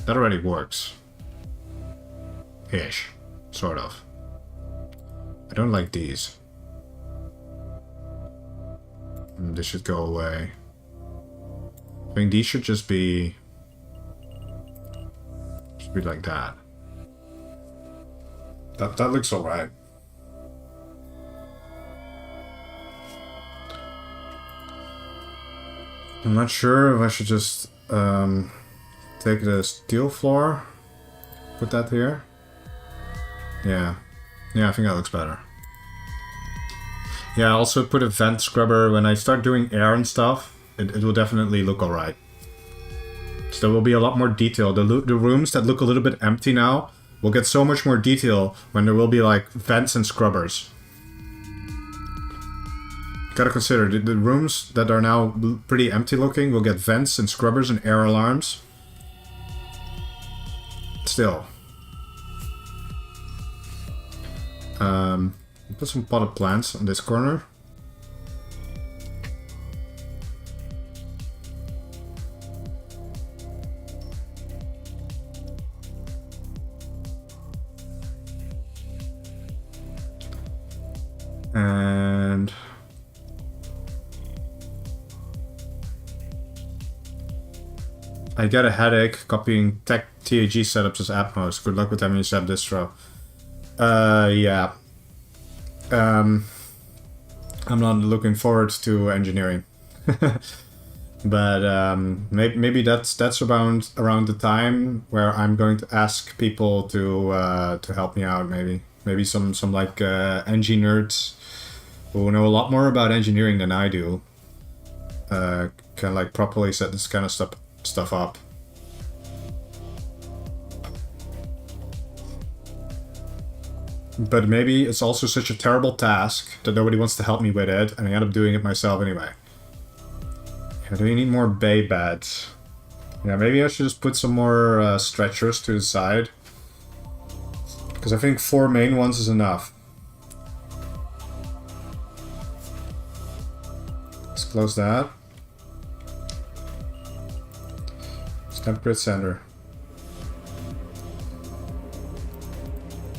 Speaker 1: That already works. Ish, sort of. I don't like these. This should go away. I think these should just be like that. That looks alright. I'm not sure if I should just take the steel floor, put that here. Yeah, I think that looks better. Yeah, also put a vent scrubber. When I start doing air and stuff, it will definitely look alright. So there will be a lot more detail. The rooms that look a little bit empty now will get so much more detail when there will be like vents and scrubbers. Gotta consider, the rooms that are now pretty empty looking will get vents and scrubbers and air alarms. Still. Put some potted plants on this corner. And I get a headache copying tech TAG setups as Atmos. Good luck with them when you set distro. Yeah. I'm not looking forward to engineering. But maybe that's around the time where I'm going to ask people to help me out. Maybe some like engie nerds who know a lot more about engineering than I do. Can like properly set this kind of stuff up. But maybe it's also such a terrible task that nobody wants to help me with it, and I end up doing it myself anyway. Yeah, do we need more bay beds? Yeah, maybe I should just put some more stretchers to the side. Because I think 4 main ones is enough. Let's close that. Stamp grid center.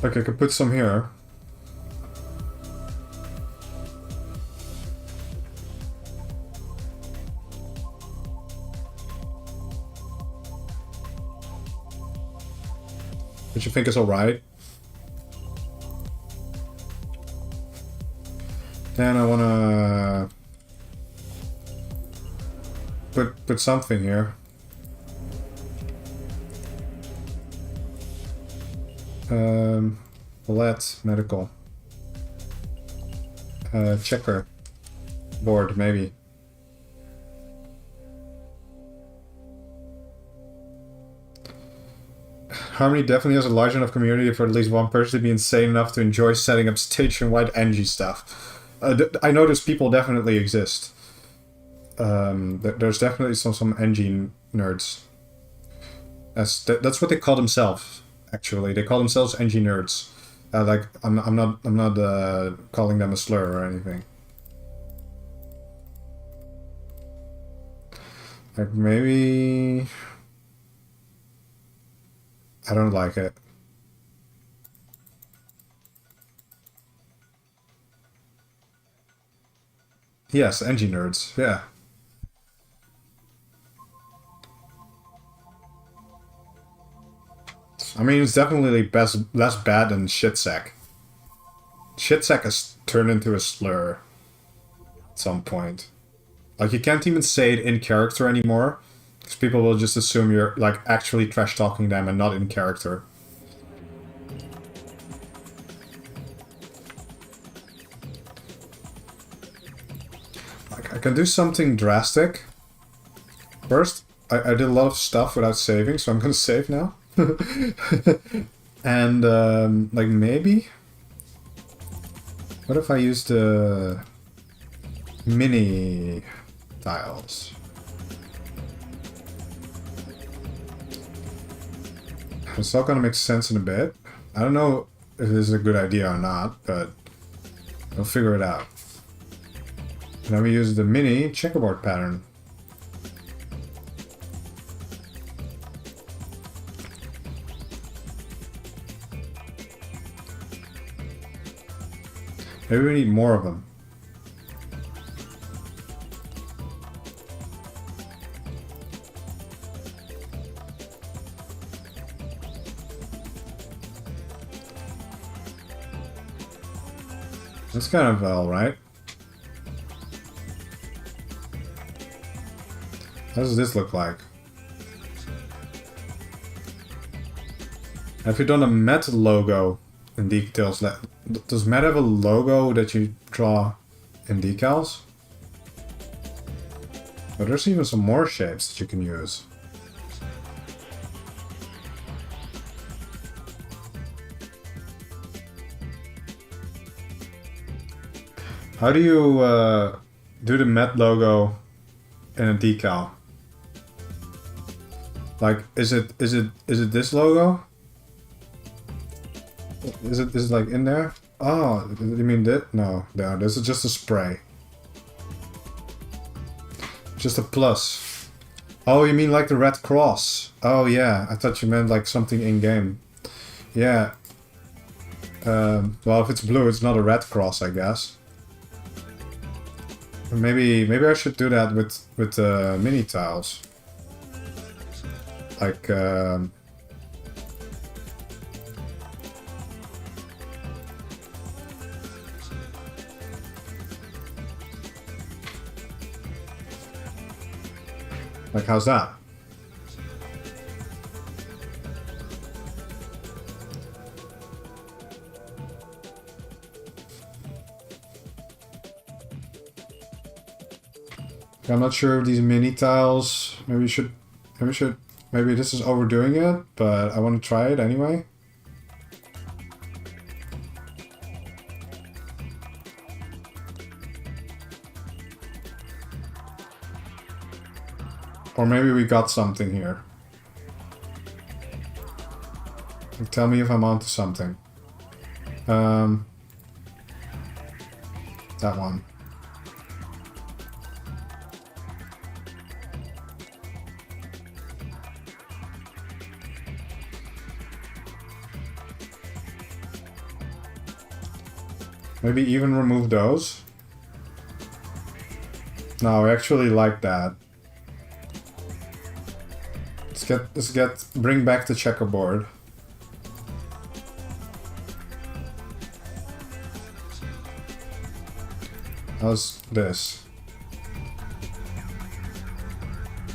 Speaker 1: Okay, I could put some here. Which you think is alright. Then I wanna put something here. Let's medical. Checker board, maybe. Harmony definitely has a large enough community for at least one person to be insane enough to enjoy setting up station-wide NG stuff. I know those people definitely exist. There's definitely some NG nerds. That's what they call themselves. Actually, they call themselves NG nerds. Like I'm not calling them a slur or anything. Like maybe I don't like it. Yes, NG nerds. Yeah. I mean, it's definitely less bad than shitsack. Shitsack has turned into a slur at some point. Like, you can't even say it in character anymore, because people will just assume you're, like, actually trash-talking them and not in character. Like, I can do something drastic. First, I did a lot of stuff without saving, so I'm gonna save now. And like maybe what if I use the mini tiles? It's all gonna make sense in a bit. I don't know this is a good idea or not, but we'll figure it out. And then we use the mini checkerboard pattern. Maybe we need more of them. That's kind of alright. How does this look like? Have you done a Met logo in details? Does Met have a logo that you draw in decals? Oh, there's even some more shapes that you can use. How do you do the Met logo in a decal? Like, is it this logo? Is it like in there? Oh, you mean that? No, this is just a spray. Just a plus. Oh, you mean like the red cross? Oh yeah, I thought you meant like something in game. Yeah. Well, if it's blue, it's not a red cross, I guess. Maybe I should do that with mini tiles. Like how's that? I'm not sure if these mini tiles, maybe this is overdoing it, but I want to try it anyway. Or maybe we got something here. Tell me if I'm onto something. That one. Maybe even remove those. No, I actually like that. Bring back the checkerboard. How's this?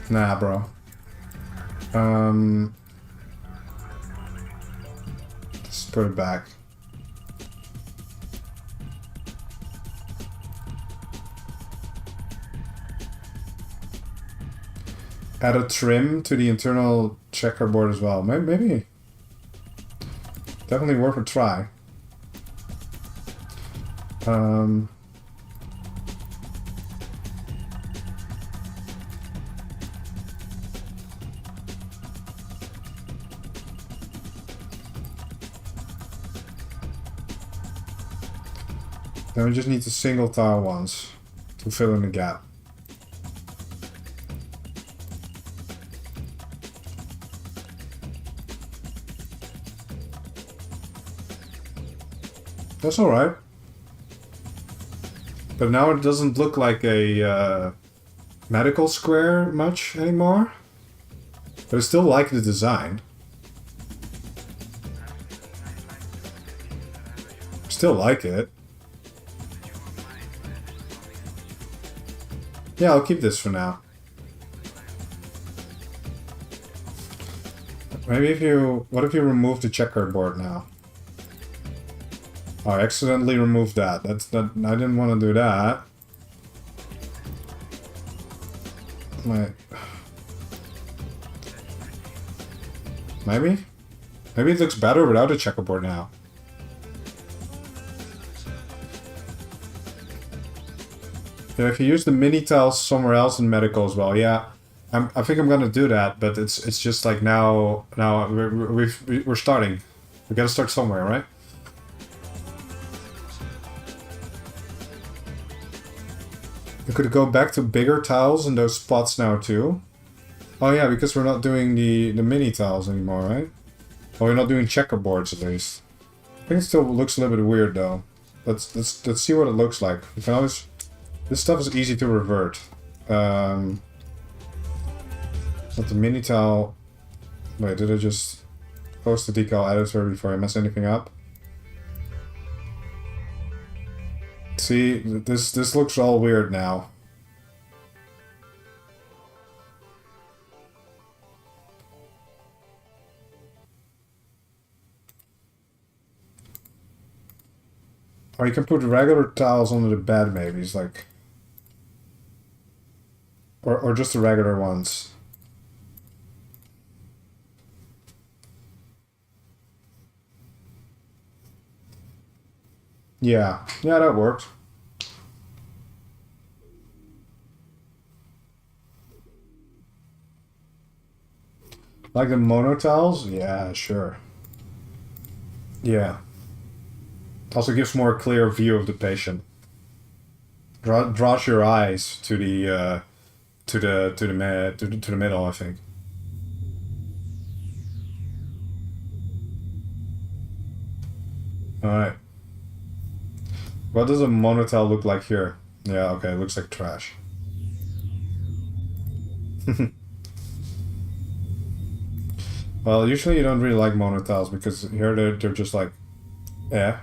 Speaker 1: Nah, bro. Let's put it back. Add a trim to the internal checkerboard as well. Maybe. Definitely worth a try. Then we just need the single tile ones to fill in the gap. That's alright. But now it doesn't look like a medical square much anymore. But I still like the design. Still like it. Yeah, I'll keep this for now. Maybe what if you remove the checkerboard now? Oh, I accidentally removed that. I didn't want to do that. Maybe it looks better without a checkerboard now. Yeah, if you use the mini tiles somewhere else in medical as well, yeah, I think I'm gonna do that. But it's just like now we're starting. We gotta start somewhere, right? We could go back to bigger tiles in those spots now too. Oh yeah, because we're not doing the mini tiles anymore, right? Or we're not doing checkerboards at least. I think it still looks a little bit weird though. Let's see what it looks like. You can always, this stuff is easy to revert. But the mini tile. Wait, did I just close the decal editor before I mess anything up? See, this looks all weird now. Or you can put regular tiles under the bed, maybe. It's like, or just the regular ones. Yeah, that worked. Like the mono tiles? Yeah, sure. Yeah. Also gives more clear view of the patient. Draws your eyes to the middle, I think. All right. What does a monotile look like here? Yeah, okay, it looks like trash. Well, usually you don't really like monotiles because here they're just like, yeah.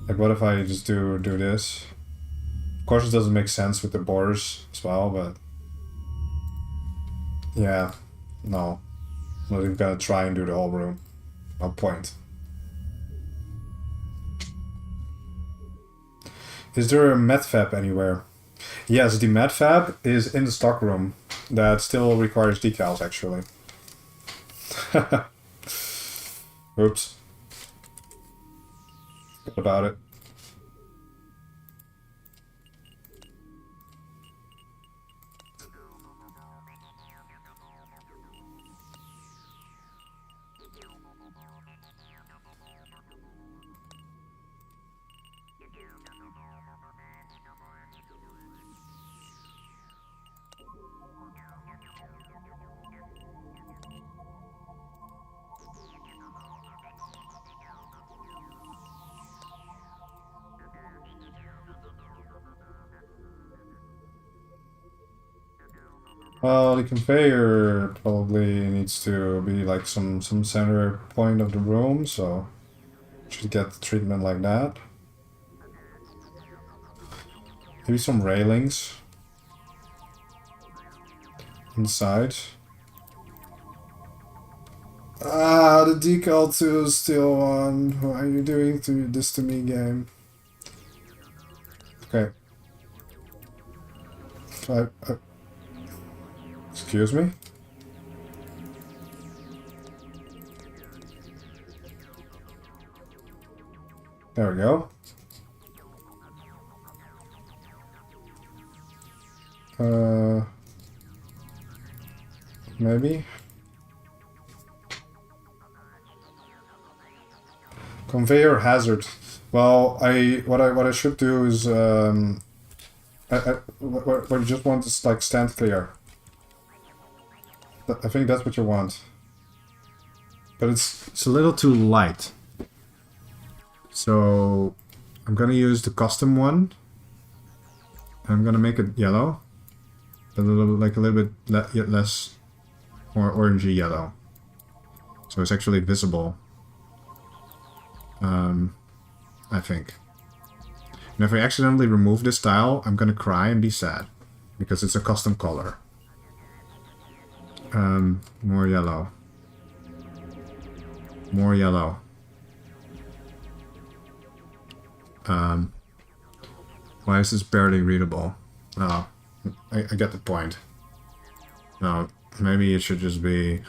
Speaker 1: Like, what if I just do this? Of course, it doesn't make sense with the borders as well, but yeah, no. I'm not even gonna try and do the whole room. No point. Is there a medfab anywhere? Yes, the medfab is in the stockroom. That still requires decals, actually. Oops. What about it? Well, the conveyor probably needs to be like some center point of the room, so should get the treatment like that. Maybe some railings inside. Ah, the decal 2 is still on. Why are you doing this to me, game? Okay. Excuse me? There we go. Maybe? Conveyor hazard. Well, what I should do is what you just want is like stand clear. I think that's what you want. But it's a little too light. So I'm gonna use the custom one. I'm gonna make it yellow. A little bit less more orangey yellow. So it's actually visible. I think. And if I accidentally remove this tile, I'm gonna cry and be sad. Because it's a custom color. More yellow. More yellow. Why is this barely readable? Oh, I get the point. No, maybe it should just be...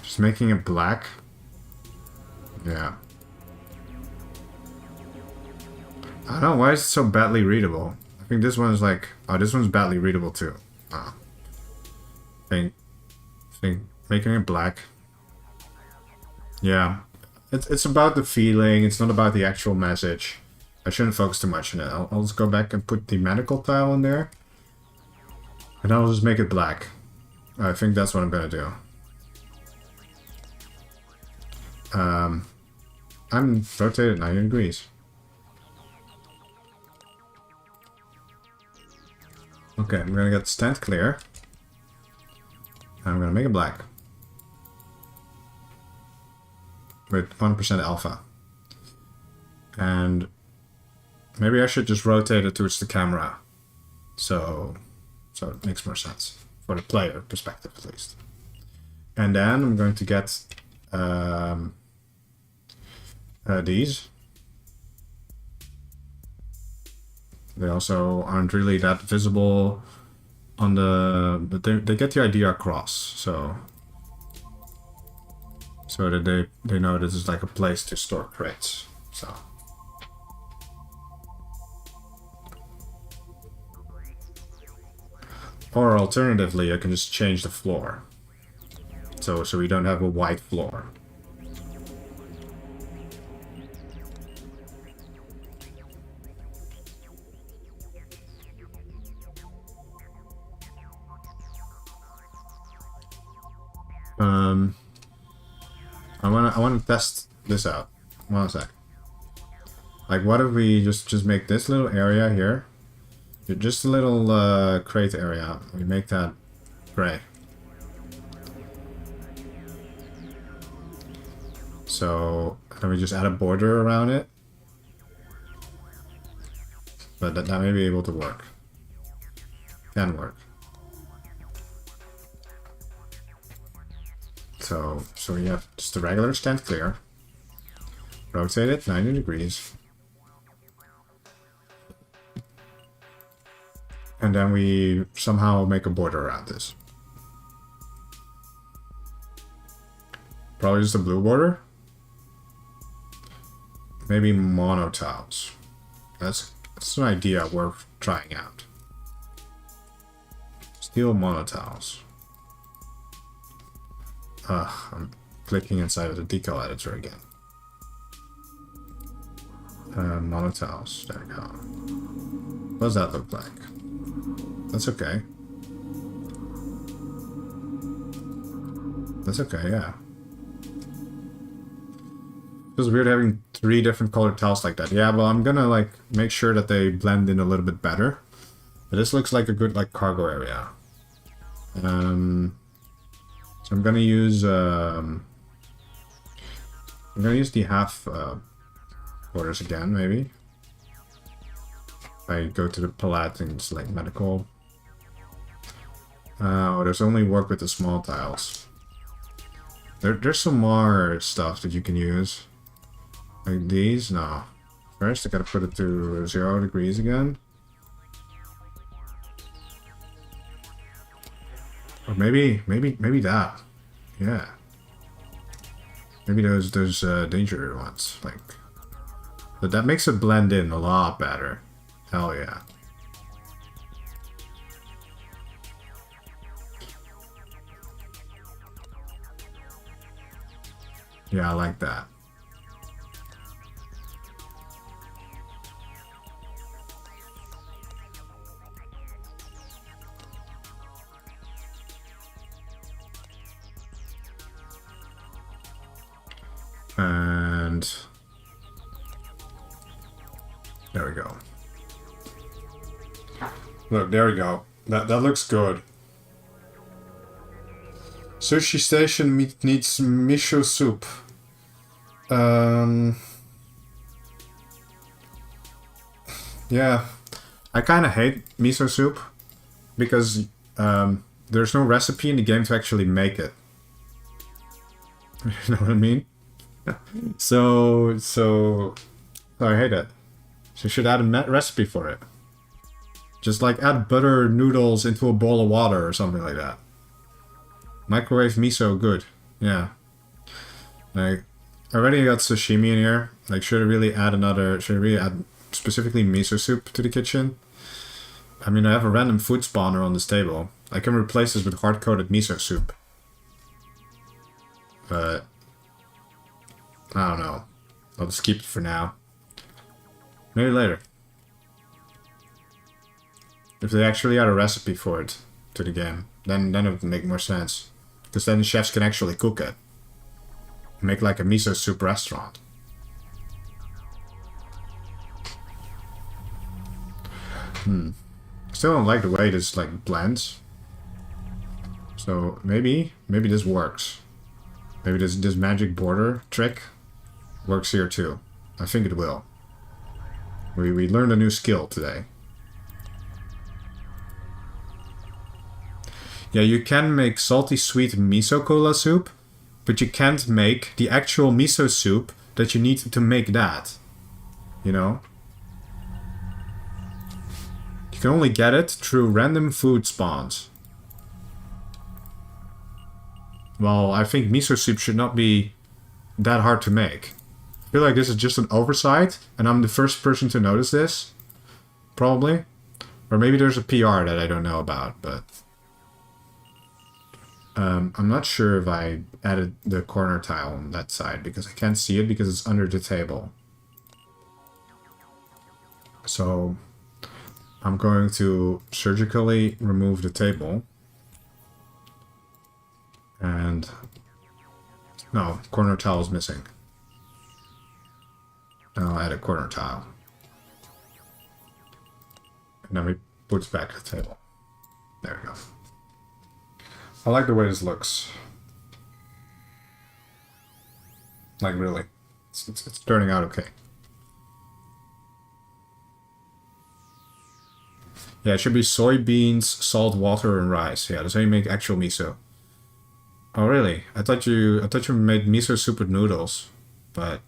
Speaker 1: Just making it black? Yeah. I don't know, why is it so badly readable? I think this one is like... Oh, this one's badly readable too. Oh. Think making it black. Yeah. It's about the feeling, it's not about the actual message. I shouldn't focus too much on it. I'll just go back and put the medical tile in there. And I'll just make it black. I think that's what I'm gonna do. I'm rotated 90 degrees. Okay, I'm gonna get the stand clear. I'm gonna make it black. With 1% alpha. And maybe I should just rotate it towards the camera. So it makes more sense. For the player perspective, at least. And then I'm going to get these. They also aren't really that visible on the... But they get the idea across, so that they know this is like a place to store crates. So... Or alternatively, I can just change the floor. So we don't have a white floor. I wanna test this out. One sec. Like, what if we just make this little area here? Just a little crate area. We make that gray. So then we just add a border around it. But that may be able to work. Can work. So we have just a regular stand clear. Rotate it 90 degrees. And then we somehow make a border around this. Probably just a blue border. Maybe mono tiles. That's an idea worth trying out. Steel mono tiles. I'm clicking inside of the decal editor again. Mono tiles. There we go. What does that look like? That's okay. That's okay, yeah. Feels weird having 3 different colored tiles like that. Yeah, well, I'm gonna like make sure that they blend in a little bit better. But this looks like a good like cargo area. So I'm gonna use the half borders again, maybe. I go to the palette and select medical. There's only work with the small tiles. There's some more stuff that you can use. Like these? No. First I gotta put it to 0 degrees again. Or maybe that. Yeah. Maybe those danger ones. Like, but that makes it blend in a lot better. Hell yeah. Yeah, I like that. And there we go. Look, there we go. That looks good. Sushi station needs miso soup. Yeah, I kind of hate miso soup because there's no recipe in the game to actually make it. You know what I mean? So I hate it. So you should add a recipe for it. Just like add butter noodles into a bowl of water or something like that. Microwave miso, good. Yeah. Like, I already got sashimi in here. Like, should I really add specifically miso soup to the kitchen? I mean, I have a random food spawner on this table. I can replace this with hard-coated miso soup. But I don't know. I'll just keep it for now. Maybe later. If they actually add a recipe for it to the game, then it would make more sense. Because then the chefs can actually cook it. Make like a miso soup restaurant. Still don't like the way this like blends. So maybe this works. Maybe this magic border trick works here too. I think it will. We learned a new skill today. Yeah, you can make salty sweet miso cola soup, but you can't make the actual miso soup that you need to make that. You know? You can only get it through random food spawns. Well, I think miso soup should not be that hard to make. I feel like this is just an oversight, and I'm the first person to notice this. Probably. Or maybe there's a PR that I don't know about, but... I'm not sure if I added the corner tile on that side, because I can't see it because it's under the table. So, I'm going to surgically remove the table. And... no, corner tile is missing. And I'll add a corner tile. And then we put back the table. There we go. I like the way this looks. Like, really. It's turning out okay. Yeah, it should be soybeans, salt, water, and rice. Yeah, that's how you make actual miso. Oh, really? I thought you made miso soup with noodles. But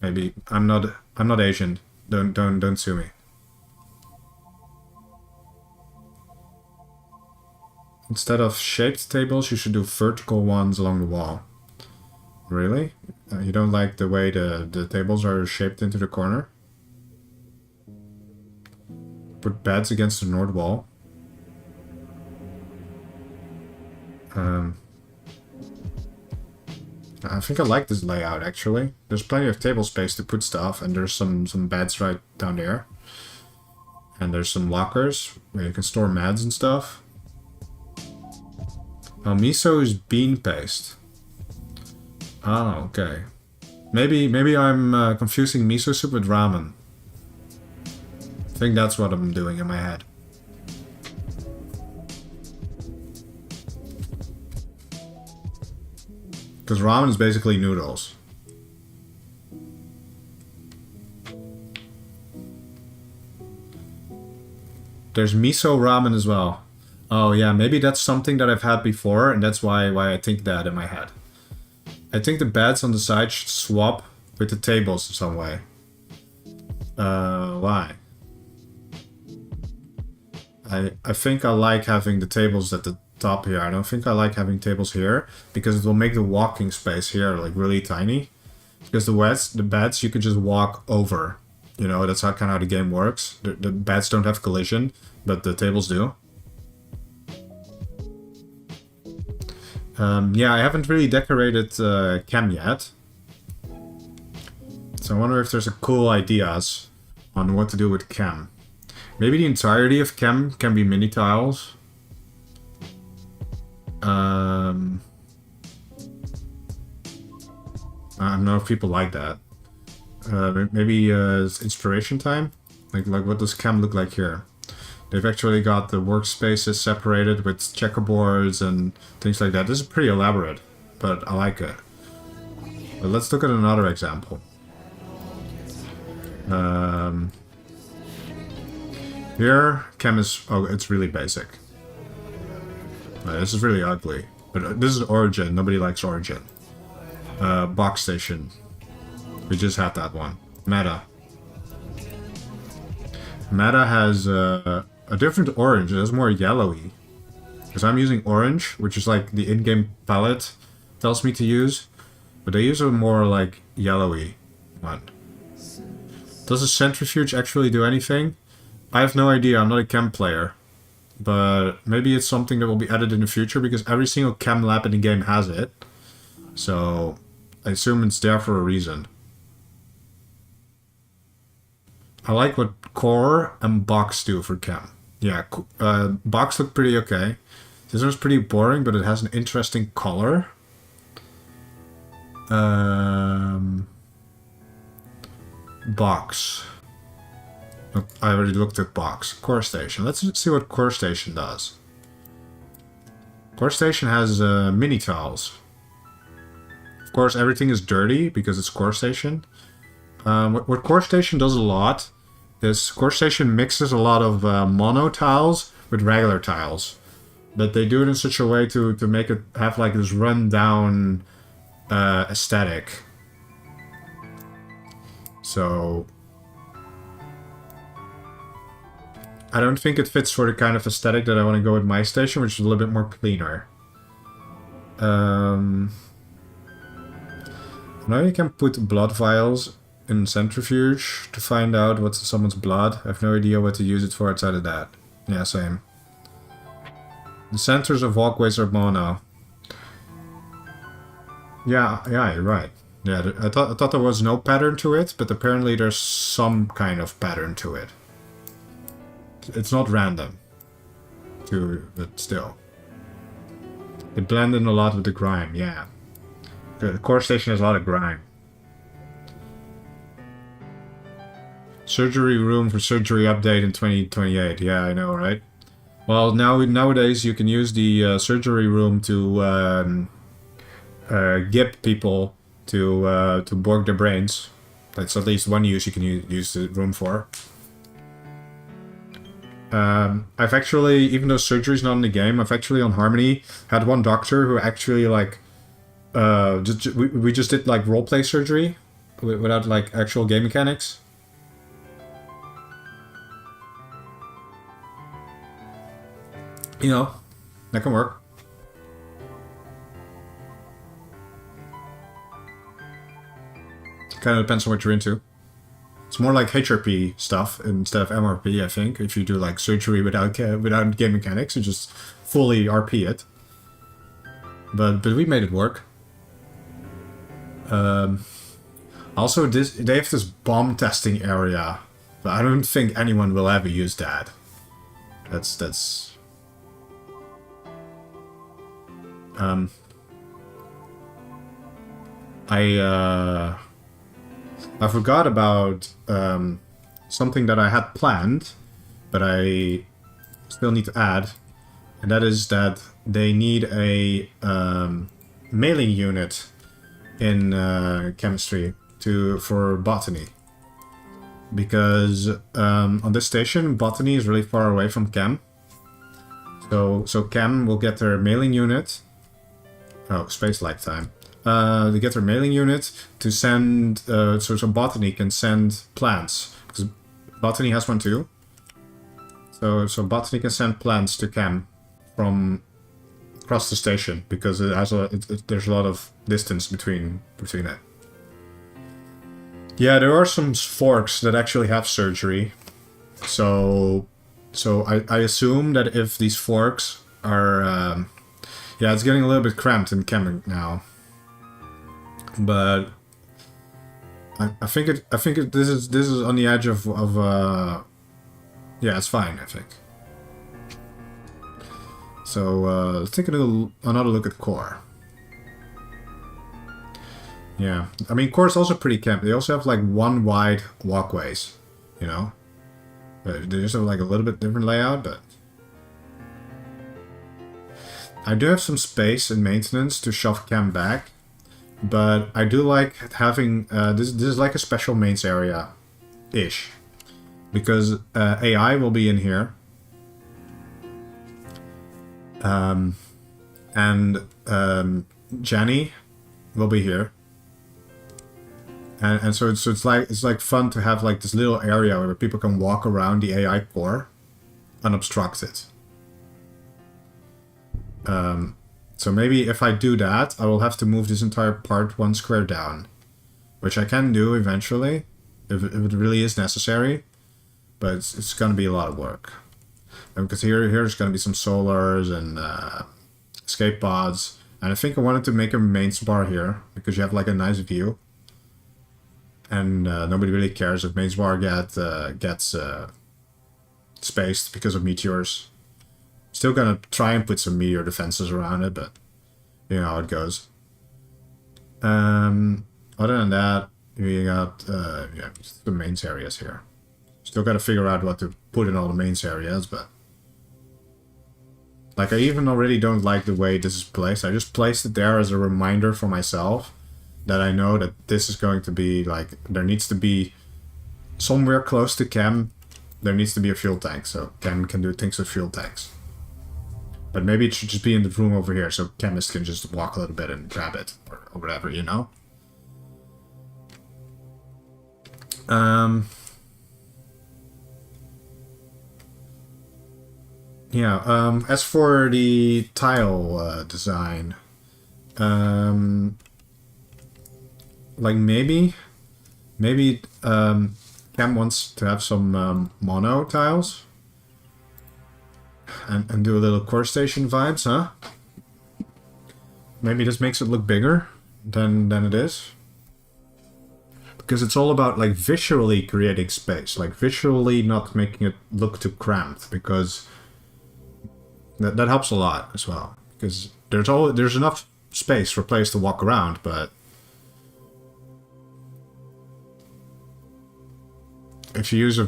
Speaker 1: maybe I'm not Asian. Don't sue me. Instead of shaped tables, you should do vertical ones along the wall. Really? You don't like the way the tables are shaped into the corner? Put beds against the north wall. I think I like this layout, actually. There's plenty of table space to put stuff, and there's some beds right down there. And there's some lockers where you can store meds and stuff. Oh, miso is bean paste. Oh, okay. Maybe I'm confusing miso soup with ramen. I think that's what I'm doing in my head. Because ramen is basically noodles. There's miso ramen as well. Oh yeah, maybe that's something that I've had before, and that's why I think that in my head. I think the beds on the side should swap with the tables in some way. Why? I think I like having the tables at the top here. I don't think I like having tables here, because it will make the walking space here like really tiny. Because the beds you could just walk over. You know, that's kind of how the game works. The beds don't have collision, but the tables do. Yeah, I haven't really decorated chem yet. So I wonder if there's a cool ideas on what to do with chem. Maybe the entirety of chem can be mini tiles. I don't know if people like that. Maybe it's inspiration time? Like what does chem look like here? They've actually got the workspaces separated with checkerboards and things like that. This is pretty elaborate, but I like it. But let's look at another example. Here, chem is... oh, it's really basic. This is really ugly. But this is Origin. Nobody likes Origin. Box station. We just had that one. Meta. Meta has a different orange. It's more yellowy. Because I'm using orange, which is like the in-game palette tells me to use. But they use a more like yellowy one. Does the centrifuge actually do anything? I have no idea. I'm not a chem player. But maybe it's something that will be added in the future, because every single chem lab in the game has it. So I assume it's there for a reason. I like what core and box do for chem. Yeah, box looked pretty okay. This one's pretty boring, but it has an interesting color. Box. Look, I already looked at box. Core station. Let's see what core station does. Core station has mini tiles. Of course, everything is dirty because it's core station. What core station does a lot is core station mixes a lot of mono tiles with regular tiles, but they do it in such a way to make it have like this run-down aesthetic. So I don't think it fits for the kind of aesthetic that I want to go with my station, which is a little bit more cleaner. Now you can put blood vials in centrifuge to find out what's someone's blood. I have no idea what to use it for outside of that. Yeah, same. The centers of walkways are mono. Yeah, you're right. Yeah, I thought there was no pattern to it, but apparently there's some kind of pattern to it. It's not random, but still. It blended a lot with the grime, yeah. The core station has a lot of grime. Surgery room for surgery update in 2028. Yeah, I know, right? Well, nowadays you can use the surgery room to gip people to borg their brains. That's at least one use you can use the room for. I've actually, even though surgery's not in the game, I've actually on Harmony had one doctor who actually like we just did like roleplay surgery without like actual game mechanics. You know, that can work. Kind of depends on what you're into. It's more like HRP stuff instead of MRP, I think. If you do like surgery without game mechanics, you just fully RP it. But we made it work. Also, they have this bomb testing area, but I don't think anyone will ever use that. That's. I forgot about something that I had planned, but I still need to add, and that is that they need a mailing unit in chemistry for botany, because on this station botany is really far away from chem. So chem will get their mailing unit. Oh, space lifetime. They get their mailing unit to send, so botany can send plants, because botany has one too. So botany can send plants to chem from across the station, because it has there's a lot of distance between it. Yeah, there are some forks that actually have surgery. So I assume that if these forks are, yeah, it's getting a little bit cramped in chem now. But I think this is on the edge of yeah, it's fine, I think. So let's take another look at core. Yeah, I mean core is also pretty camp. They also have like one wide walkways, you know. They just have like a little bit different layout, but I do have some space in maintenance to shove chem back. But I do like having this is like a special mains area ish, because AI will be in here, and Jenny will be here, and so it's like fun to have like this little area where people can walk around the AI core unobstructed. So maybe if I do that, I will have to move this entire part 1 square down, which I can do eventually, if it really is necessary, but it's going to be a lot of work. And because here's going to be some solars and escape pods, And I think I wanted to make a mains bar here, because you have like a nice view. And nobody really cares if mains bar gets spaced because of meteors. Still gonna try and put some meteor defenses around it, but you know how it goes. Other than that, we got yeah, the mains areas here. Still gotta figure out what to put in all the mains areas, but like I even already don't like the way this is placed. I just placed it there as a reminder for myself that I know that this is going to be like, there needs to be somewhere close to chem, there needs to be a fuel tank, so chem can do things with fuel tanks. But maybe it should just be in the room over here, so chemists can just walk a little bit and grab it, or whatever, you know? Yeah, as for the tile design, like maybe Cam wants to have some mono tiles and do a little core station vibes, huh? Maybe this makes it look bigger than it is. Because it's all about like visually creating space, like visually not making it look too cramped, because that helps a lot as well. Because there's enough space for players to walk around, but if you use I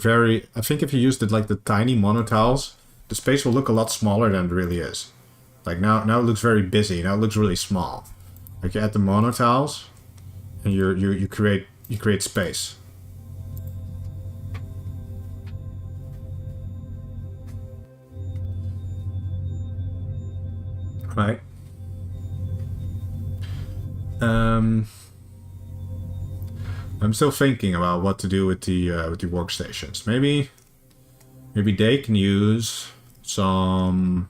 Speaker 1: think if you use like the tiny mono tiles, the space will look a lot smaller than it really is. Like now it looks very busy. Now it looks really small. Like you add the mono tiles, and you create space. Right. I'm still thinking about what to do with the workstations. Maybe they can use some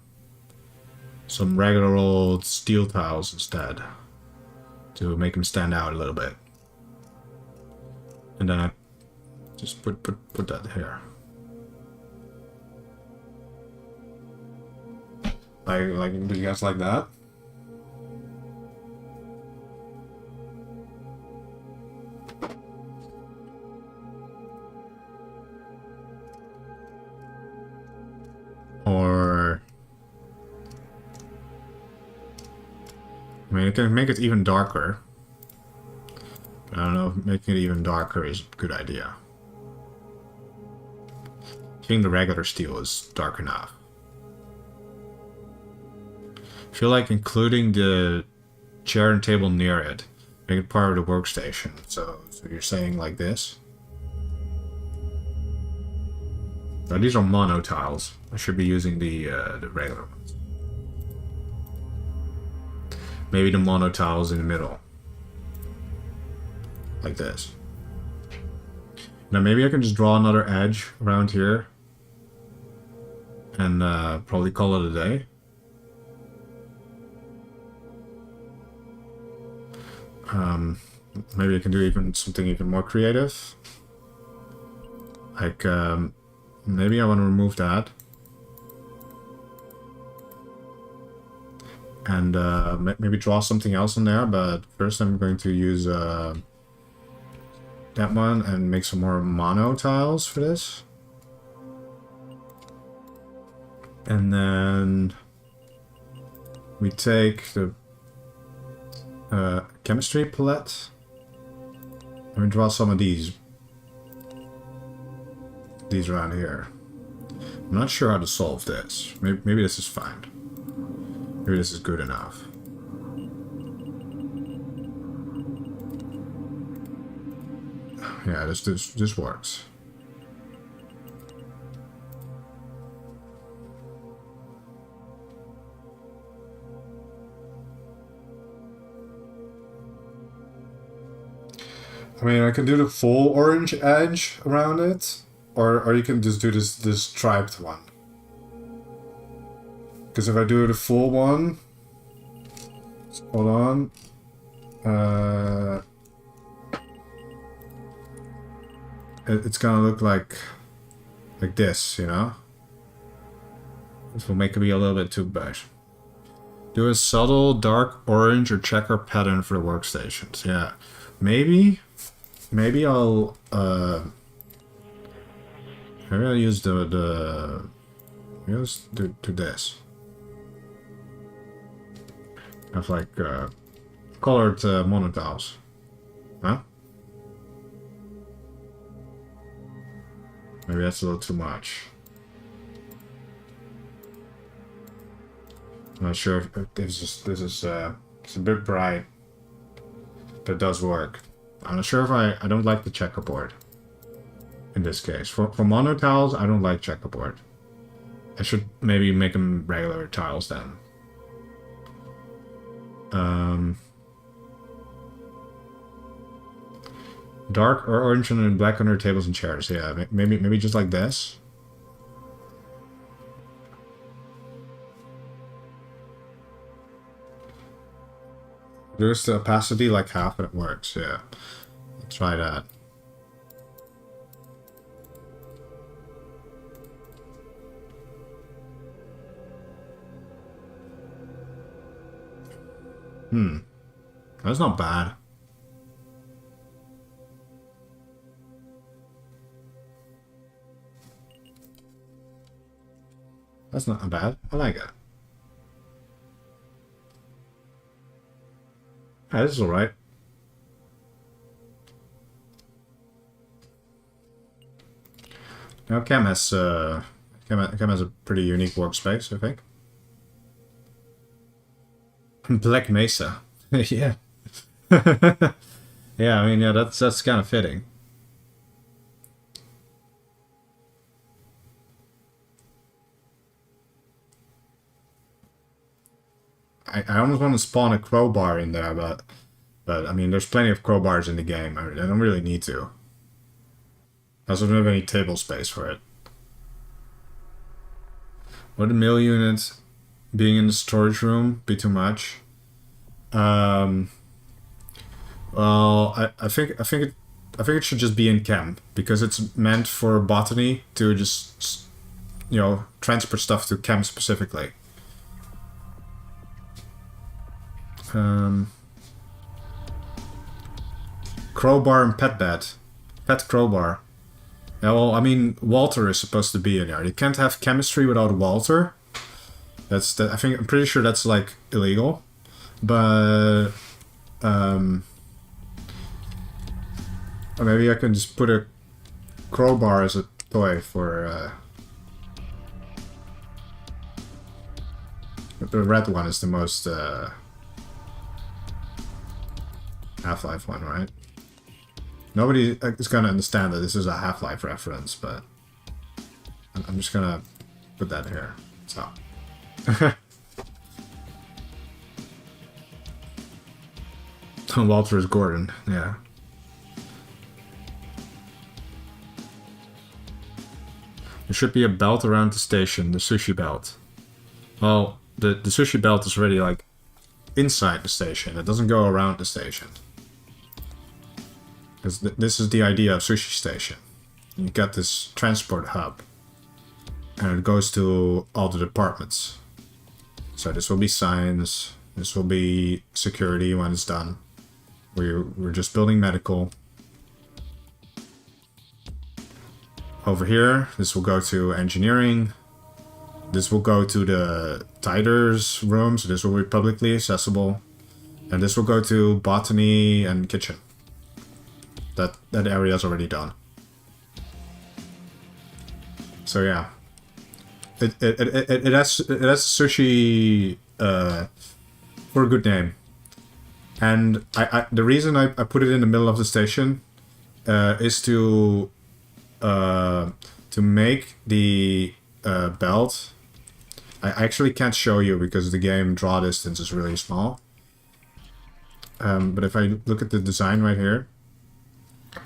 Speaker 1: regular old steel tiles instead to make them stand out a little bit. And then I just put that here. Like, do you guys like that? Or I mean, it can make it even darker. I don't know if making it even darker is a good idea. I think the regular steel is dark enough. I feel like including the chair and table near it, make it part of the workstation. So you're saying like this. Now these are mono tiles. I should be using the regular ones. Maybe the mono tiles in the middle. Like this. Now maybe I can just draw another edge around here. And probably call it a day. Maybe I can do something even more creative. Like, maybe I want to remove that. And maybe draw something else in there, but first I'm going to use that one and make some more mono tiles for this. And then we take the chemistry palette and we draw some of these around here. I'm not sure how to solve this. Maybe this is fine. Maybe this is good enough. Yeah, this works. I mean, I can do the full orange edge around it, or you can just do this striped one. Because if I do the full one, hold on, it's gonna look like this, you know. This will make me a little bit too much. Do a subtle dark orange or checker pattern for the workstations. Yeah, maybe I'll maybe I'll use do this. Have like colored monotiles. Huh? Maybe that's a little too much. I'm not sure if this is it's a bit bright, but it does work. I'm not sure if I don't like the checkerboard. In this case, for monotiles, I don't like checkerboard. I should maybe make them regular tiles then. Dark or orange and black under tables and chairs. Yeah, maybe just like this. Reduce the opacity like half and it works. Yeah, let's try that. That's not bad. That's not bad. I like it. Yeah, this is alright. Now chem has a pretty unique workspace, I think. Black Mesa. Yeah. Yeah, I mean, yeah, that's kind of fitting. I almost want to spawn a crowbar in there, but I mean, there's plenty of crowbars in the game. I don't really need to. I also don't have any table space for it. Would a mill unit being in the storage room be too much? Well, I think it should just be in chem because it's meant for botany to just, you know, transfer stuff to chem specifically. Crowbar and pet bed. Pet crowbar. Yeah, well, I mean, Walter is supposed to be in there. You can't have chemistry without Walter. I'm pretty sure that's like illegal. But or maybe I can just put a crowbar as a toy for the red one is the most Half-Life one, right? Nobody is gonna understand that this is a Half-Life reference, but I'm just gonna put that here. So. Walter is Gordon, yeah. There should be a belt around the station, the sushi belt. Well, the sushi belt is already like inside the station. It doesn't go around the station. Because this is the idea of Sushi Station. You got this transport hub. And it goes to all the departments. So this will be science. This will be security when it's done. We're just building medical. Over here, this will go to engineering. This will go to the Tiders room, so this will be publicly accessible. And this will go to botany and kitchen. That area is already done. So yeah. It has sushi for a good name. And the reason I put it in the middle of the station is to make the belt. I actually can't show you because the game draw distance is really small. But if I look at the design right here,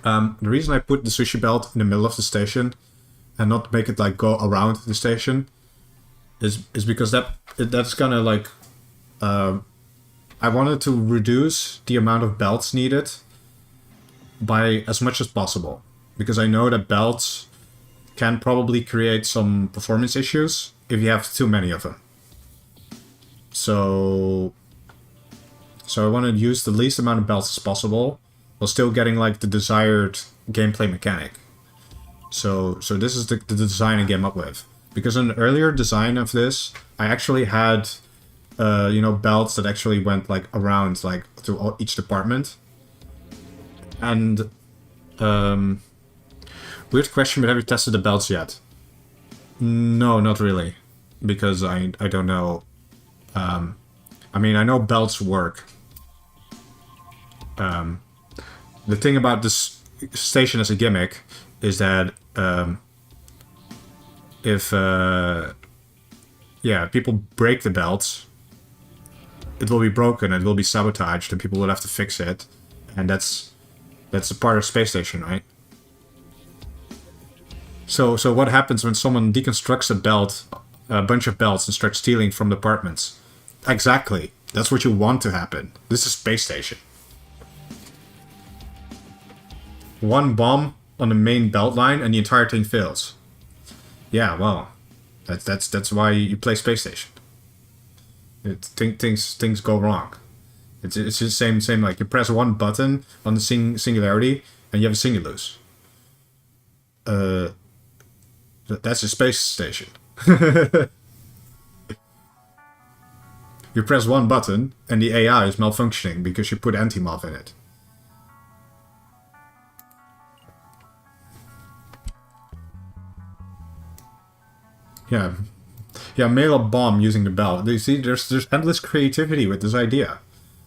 Speaker 1: the reason I put the sushi belt in the middle of the station and not make it like go around the station is because that's gonna like I wanted to reduce the amount of belts needed by as much as possible, because I know that belts can probably create some performance issues if you have too many of them. So I want to use the least amount of belts as possible, while still getting like the desired gameplay mechanic. So this is the design I came up with. Because in an earlier design of this, I actually had, you know, belts that actually went like around like to each department. And weird question, but have you tested the belts yet? No, not really, because I don't know. I mean, I know belts work. The thing about this station as a gimmick is that if people break the belts, it will be broken, it will be sabotaged, and people will have to fix it, and that's a part of space station, right? So what happens when someone deconstructs a bunch of belts, and starts stealing from departments? Exactly. That's what you want to happen. This is space station. One bomb on the main belt line and the entire thing fails. Yeah, well, that's why you play space station. Things go wrong. It's the same like you press one button on the singularity and you have a singulus. That's a space station. You press one button and the AI is malfunctioning because you put anti-malf in it. Yeah, mail a bomb using the belt. You see, there's endless creativity with this idea.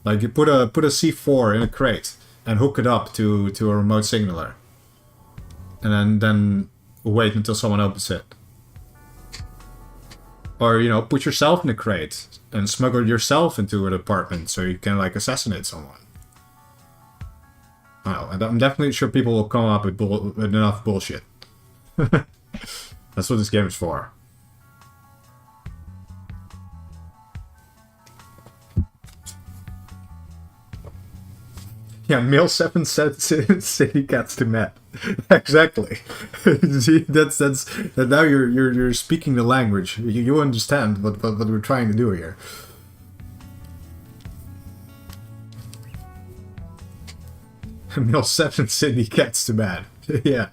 Speaker 1: Like you put a C4 in a crate and hook it up to a remote signaler, and then wait until someone opens it. Or, you know, put yourself in a crate and smuggle yourself into an apartment so you can like assassinate someone. Well, I'm definitely sure people will come up with enough bullshit. That's what this game is for. Yeah, mail 7 city cats to Matt. Exactly. See, that's now you're speaking the language. You understand what we're trying to do here. Mail 7 city cats to Matt. Yeah.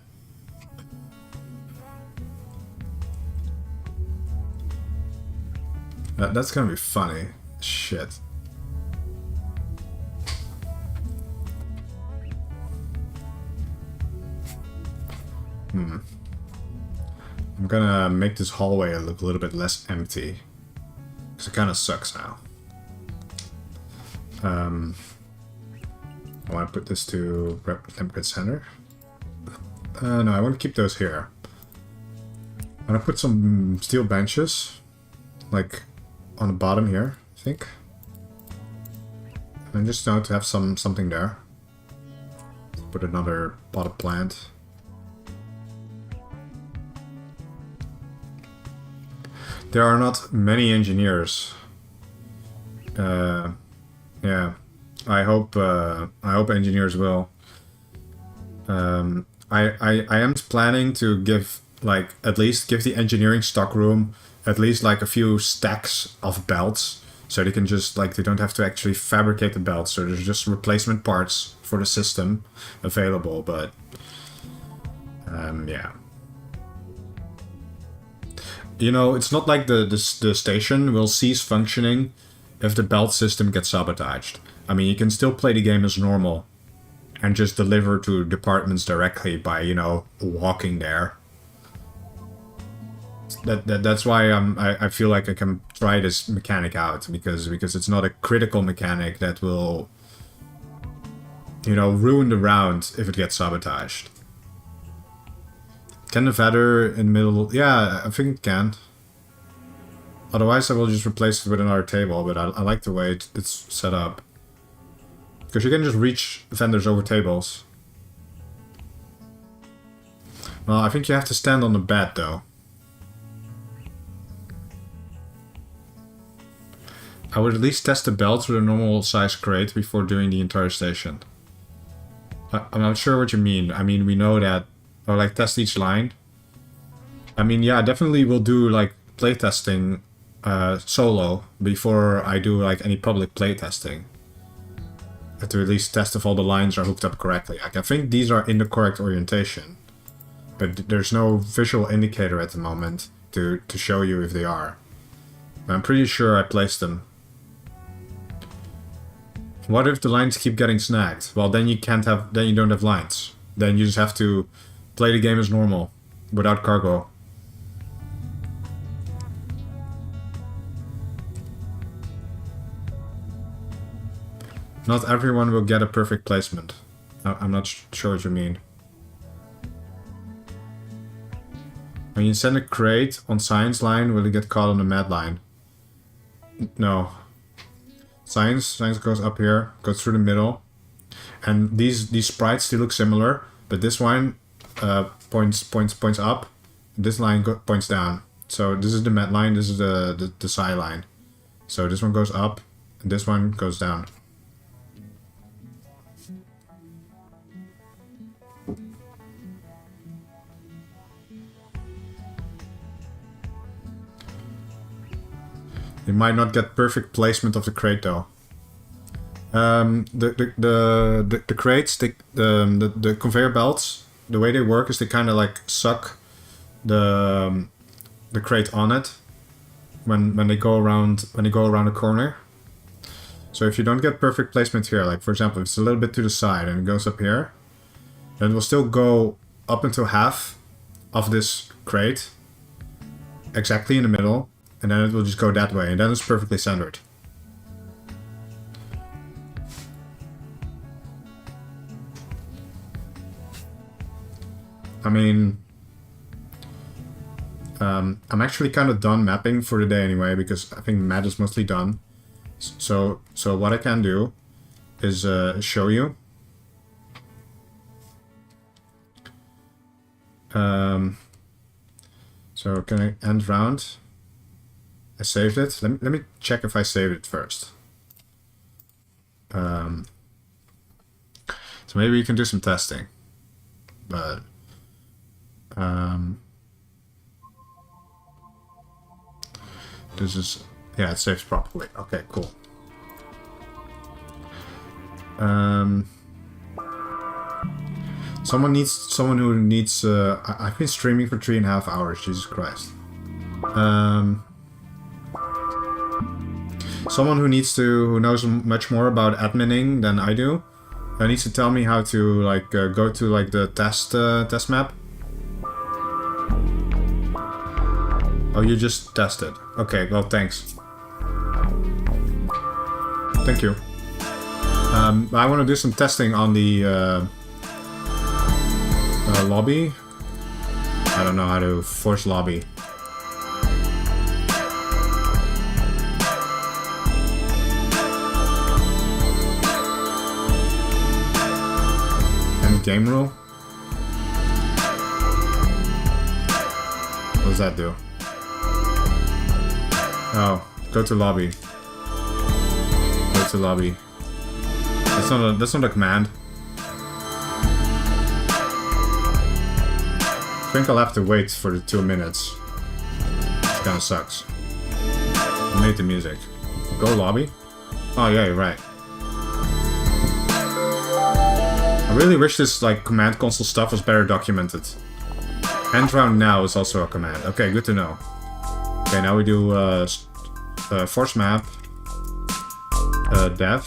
Speaker 1: That's gonna be funny. Shit. I'm gonna make this hallway look a little bit less empty, because it kind of sucks now. I want to put this to replicate center. No, I want to keep those here. I'm gonna put some steel benches, like on the bottom here, I think. And just to have something there. Put another potted plant. There are not many engineers. Yeah, I hope engineers will. I am planning to give at least give the engineering stockroom at least like a few stacks of belts, so they can just they don't have to actually fabricate the belts. So there's just replacement parts for the system available. But yeah. You know, it's not like the station will cease functioning if the belt system gets sabotaged. I mean, you can still play the game as normal and just deliver to departments directly by, you know, walking there. That's why I feel like I can try this mechanic out, because it's not a critical mechanic that will, you know, ruin the round if it gets sabotaged. Can the feather in the middle? Yeah, I think it can. Otherwise, I will just replace it with another table, but I like the way it's set up. Because you can just reach vendors over tables. Well, I think you have to stand on the bed, though. I would at least test the belts with a normal size crate before doing the entire station. I'm not sure what you mean. I mean, we know that. Or test each line. I mean, yeah, definitely we'll do playtesting solo before I do like any public playtesting. To at least test if all the lines are hooked up correctly. Like, I think these are in the correct orientation, but there's no visual indicator at the moment to show you if they are. But I'm pretty sure I placed them. What if the lines keep getting snagged? Well, then you don't have lines. Then you just have to play the game as normal, without cargo. Not everyone will get a perfect placement. I'm not sure what you mean. When you send a crate on science line, will it get caught on the med line? No. Science goes up here, goes through the middle. And these sprites, they look similar, but this one points up. This line points down. So this is the med line, this is the sci line. So this one goes up, and this one goes down. You might not get perfect placement of the crate though. The crates, the conveyor belts, the way they work is they kind of like suck the crate on it when they go around a corner. So if you don't get perfect placement here, like for example, if it's a little bit to the side and it goes up here, then it will still go up until half of this crate, exactly in the middle. And then it will just go that way, and then it's perfectly centered. I mean, I'm actually kind of done mapping for the day anyway, because I think math is mostly done. So what I can do is show you. So can I end round? I saved it. Let me check if I saved it first. So maybe you can do some testing. But this is, yeah, it saves properly. Okay, cool. Someone who needs I've been streaming for 3.5 hours, Jesus Christ. Someone who knows much more about adminning than I do, needs to tell me how to like go to like the test map. Oh, you just tested. Okay, well, thanks. Thank you. I want to do some testing on the lobby. I don't know how to force lobby. Game rule? What does that do? Oh, go to lobby. Go to lobby. That's not a command. I think I'll have to wait for the 2 minutes. Which kinda sucks. I made the music. Go lobby? Oh yeah, you're right. I really wish this like command console stuff was better documented. End round now is also a command. Okay, good to know. Okay, now we do force map, dev,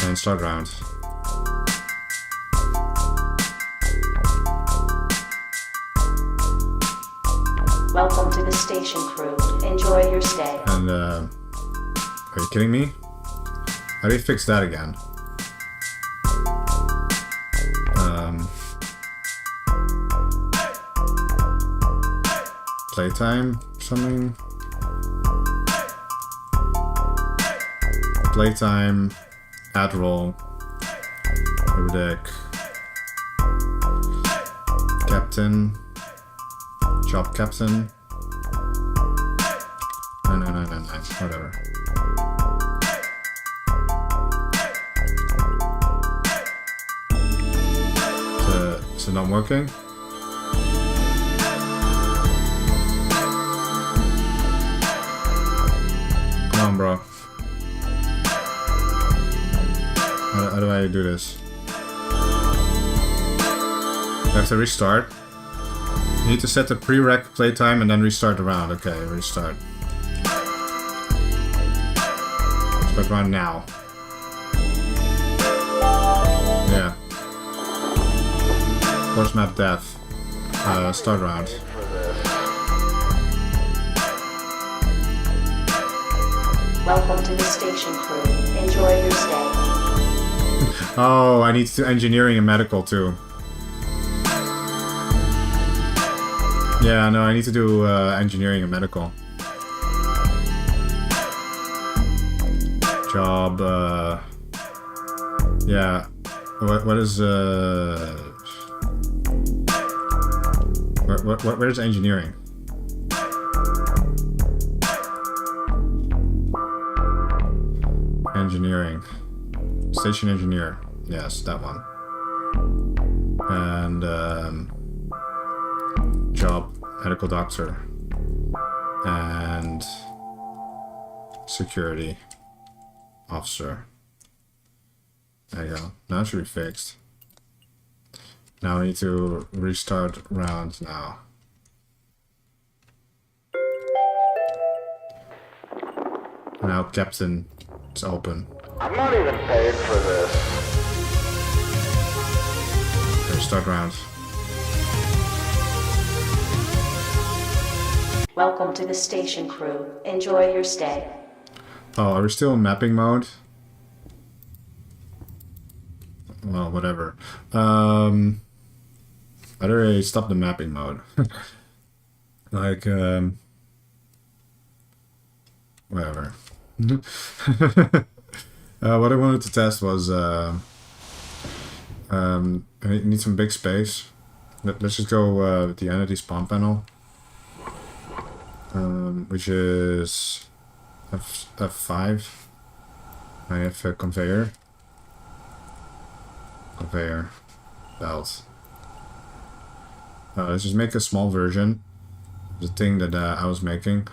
Speaker 1: and start round.
Speaker 3: Welcome to the station, crew. Enjoy your stay.
Speaker 1: And are you kidding me? How do you fix that again? Playtime, something. Playtime, add roll, overdeck, captain, job captain. No, whatever. Is it not working? bro. How do I do this? I have to restart. You need to set the prereq playtime and then restart the round. Okay, restart. Start round now. Yeah. Course map death. Start round.
Speaker 3: Welcome to the station crew. Enjoy your stay.
Speaker 1: Oh, I need to do engineering and medical too. Yeah, no, I need to do engineering and medical. Job, yeah. What is, where's engineering? Engineering. Station engineer. Yes, that one. And, job, medical doctor. And security officer. There you go. Now it should be fixed. Now we need to restart round now. Now captain is open.
Speaker 4: I'm not even paid for this.
Speaker 1: Restart round.
Speaker 3: Welcome to the station crew. Enjoy your stay.
Speaker 1: Oh, are we still in mapping mode? Well, whatever. How do I stop the mapping mode? Like, whatever. What I wanted to test was, I need some big space. Let's just go with the entity spawn panel, which is F5. I have a conveyor. Conveyor belt. Let's just make a small version of the thing that I was making,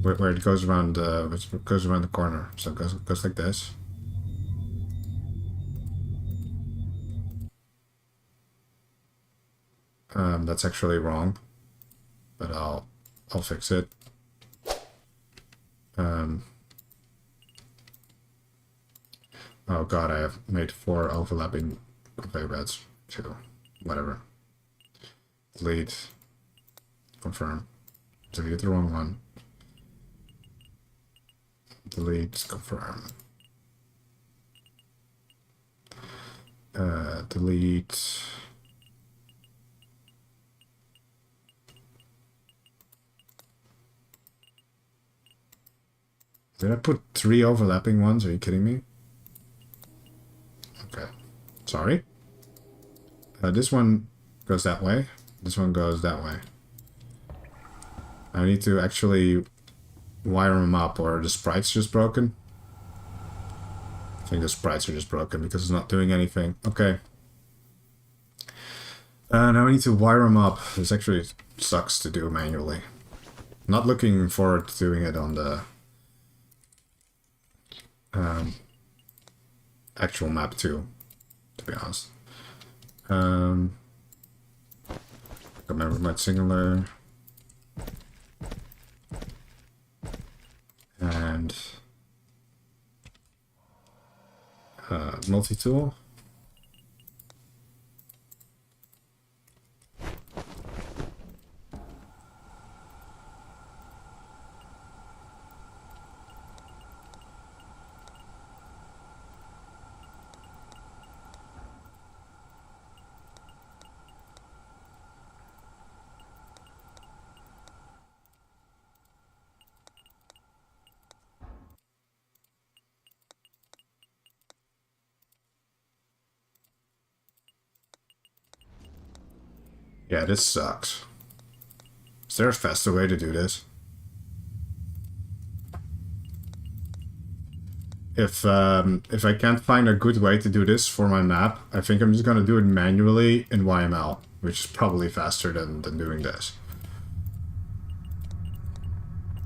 Speaker 1: where it goes around the corner. So it goes like this. That's actually wrong, but I'll fix it. Oh god, I have made 4 overlapping conveyor belts too. Whatever. Delete. Confirm. Delete the wrong one. Delete. Confirm. Delete. Did I put 3 overlapping ones? Are you kidding me? Okay. Sorry. This one goes that way. This one goes that way. I need to actually wire them up, or the sprite's just broken. I think the sprites are just broken because it's not doing anything. Okay. Now I need to wire them up. This actually sucks to do manually. Not looking forward to doing it on the actual map too, to be honest. Remember my singular and multi-tool. Yeah, this sucks. Is there a faster way to do this? If I can't find a good way to do this for my map, I think I'm just gonna do it manually in YML, which is probably faster than doing this.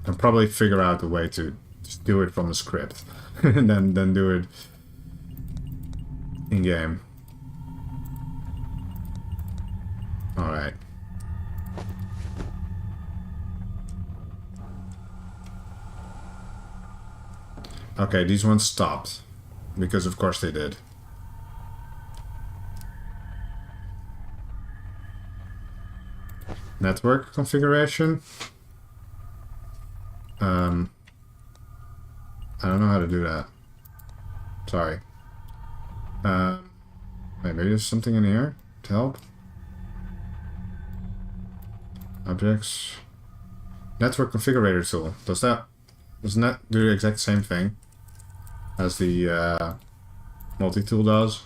Speaker 1: I'll probably figure out a way to just do it from the script and then do it in game. All right. Okay, these ones stopped because of course they did. Network configuration. I don't know how to do that. Sorry. Wait, maybe there's something in here to help. Objects. Network configurator tool. Doesn't that do the exact same thing as the multi-tool does?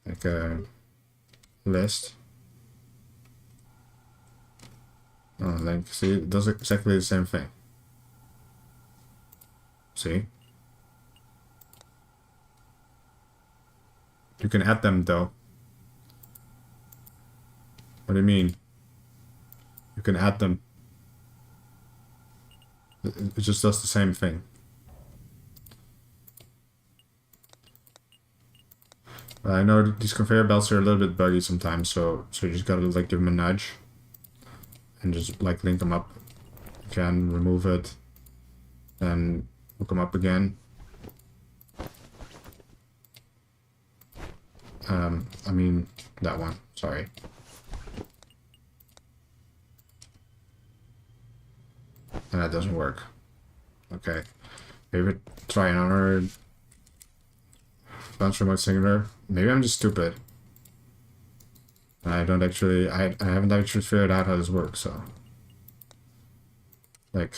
Speaker 1: Like a list. Oh, like, see, it does exactly the same thing. See? You can add them though. What do you mean? You can add them. It just does the same thing. I know these conveyor belts are a little bit buggy sometimes, so you just gotta like give them a nudge and just like link them up. You can remove it, then hook them up again. I mean that one. Sorry. And that doesn't work. Okay, maybe try another. Bounce remote singular. Maybe I'm just stupid. I haven't actually figured out how this works, so. Like,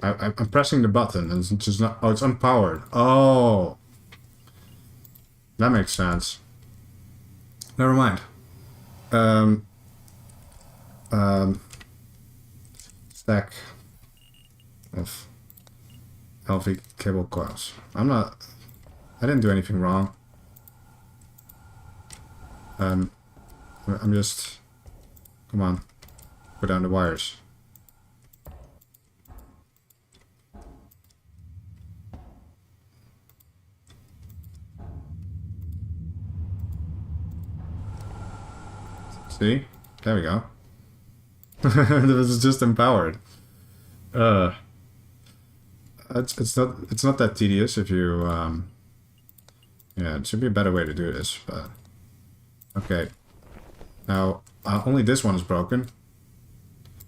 Speaker 1: I'm pressing the button and it's just not, oh, it's unpowered. Oh! That makes sense. Never mind. Stack of LV cable coils. I didn't do anything wrong. I'm just... Come on. Put down the wires. See? There we go. This is just empowered. It's not that tedious if you yeah, it should be a better way to do this, but okay. Now only this one is broken.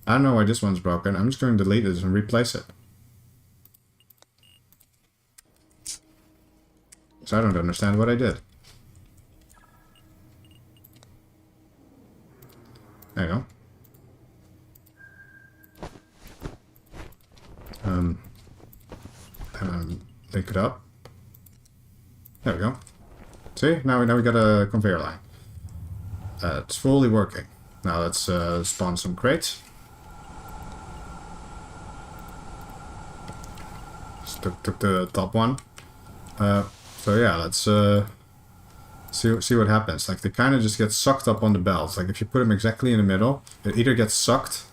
Speaker 1: I don't know why this one's broken. I'm just going to delete this and replace it. So I don't understand what I did. There you go. Link it up. There we go. See? Now we got a conveyor line. It's fully working. Now let's spawn some crates. Just took the top one. So yeah, let's see what happens. Like they kind of just get sucked up on the belts. Like if you put them exactly in the middle, it either gets sucked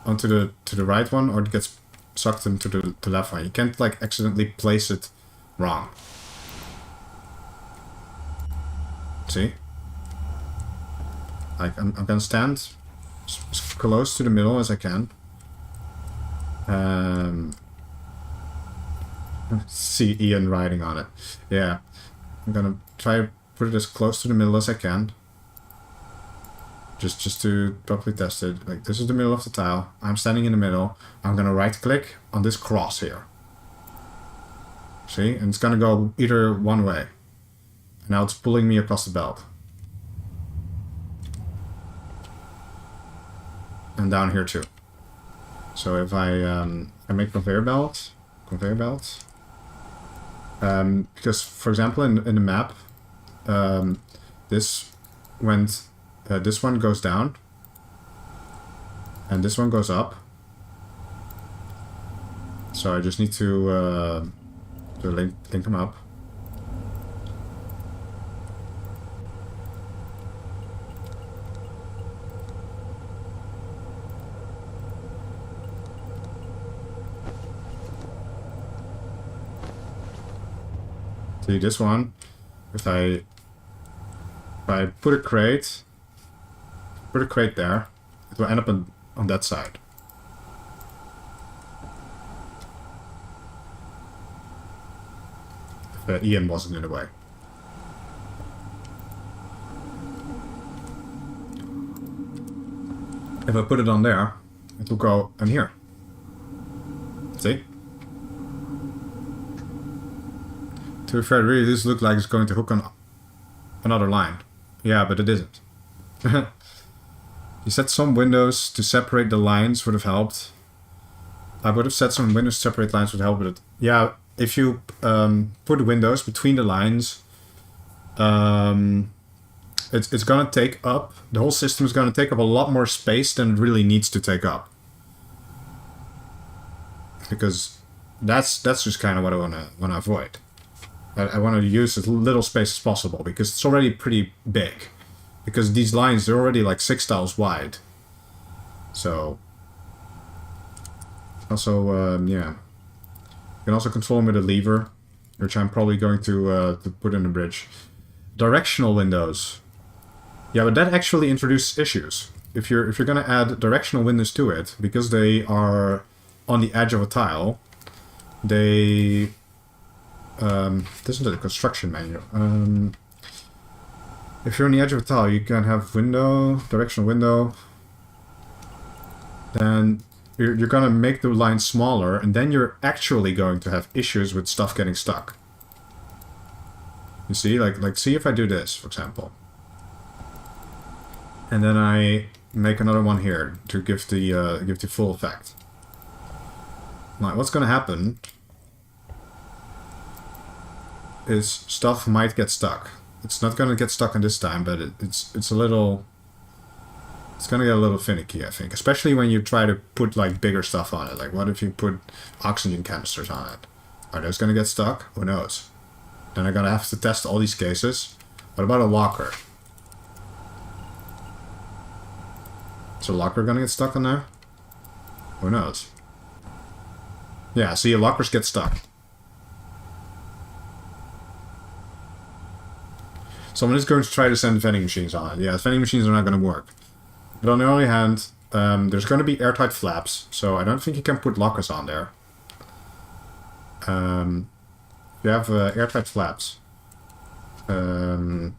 Speaker 1: onto the right one or it gets sucked into the left one. You can't like accidentally place it wrong. See? Like I'm gonna stand as close to the middle as I can. See Ian riding on it. Yeah. I'm gonna try to put it as close to the middle as I can. Just to properly test it. Like this is the middle of the tile. I'm standing in the middle. I'm gonna right click on this cross here. See? And it's gonna go either one way. Now it's pulling me across the belt. And down here too. So if I make conveyor belts, because for example in the map, this one goes down, and this one goes up. So I just need to link them up. See this one? If I put a crate there, it will end up on that side. If Ian wasn't in the way. If I put it on there, it will go in here. See? To be fair, really this looks like it's going to hook on another line. Yeah, but it isn't. You set some windows to separate the lines would have helped. I would have set some windows to separate lines would help, but it, yeah, if you put windows between the lines, it's gonna take up, the whole system is gonna take up a lot more space than it really needs to take up. Because that's just kind of what I wanna avoid. I want to use as little space as possible because it's already pretty big. Because these lines are already like 6 tiles wide. So also yeah, you can also control them with a lever, which I'm probably going to put in the bridge. Directional windows. Yeah, but that actually introduces issues. If you're gonna add directional windows to it, because they are on the edge of a tile, they this isn't a construction manual. If you're on the edge of a tile, you can have window, directional window. Then you're gonna make the line smaller, and then you're actually going to have issues with stuff getting stuck. You see, like see if I do this, for example, and then I make another one here to give the full effect. Now, what's gonna happen is stuff might get stuck. It's not gonna get stuck on this time, but it's a little. It's gonna get a little finicky, I think, especially when you try to put like bigger stuff on it. Like, what if you put oxygen canisters on it? Are those gonna get stuck? Who knows? Then I'm gonna have to test all these cases. What about a locker? Is a locker gonna get stuck on there? Who knows? Yeah, see, lockers get stuck. Someone is going to try to send vending machines on it. Yeah, vending machines are not going to work. But on the other hand, there's going to be airtight flaps, so I don't think you can put lockers on there. You have airtight flaps. Then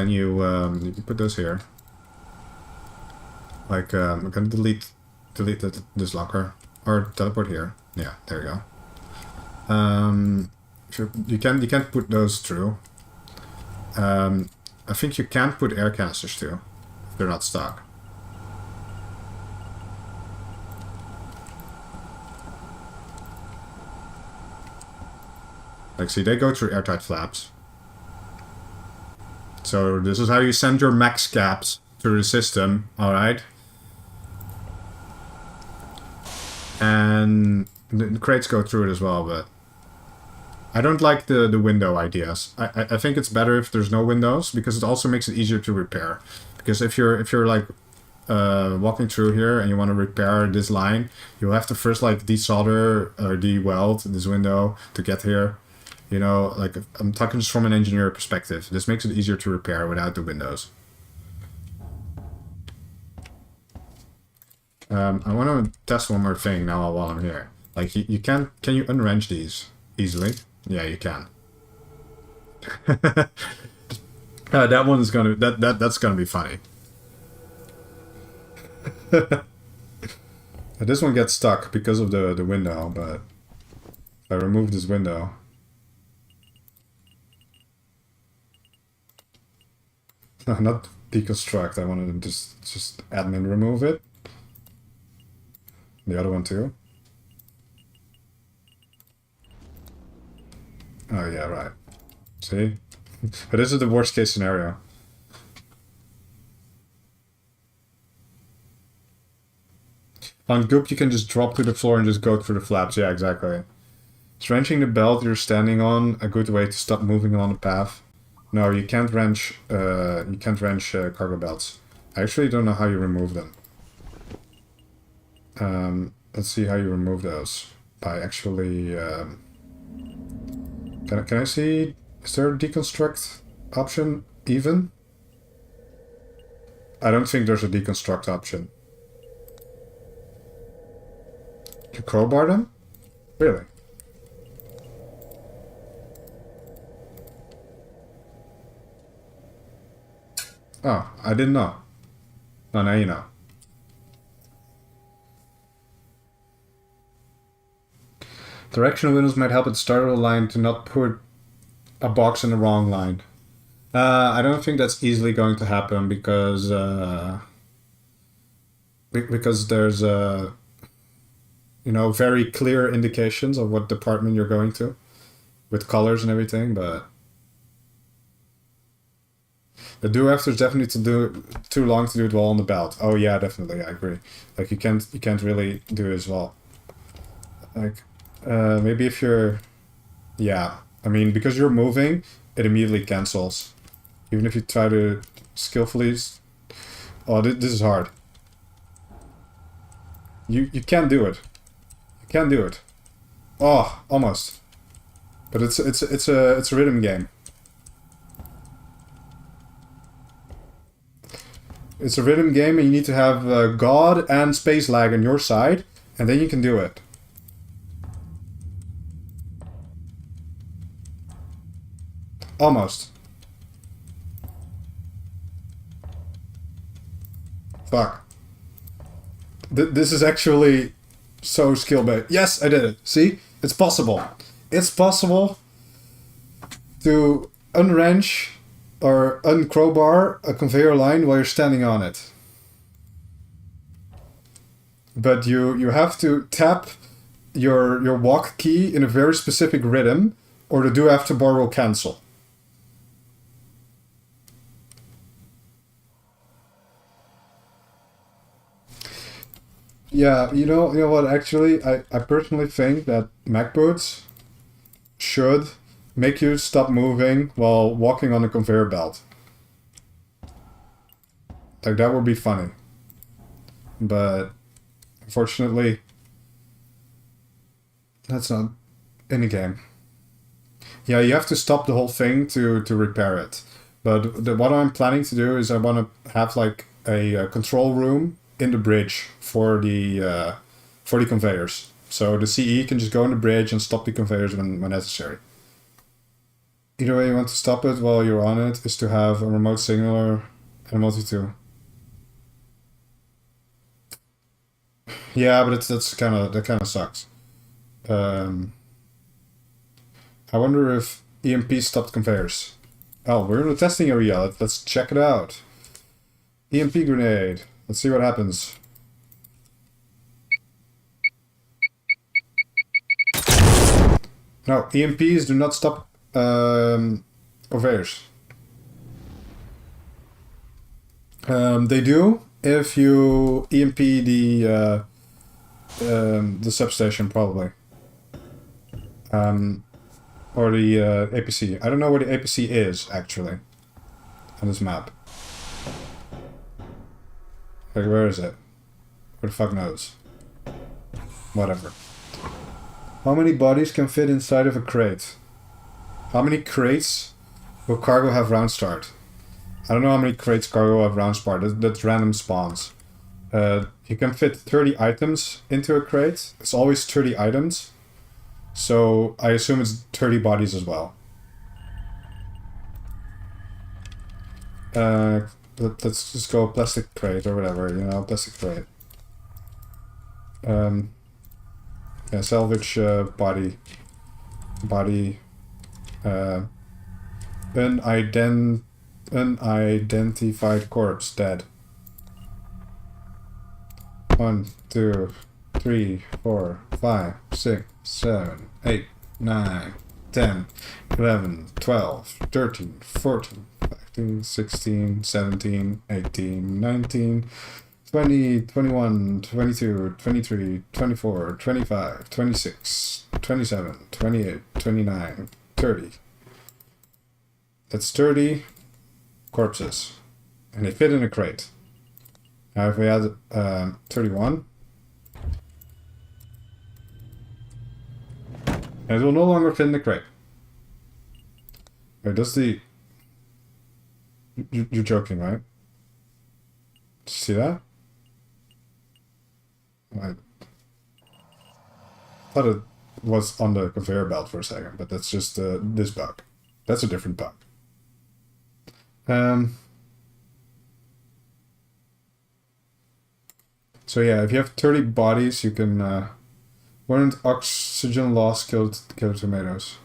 Speaker 1: you put those here. Like I'm gonna delete this locker or teleport here. Yeah, there you go. You can't put those through. I think you can put air canisters too, if they're not stuck. Like, see, they go through airtight flaps. So this is how you send your max caps through the system, alright? And the crates go through it as well, but I don't like the window ideas. I think it's better if there's no windows, because it also makes it easier to repair. Because if you're like walking through here and you want to repair this line, you'll have to first like desolder or de-weld this window to get here. You know, like, I'm talking just from an engineer perspective. This makes it easier to repair without the windows. I want to test one more thing now while I'm here. Like, you can you unwrench these easily? Yeah, you can. That one's gonna that's gonna be funny. This one gets stuck because of the window, but if I remove this window. Not deconstruct, I wanted to just admin remove it. The other one too. Oh yeah, right. See? But this is the worst case scenario. On Goop you can just drop to the floor and just go through the flaps. Yeah, exactly. Is wrenching the belt you're standing on a good way to stop moving on the path? No, you can't wrench. Cargo belts. I actually don't know how you remove them. Let's see how you remove those. by actually... Can I see... Is there a deconstruct option even? I don't think there's a deconstruct option. You crowbar them? Really? Oh, I didn't know. No, now you know. Directional windows might help at the start of the line to not put a box in the wrong line. I don't think that's easily going to happen because there's you know, very clear indications of what department you're going to with colors and everything, but the do after is definitely too long to do it well on the belt. Oh yeah, definitely, I agree. Like you can't really do it as well. Like maybe if you're, yeah, I mean because you're moving, it immediately cancels. Even if you try to skillfully, oh this is hard. You can't do it. You can't do it. Oh, almost. But it's a rhythm game. It's a rhythm game, and you need to have God and space lag on your side, and then you can do it. Almost. Fuck. This is actually so skill-based. Yes, I did it. See? It's possible. It's possible to unwrench or uncrowbar a conveyor line while you're standing on it. But you have to tap your walk key in a very specific rhythm, or the do after bar will cancel. Yeah, you know what, actually, I personally think that mech boots should make you stop moving while walking on a conveyor belt. Like, that would be funny. But, unfortunately, that's not in the game. Yeah, you have to stop the whole thing to repair it. But what I'm planning to do is I want to have, like, a control room in the bridge for the conveyors. So the CE can just go in the bridge and stop the conveyors when necessary. Either way you want to stop it while you're on it is to have a remote signaler and a multi-tool. Yeah, but that kind of sucks. I wonder if EMP stopped conveyors. Oh, we're in the testing area. Let's check it out. EMP grenade. Let's see what happens. No, EMPs do not stop conveyors. They do if you EMP the substation, probably. Or the APC. I don't know where the APC is, actually, on this map. Like, where is it? Who the fuck knows? Whatever. How many bodies can fit inside of a crate? How many crates will cargo have round start? I don't know how many crates cargo have round start. That's random spawns. You can fit 30 items into a crate. It's always 30 items. So I assume it's 30 bodies as well. Let's just go plastic crate or whatever, you know, plastic crate. Yeah, salvage body. Unidentified corpse, dead. 1, 2, 3, 4, 5, 6, 7, 8, 9, 10, 11, 12, 13, 14, 15, 16, 17, 18, 19, 20, 21, 22, 23, 24, 25, 26, 27, 28, 29, 30. That's 30 corpses. And they fit in a crate. Now if we add 31. And it will no longer fit in the crate. Wait, does the... You're joking, right? See that? I thought it was on the conveyor belt for a second, but that's just this bug. That's a different bug. So yeah, if you have 30 bodies, you can... Warrant oxygen loss kill tomatoes.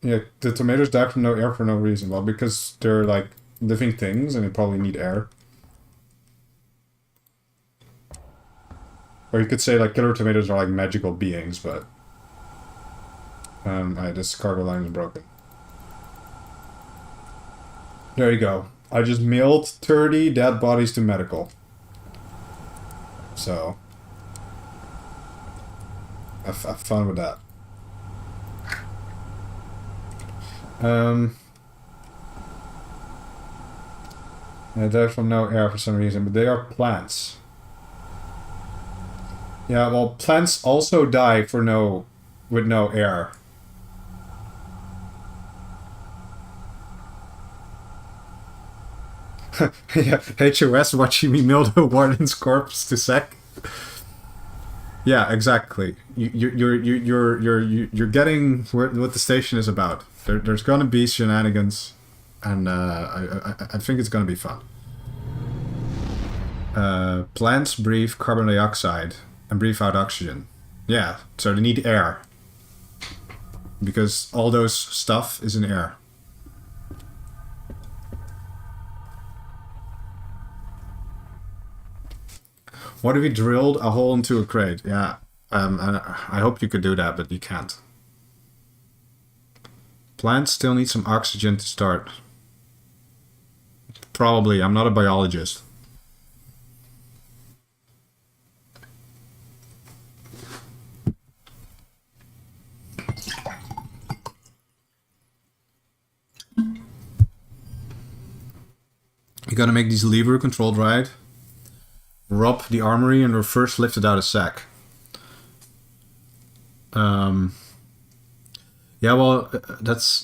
Speaker 1: Yeah, the tomatoes die from no air for no reason. Well, because they're like living things and they probably need air. Or you could say like killer tomatoes are like magical beings, but... this cargo line is broken. There you go. I just mailed 30 dead bodies to medical. So... Have fun with that. Yeah, they're from no air for some reason, but they are plants. Yeah, well, plants also die for with no air. Yeah, HOS watching me mail the warden's corpse to sec. Yeah, exactly. You're getting what the station is about. There's gonna be shenanigans, and I think it's gonna be fun. Plants breathe carbon dioxide and breathe out oxygen. Yeah, so they need air. Because all those stuff is in air. What if you drilled a hole into a crate? Yeah, I hope you could do that, but you can't. Plants still need some oxygen to start. Probably, I'm not a biologist. You gotta make these lever controlled right. Rob the armory and reverse lift it out a sec. Yeah, well,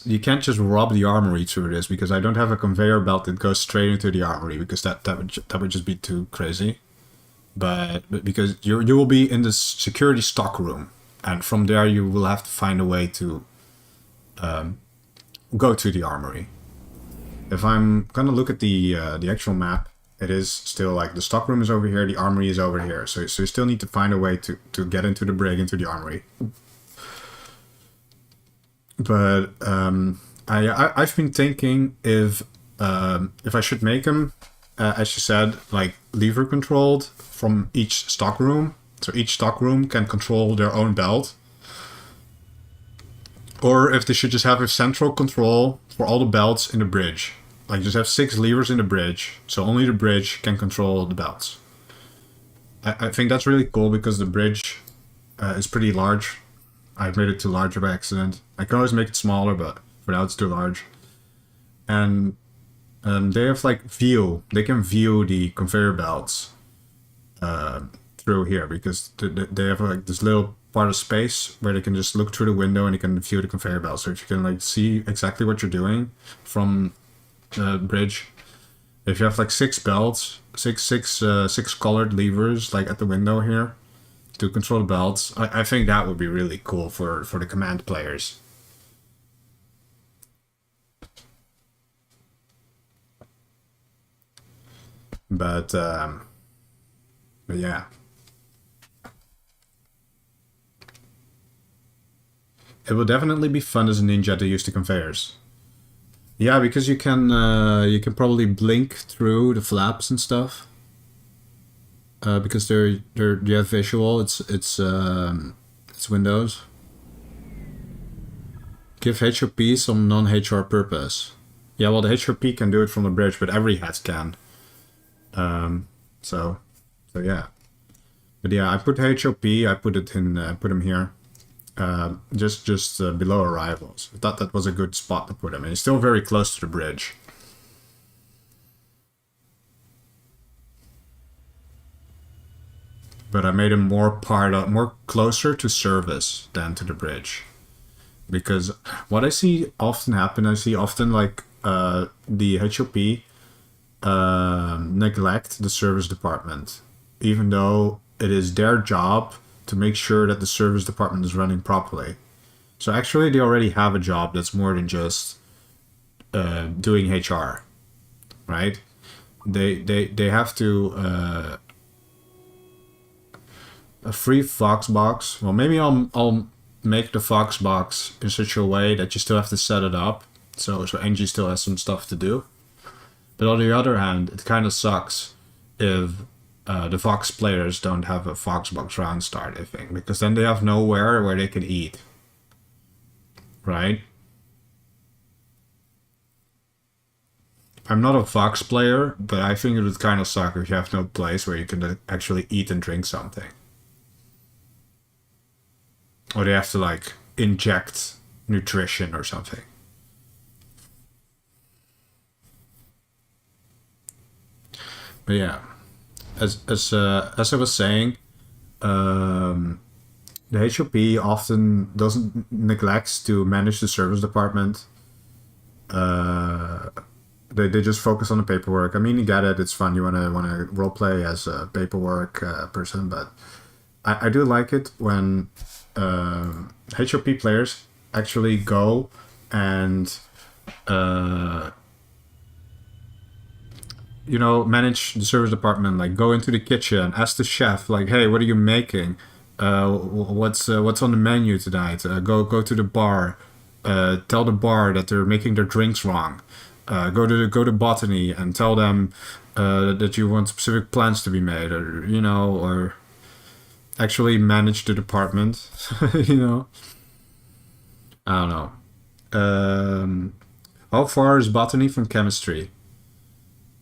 Speaker 1: you can't just rob the armory through this because I don't have a conveyor belt that goes straight into the armory because that would just be too crazy. But because you will be in the security stock room, and from there you will have to find a way to go to the armory. If I'm gonna look at the actual map, it is still like the stockroom is over here, the armory is over here. So you still need to find a way to get into the brig, into the armory. But I've been thinking if I should make them, as you said, like lever controlled from each stockroom. So each stockroom can control their own belt. Or if they should just have a central control for all the belts in the bridge. Like just have 6 levers in the bridge, so only the bridge can control the belts. I think that's really cool because the bridge is pretty large. I've made it too large by accident. I can always make it smaller, but for now it's too large. And they have like view. They can view the conveyor belts through here because they have like this little part of space where they can just look through the window and they can view the conveyor belt. So if you can like see exactly what you're doing from bridge. If you have like 6 belts, six colored levers like at the window here to control the belts, I think that would be really cool for the command players. But yeah. It will definitely be fun as a ninja to use the conveyors. Yeah, because you can probably blink through the flaps and stuff. Because you have visual. It's Windows. Give HOP some non-HR purpose. Yeah, well, the HOP can do it from the bridge, but every hat can. So yeah. But yeah, I put HOP. I put it in. Put him here. Just below arrivals. I thought that was a good spot to put him. And he's still very close to the bridge. but I made them more closer to service than to the bridge. Because what I see often happen, like the HOP neglect the service department, even though it is their job to make sure that the service department is running properly. So actually they already have a job that's more than just doing HR, right? They have to a free Fox box. Well, maybe I'll make the Fox box in such a way that you still have to set it up, so Angie still has some stuff to do. But on the other hand, it kind of sucks if the Fox players don't have a Fox box round start, I think, because then they have nowhere where they can eat, right? I'm not a Fox player, but I think it would kind of suck if you have no place where you can actually eat and drink something. Or they have to like inject nutrition or something. But yeah, as I was saying, the HOP often doesn't neglects to manage the service department. They just focus on the paperwork. I mean, you get it. It's fun. You wanna roleplay as a paperwork person, but I do like it when HOP players actually go and manage the service department. Like go into the kitchen, ask the chef, like, hey, what are you making? What's on the menu tonight? Go to the bar. Tell the bar that they're making their drinks wrong. Go to botany and tell them that you want specific plans to be made, or actually manage the department. I don't know. How far is botany from chemistry?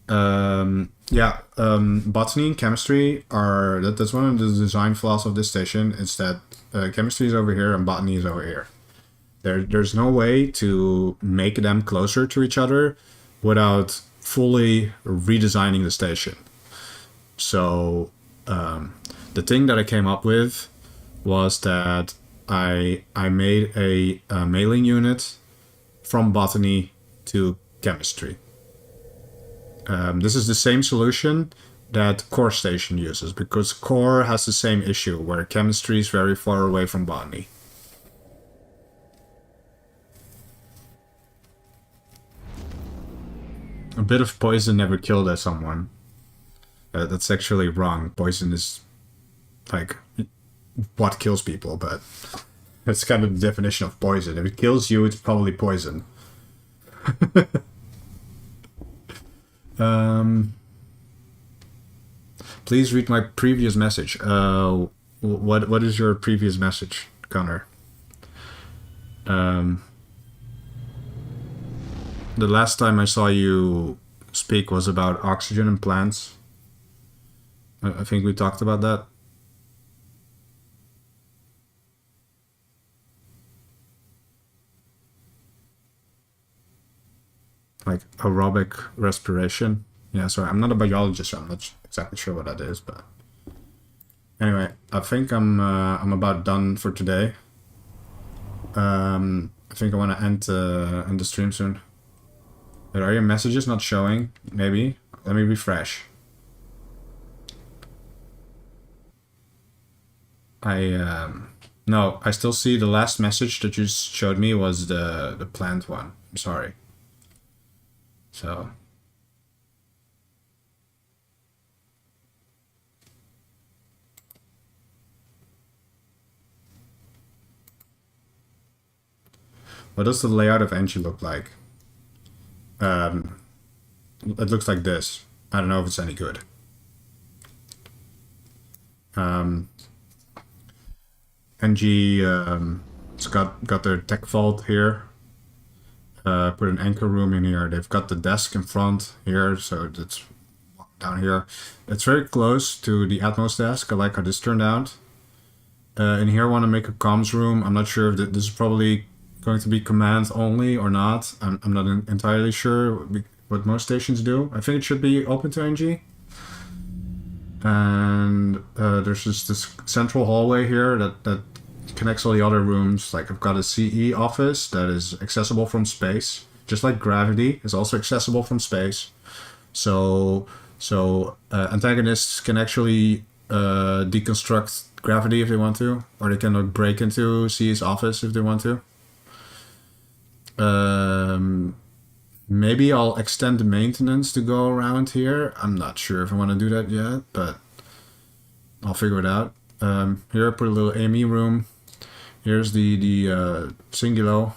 Speaker 1: Botany and chemistry that's one of the design flaws of this station. Is that chemistry is over here and botany is over here. There's no way to make them closer to each other without fully redesigning the station. So the thing that I came up with was that I made a mailing unit from botany to chemistry. This is the same solution that core station uses, because core has the same issue where chemistry is very far away from botany. A bit of poison never killed someone. That's actually wrong. Poison is like what kills people, but that's kind of the definition of poison. If it kills you, it's probably poison. Please read my previous message. What is your previous message, Connor? The last time I saw you speak was about oxygen and plants. I think we talked about that. Like aerobic respiration. Yeah, sorry, I'm not a biologist, so I'm not exactly sure what that is, but anyway, I think I'm about done for today. I think I want to end the stream soon. But are your messages not showing? Maybe. Let me refresh. No, I still see the last message that you showed me was the plant one. I'm sorry. So. What does the layout of Engie look like? It looks like this. I don't know if it's any good. Engie, it's got their tech vault here. Put an anchor room in here. They've got the desk in front here, so it's down here. It's very close to the Atmos desk. I like how this turned out. In here I want to make a comms room. I'm not sure if this is probably going to be command only or not. I'm not entirely sure what most stations do. I think it should be open to NG. And there's just this central hallway here that connects all the other rooms. Like I've got a CE office that is accessible from space, just like gravity is also accessible from space. So antagonists can actually deconstruct gravity if they want to, or they can like, break into CE's office if they want to. Maybe I'll extend the maintenance to go around here. I'm not sure if I want to do that yet, but I'll figure it out. Here I put a little AME room. Here's the Singulo.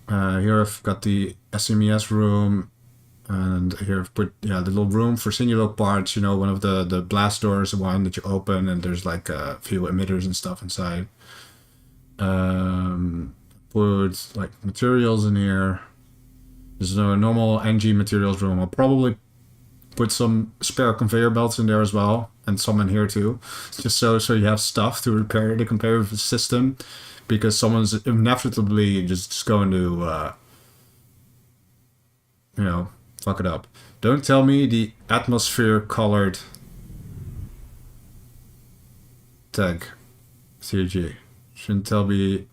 Speaker 1: Here I've got the SMES room, and here I've put the little room for Singulo parts. You know, one of the blast doors, the one that you open, and there's like a few emitters and stuff inside. Put like materials in here. There's a normal NG materials room. I'll probably put some spare conveyor belts in there as well, and some in here too, just so you have stuff to repair the conveyor system, because someone's inevitably just going to you know, fuck it up. Don't tell me the atmosphere colored tag CG. Shouldn't tell me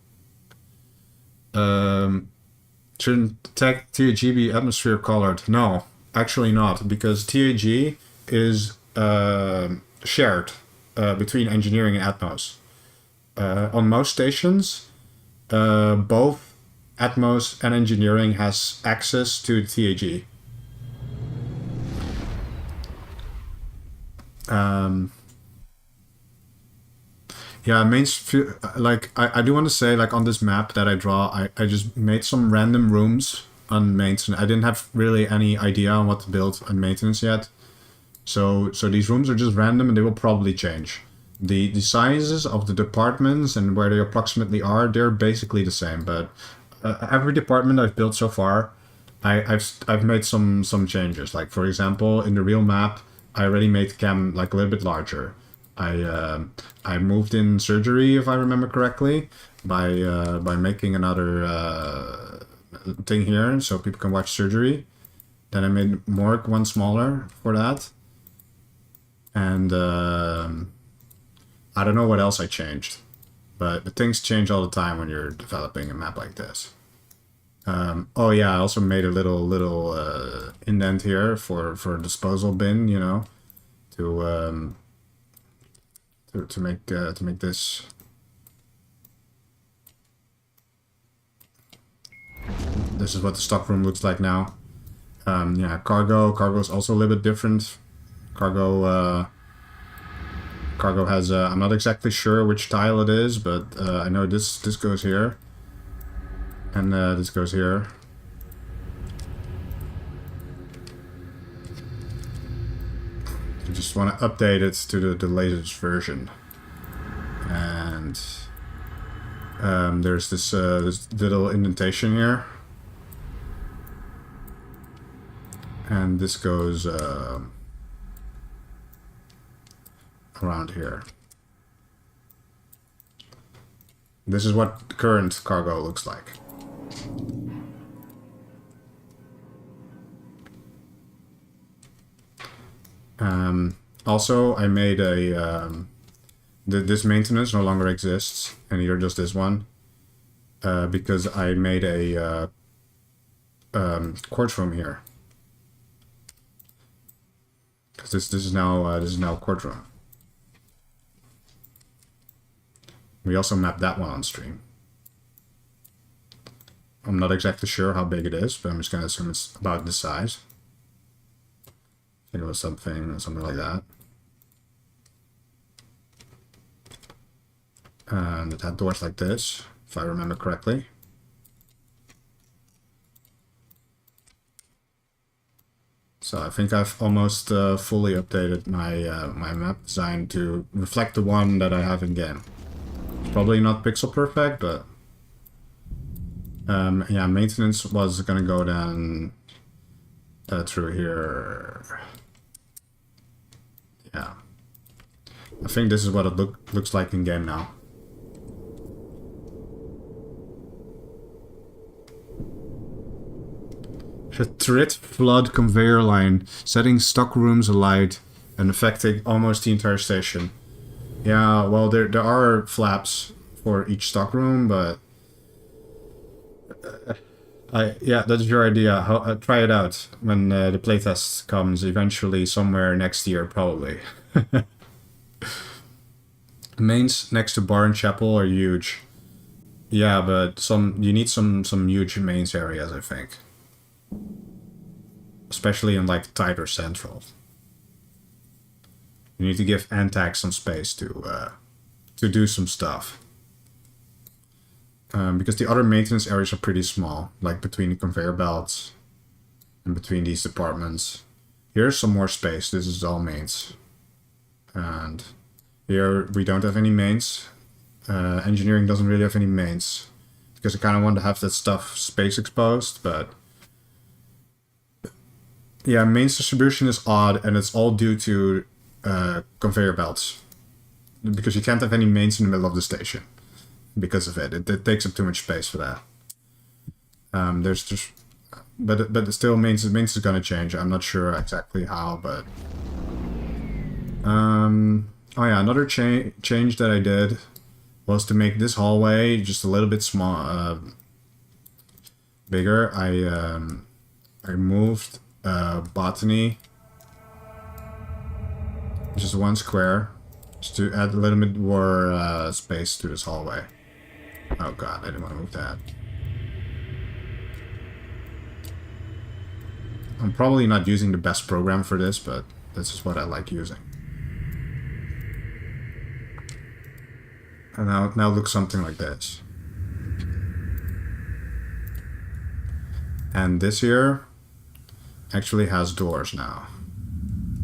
Speaker 1: shouldn't tag TAG be atmosphere colored? No, actually not, because TAG is shared between engineering and Atmos. On most stations, both Atmos and engineering has access to TAG. Yeah, like I do want to say, like on this map that I draw, I just made some random rooms on maintenance. I didn't have really any idea on what to build on maintenance yet, so these rooms are just random and they will probably change. The sizes of the departments and where they approximately are, they're basically the same. But every department I've built so far, I've made some changes. Like for example, in the real map, I already made chem like a little bit larger. I moved in surgery, if I remember correctly, by making another thing here so people can watch surgery. Then I made Morgue one smaller for that. And I don't know what else I changed, but things change all the time when you're developing a map like this. Oh yeah, I also made a little indent here for a disposal bin, you know, to make this. This is what the stockroom looks like now. Yeah, cargo is also a little bit different. Cargo has I'm not exactly sure which tile it is, but I know this goes here, and this goes here. I just want to update it to the latest version. And there's this little indentation here, and this goes around here. This is what the current cargo looks like. Also, I made a this maintenance no longer exists, and either just this one, because I made a quartz room here. Because this is now a quartz room. We also mapped that one on stream. I'm not exactly sure how big it is, but I'm just gonna assume it's about this size. I think it was something like that. And it had doors like this, if I remember correctly. So I think I've almost fully updated my my map design to reflect the one that I have in game. It's probably not pixel perfect, but yeah, maintenance was gonna go down through here. Yeah, I think this is what it looks like in game now. Turret flood conveyor line, setting stock rooms alight and affecting almost the entire station. Yeah, well, there are flaps for each stock room, but yeah, that's your idea. Try it out when the playtest comes eventually somewhere next year, probably. Mains next to bar and chapel are huge. Yeah, but you need some huge mains areas, I think. Especially in like tighter central. You need to give Antac some space to do some stuff. Because the other maintenance areas are pretty small, like between the conveyor belts and between these departments. Here's some more space. This is all mains. And here we don't have any mains. Engineering doesn't really have any mains. Because I kind of want to have that stuff space exposed, but... Yeah, mains distribution is odd, and it's all due to conveyor belts. Because you can't have any mains in the middle of the station. Because of it. It takes up too much space for that. There's just... But still, mains is gonna change. I'm not sure exactly how, but... Oh yeah, another change that I did was to make this hallway just a little bit bigger. I moved botany just 1 square just to add a little bit more space to this hallway. Oh god, I didn't want to move that. I'm probably not using the best program for this, but this is what I like using. And now looks something like this. And this here actually has doors now.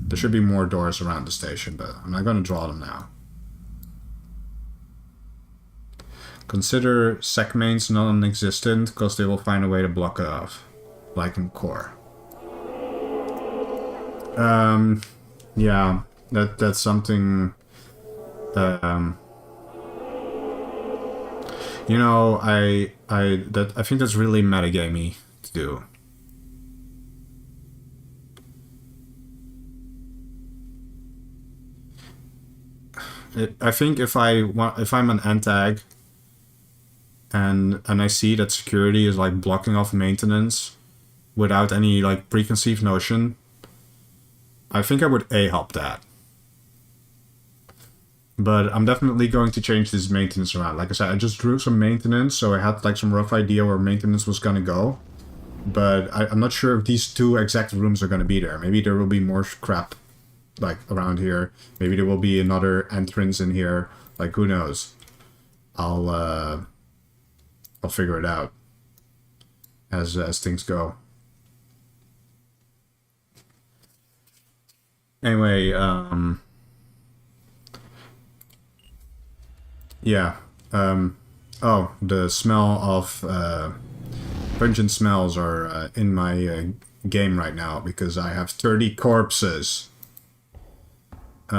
Speaker 1: There should be more doors around the station, but I'm not going to draw them now. Consider sec mains non-existent, because they will find a way to block it off. Like in core. Yeah, that's something... you know, I think that's really metagamey to do. I think if I'm an Antag and I see that security is like blocking off maintenance without any like preconceived notion, I think I would help that. But I'm definitely going to change this maintenance around. Like I said, I just drew some maintenance, so I had like some rough idea where maintenance was gonna go. But I'm not sure if these 2 exact rooms are gonna be there. Maybe there will be more crap like around here. Maybe there will be another entrance in here. Like, who knows? I'll figure it out as things go. Anyway, yeah. Oh, the smell of pungent smells are in my game right now because I have 30 corpses. Is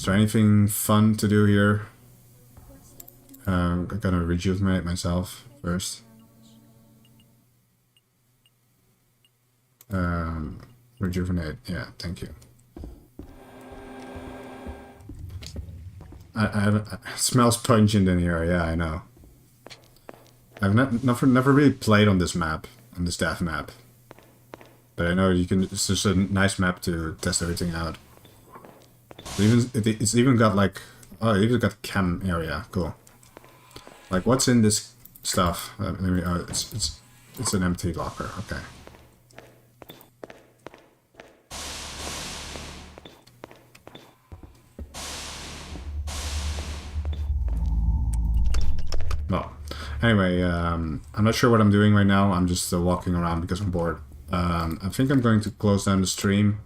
Speaker 1: there anything fun to do here? I'm gonna rejuvenate myself first. Rejuvenate, yeah, thank you. It smells pungent in here, yeah, I know. I've never really played on this map, on this death map. But I know you can, it's just a nice map to test everything out. It's even got like, oh, it even got chem area, cool. Like, what's in this stuff? It's an empty locker, okay. Well, anyway, I'm not sure what I'm doing right now. I'm just walking around because I'm bored. I think I'm going to close down the stream.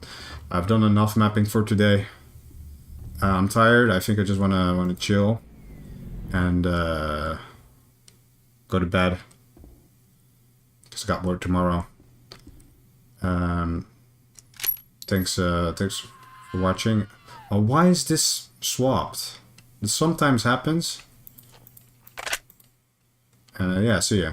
Speaker 1: I've done enough mapping for today. I'm tired. I think I just wanna chill and go to bed because I got work tomorrow. Thanks for watching. Oh, why is this swapped? This sometimes happens. Yeah, see ya.